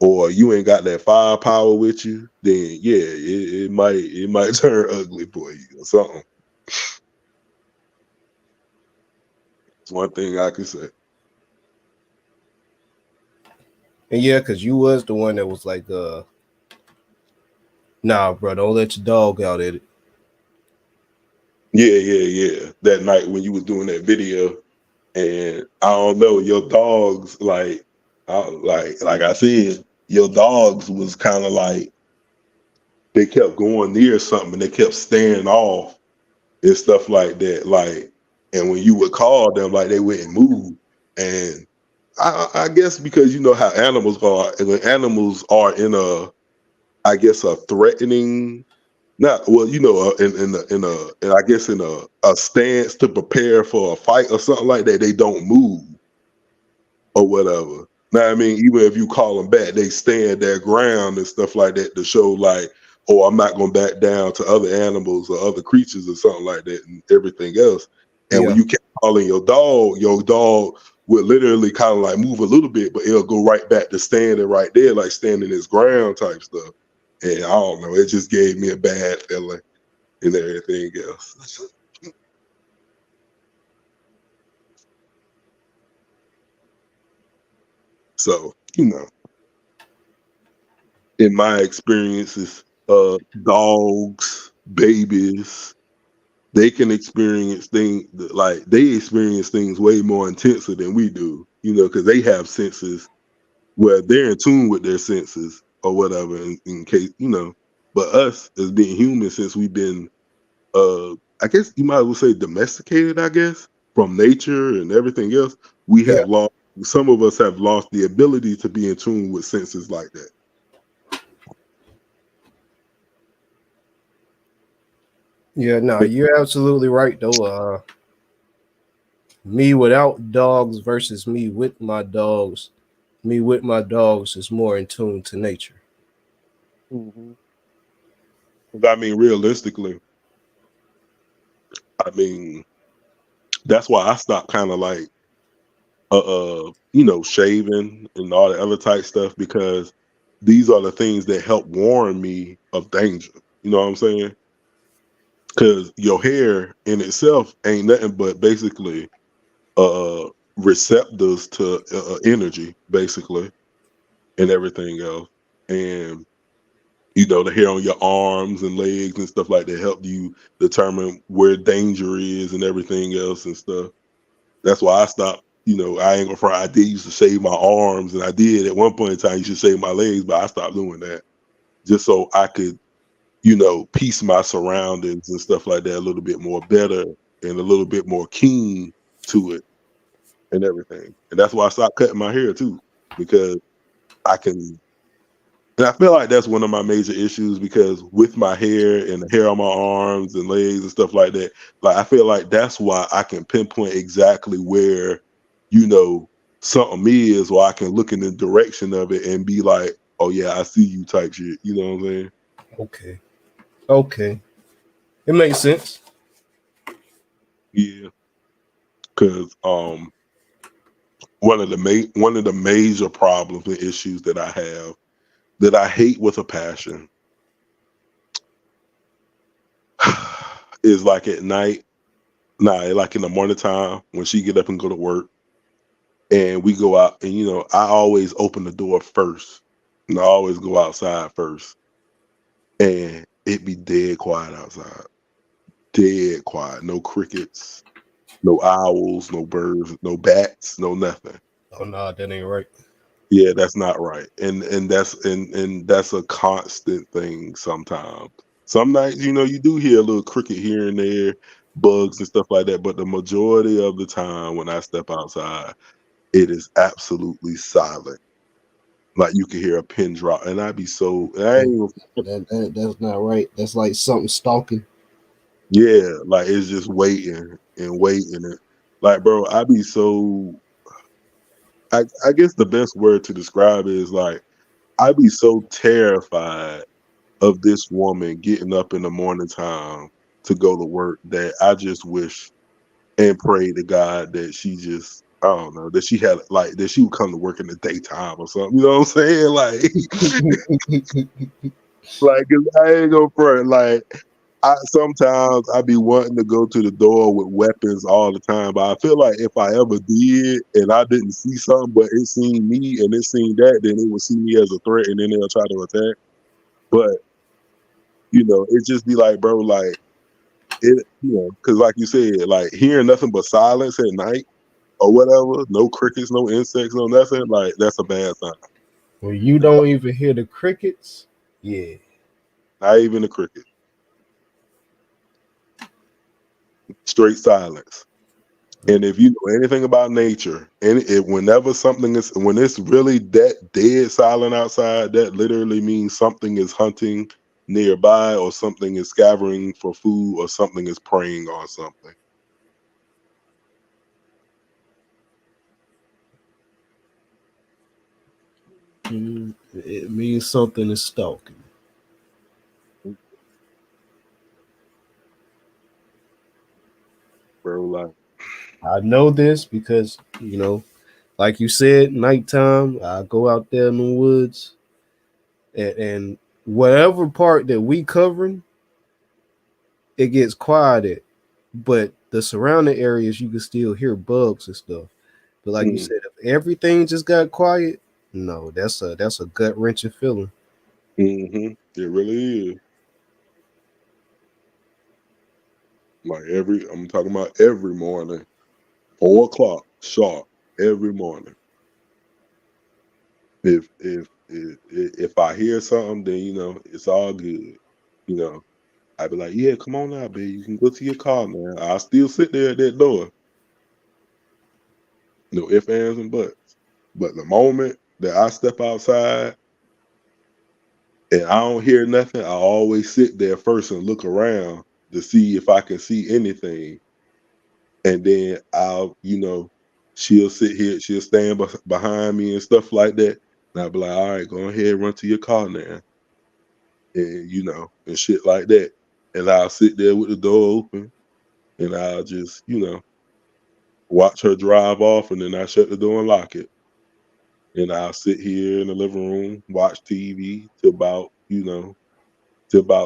or you ain't got that firepower with you, then yeah, it might turn ugly for you or something. It's one thing I can say. And yeah, because you was the one that was like, nah, bro, don't let your dog out at it. Yeah. That night when you was doing that video, and I don't know, your dogs like I said, your dogs was kind of like they kept going near something and they kept staring off and stuff like that. Like, and when you would call them, like they wouldn't move. And I guess because you know how animals are, and when animals are in a, I guess a threatening, not well, you know, in I guess in a stance to prepare for a fight or something like that, they don't move or whatever. Now, I mean, even if you call them back, they stand their ground and stuff like that to show like, oh, I'm not going to back down to other animals or other creatures or something like that and everything else. And when Yeah. you keep calling your dog will literally kind of like move a little bit, but it'll go right back to standing right there, like standing its ground type stuff. And I don't know, it just gave me a bad feeling and everything else. So, you know, in my experiences, dogs, babies, they can experience things like they experience things way more intenser than we do, you know, because they have senses where they're in tune with their senses or whatever in case, you know. But us as being human, since we've been I guess you might as well say domesticated, I guess, from nature and everything else, we Yeah. have lost some of us have lost the ability to be in tune with senses like that. Yeah, no, you're absolutely right though. Me without dogs versus me with my dogs. Me with my dogs is more in tune to nature. Mm-hmm. I mean, realistically, I mean, that's why I stopped kind of like, you know, shaving and all the other type stuff because these are the things that help warn me of danger. You know what I'm saying? Because your hair in itself ain't nothing but basically receptors to energy, basically, and everything else. And you know, the hair on your arms and legs and stuff like that help you determine where danger is and everything else and stuff. That's why I stopped. You know, I ain't gonna fry. I did used to shave my arms, and I did at one point in time. You should shave my legs, but I stopped doing that just so I could, you know, piece my surroundings and stuff like that a little bit more better and a little bit more keen to it and everything. And that's why I stopped cutting my hair too, because I can. And I feel like that's one of my major issues because with my hair and the hair on my arms and legs and stuff like that, like I feel like that's why I can pinpoint exactly where, you know, something is, or I can look in the direction of it and be like, oh yeah, I see you type shit. You know what I'm saying? Okay. Okay. It makes sense. Yeah. Cause one of the major problems and issues that I have that I hate with a passion is like at night. Nah, like in the morning time when she get up and go to work and we go out and you know, I always open the door first. And I always go outside first. And it be dead quiet outside. Dead quiet. No crickets, no owls, no birds, no bats, no nothing. Oh no, that ain't right. Yeah, that's not right. And that's a constant thing sometimes. Some nights, you know, you do hear a little cricket here and there, bugs and stuff like that, but the majority of the time when I step outside, it is absolutely silent. Like you can hear a pin drop, and I'd be so I ain't even, That's not right. That's like something stalking. yeah, like it's just waiting and waiting. And like, bro, I'd be so I guess the best word to describe it is like I'd be so terrified of this woman getting up in the morning time to go to work that I just wish and pray to God that she just I don't know that she had like that she would come to work in the daytime or something. You know what I'm saying? Like, like 'cause I ain't gonna front. Like, Sometimes I be wanting to go to the door with weapons all the time, but I feel like if I ever did and I didn't see something, but it seen me and it seen that, then it would see me as a threat and then they'll try to attack. But it just be like, bro, like because like you said, like hearing nothing but silence at night or whatever, no crickets, no insects, no nothing, like that's a bad sign. When you don't even hear the crickets, yeah. Not even a cricket, straight silence. And if you know anything about nature, and whenever when it's really that dead silent outside, that literally means something is hunting nearby, or something is scavenging for food, or something is preying on something. It means something is stalking. Bro, like, I know this because, like you said, nighttime, I go out there in the woods and whatever part that we covering, it gets quieted. But the surrounding areas, you can still hear bugs and stuff. But like you mm, said, if everything just got quiet, no, that's a gut wrenching feeling. it really is. Like I'm talking about every morning, 4 o'clock sharp, every morning. If I hear something, then it's all good. You know, I'd be like, yeah, come on now, baby. You can go to your car now. I'll still sit there at that door. No ifs, ands, and buts. But the moment that I step outside and I don't hear nothing, I always sit there first and look around to see if I can see anything. And then she'll sit here, she'll stand behind me and stuff like that. And I'll be like, all right, go ahead, run to your car now. And, and shit like that. And I'll sit there with the door open and I'll just, watch her drive off, and then I shut the door and lock it. And I'll sit here in the living room, watch TV till about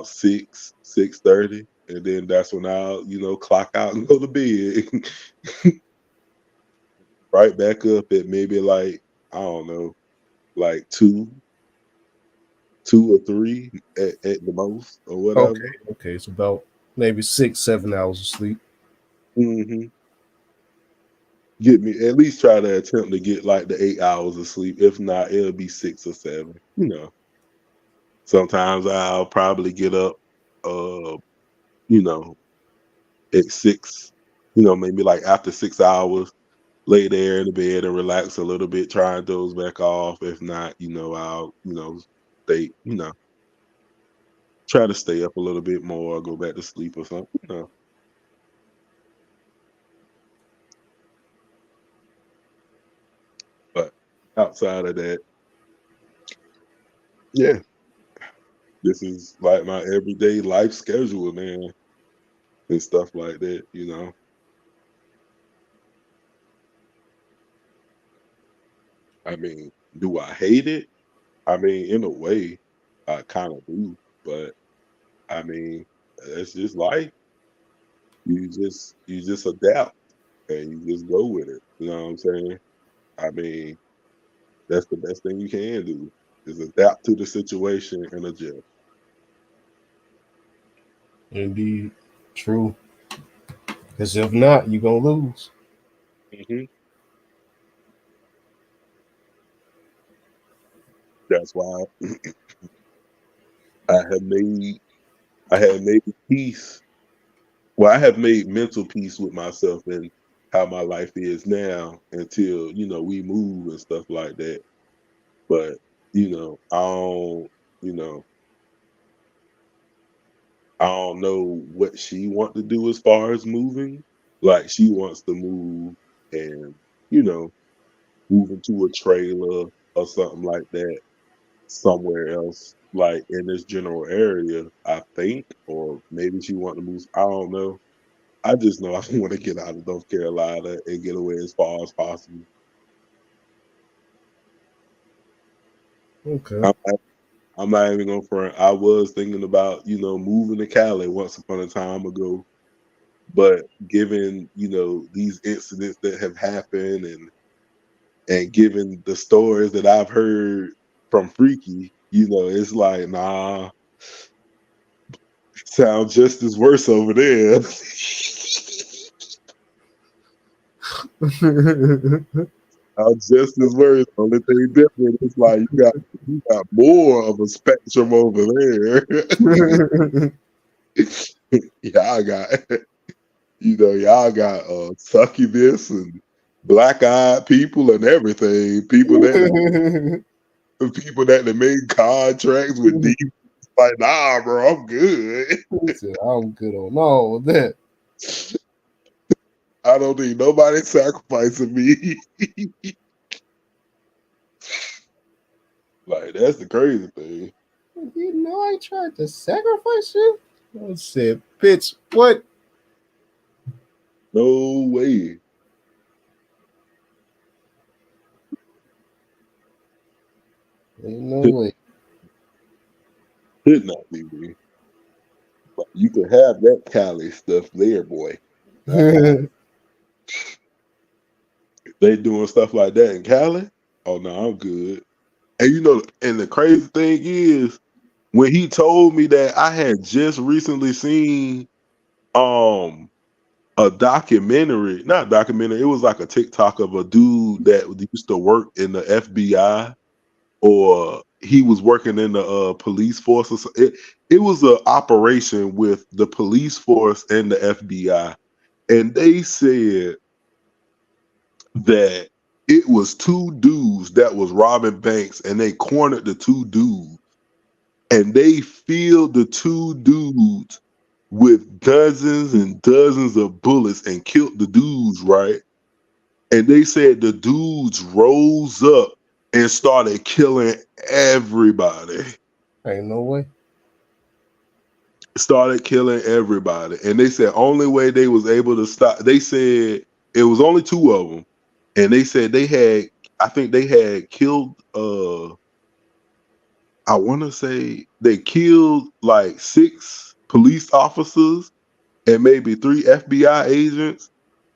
6:30, and then that's when I'll clock out and go to bed. Right back up at maybe like I don't know, like two or three at the most or Okay, whatever. okay, it's about maybe 6, 7 hours of sleep. hmm Get me at least try to attempt to get like the 8 hours of sleep. If not, it'll be 6 or 7. Sometimes I'll probably get up, uh, you know, at 6. Maybe like after 6 hours, lay there in the bed and relax a little bit, try and doze back off. If not, I'll stay, try to stay up a little bit more, go back to sleep or something. But outside of that, yeah, this is like my everyday life schedule, man, and stuff like that. I mean, do I hate it? I mean, in a way, I kind of do, but I mean, it's just life. You just adapt and you just go with it. You know what I'm saying? I mean, that's the best thing you can do is adapt to the situation and adjust. Indeed, true. Because if not, you're gonna lose. hmm That's why I have made I have made peace. Well, I have made mental peace with myself and how my life is now until we move and stuff like that. But I don't you know I don't know what she want to do as far as moving. Like she wants to move and you know move into a trailer or something like that somewhere else, like in this general area. I think, or maybe she want to move. I don't know. I just know I want to get out of North Carolina and get away as far as possible. Okay. I'm I'm not even gonna front. I was thinking about, moving to Cali once upon a time ago. But given, these incidents that have happened and given the stories that I've heard from Freaky, it's like, nah, sounds just as worse over there. Just as worse. Only thing different is like you got more of a spectrum over there. y'all got y'all got succubus and black eyed people and everything. People that they made contracts with demons. Like, nah, bro, I'm good. I'm good on all of that. I don't need nobody sacrificing me. Like, that's the crazy thing. I tried to sacrifice you. I said, bitch, what? No way. Ain't no way. Could not be me. But you can have that Cali stuff there, boy. They doing stuff like that in Cali? Oh no, I'm good. And the crazy thing is, when he told me that, I had just recently seen a documentary, not documentary, it was like a TikTok of a dude that used to work in the FBI, or he was working in the police force. It was an operation with the police force and the FBI, and they said that it was two dudes that was robbing banks, and they cornered the two dudes, and they filled the two dudes with dozens and dozens of bullets and killed the dudes, right? And they said the dudes rose up and started killing everybody. Ain't no way. Started killing everybody. And they said only way they was able to stop, they said it was only two of them. And they said I think they had killed, I want to say they killed like 6 police officers and maybe 3 FBI agents,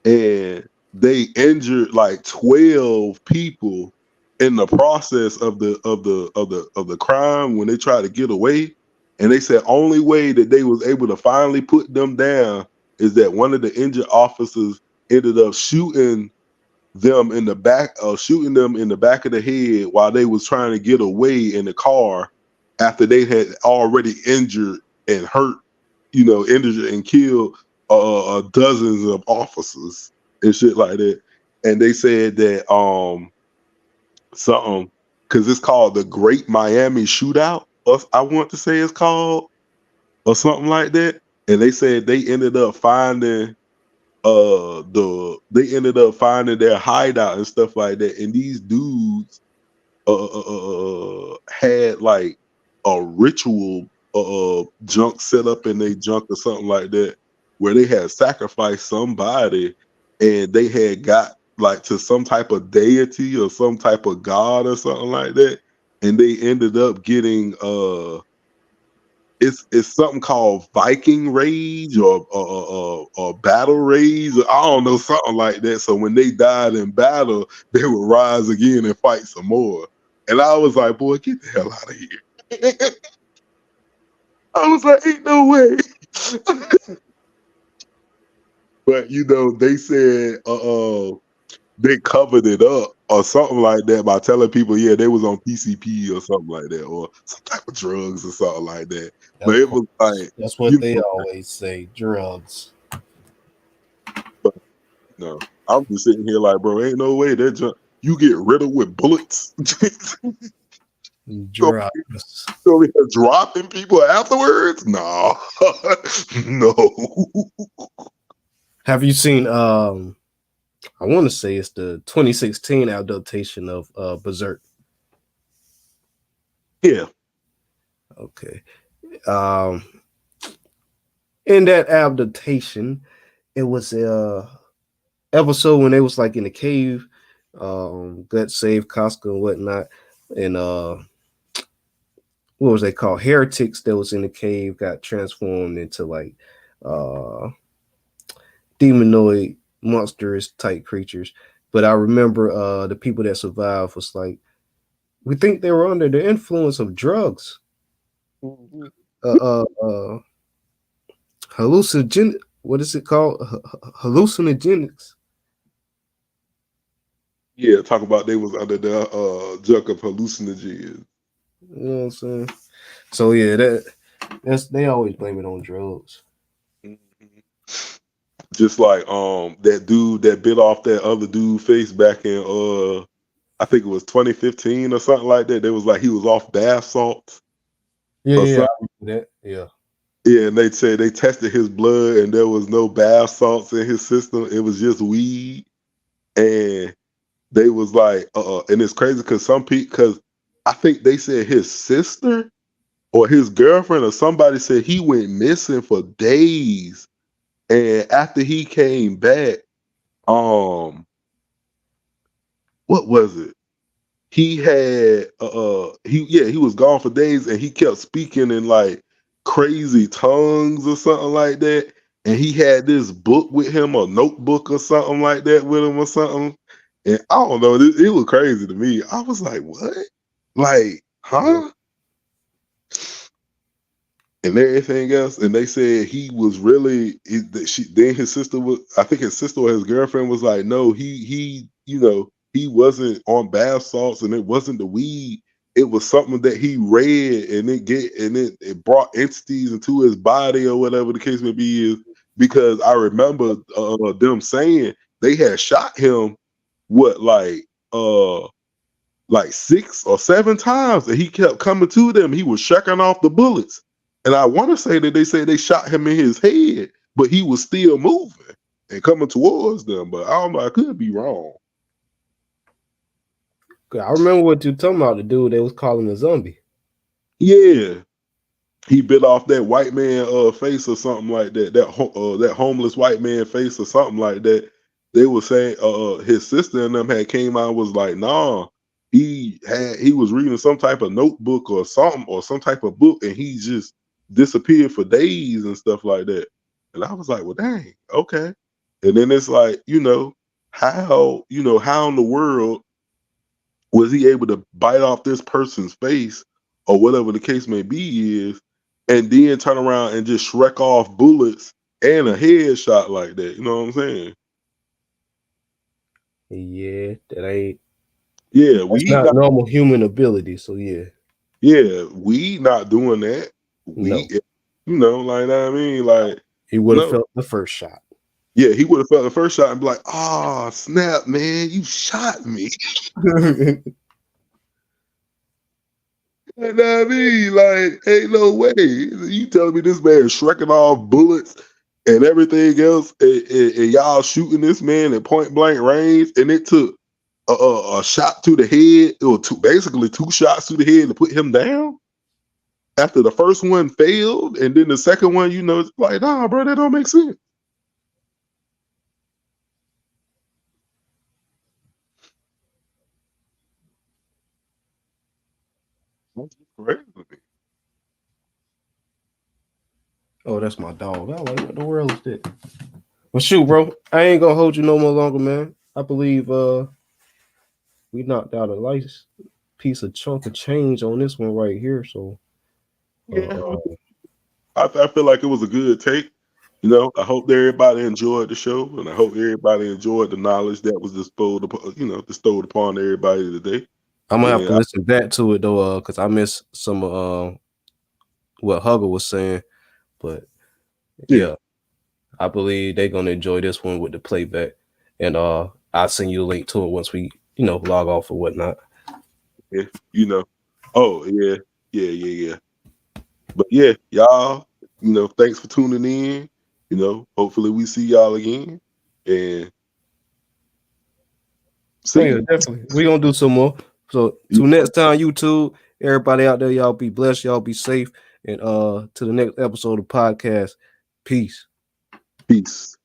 and they injured like 12 people in the process of the crime when they tried to get away. And they said only way that they was able to finally put them down is that one of the injured officers ended up shooting them in the back, of the head while they was trying to get away in the car after they had already injured and hurt, injured and killed dozens of officers and shit like that. And they said that something, because it's called the Great Miami Shootout, or I want to say it's called, or something like that. And they said they ended up finding their hideout and stuff like that, and these dudes had like a ritual junk set up in their junk or something like that, where they had sacrificed somebody, and they had got like to some type of deity or some type of god or something like that, and they ended up getting it's something called Viking Rage or Battle Rage. I don't know, something like that. So when they died in battle, they would rise again and fight some more. And I was like, boy, get the hell out of here. I was like, ain't no way. But they said they covered it up or something like that by telling people, yeah, they was on PCP or something like that, or some type of drugs or something like that. But Of it was course. like, That's what they always say. Drugs. no, I'm just sitting here like, bro, ain't no way that you get riddled with bullets. Drugs. So we are dropping people afterwards? No, no. Have you seen I want to say it's the 2016 adaptation of Berserk. Yeah. Okay. Um in that adaptation, it was a episode when they was like in the cave, Gut saved Casca and whatnot. And what was they called? Heretics that was in the cave got transformed into like demonoid monstrous type creatures. But I remember the people that survived was like, we think they were under the influence of drugs. Mhm. Hallucinogen, what is it called? Hallucinogenics. Yeah, talk about they was under the junk of hallucinogens. You know what I'm saying? So yeah, that's they always blame it on drugs. Mhm. Just like that dude that bit off that other dude face back in I think it was 2015 or something like that. They was like he was off bath salts Yeah, or yeah, something. I remember that. Yeah. Yeah, and they said they tested his blood and there was no bath salts in his system. It was just weed. And they was like, and it's crazy because some people, because I think they said his sister or his girlfriend or somebody said he went missing for days. And after he came back, um, what was it? He had he was gone for days and he kept speaking in like crazy tongues or something like that. And he had this book with him, a notebook or something like that with him or something. And I don't know, it was crazy to me. I was like, what? Like, Yeah. huh? And everything else. And they said he was really then his sister was, I think his sister or his girlfriend was like, no, he wasn't on bath salts and it wasn't the weed. It was something that he read and it brought entities into his body or whatever the case may be is because I remember them saying they had shot him what like 6 or 7 times, and he kept coming to them. He was shucking off the bullets, and I want to say that they said they shot him in his head, but he was still moving and coming towards them. But I don't know. I could be wrong. I remember what you're talking about. The dude they was calling a zombie. Yeah, he bit off that white man face or something like that. That homeless white man face or something like that. They were saying his sister and them had came out and was like, nah, he was reading some type of notebook or something or some type of book and he just disappeared for days and stuff like that. And I was like, well, dang, okay. And then it's like, how in the world was he able to bite off this person's face or whatever the case may be is, and then turn around and just shrek off bullets and a headshot like that? You know what I'm saying? Yeah, that ain't Yeah, that's we not not. normal human ability. So yeah, Yeah, we not doing that. no, Like I mean, like he would have no. felt the first shot. Yeah, he would have felt the first shot and be like, "Oh snap, man, you shot me." You know what I mean? Like, ain't no way. You telling me this man shrekking off bullets and everything else, and y'all shooting this man at point blank range, and it took a shot to the head, or basically two shots to the head to put him down? After the first one failed, and then the second one, it's like, nah, bro, that don't make sense. That's crazy to me. Oh, that's my dog. I like what the world is that? Well, shoot, bro. I ain't gonna hold you no more longer, man. I believe we knocked out a nice piece of chunk of change on this one right here. So Yeah, uh I feel like it was a good take. I hope that everybody enjoyed the show, and I hope everybody enjoyed the knowledge that was bestowed upon everybody today. I'm gonna have to And listen back to it though, because I missed some what Hugger was saying. But yeah, yeah, I believe they're gonna enjoy this one with the playback. And I'll send you a link to it once we, log off or whatnot. yeah, oh yeah, yeah. But yeah, y'all, thanks for tuning in. Hopefully we see y'all again, and Oh see yeah, you. definitely. We're gonna do some more. So till next time, YouTube, everybody out there, y'all be blessed, y'all be safe. And to the next episode of the podcast. Peace. Peace.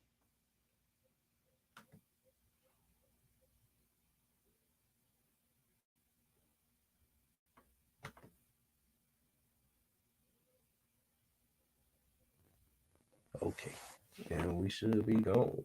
Okay. And we should be gone.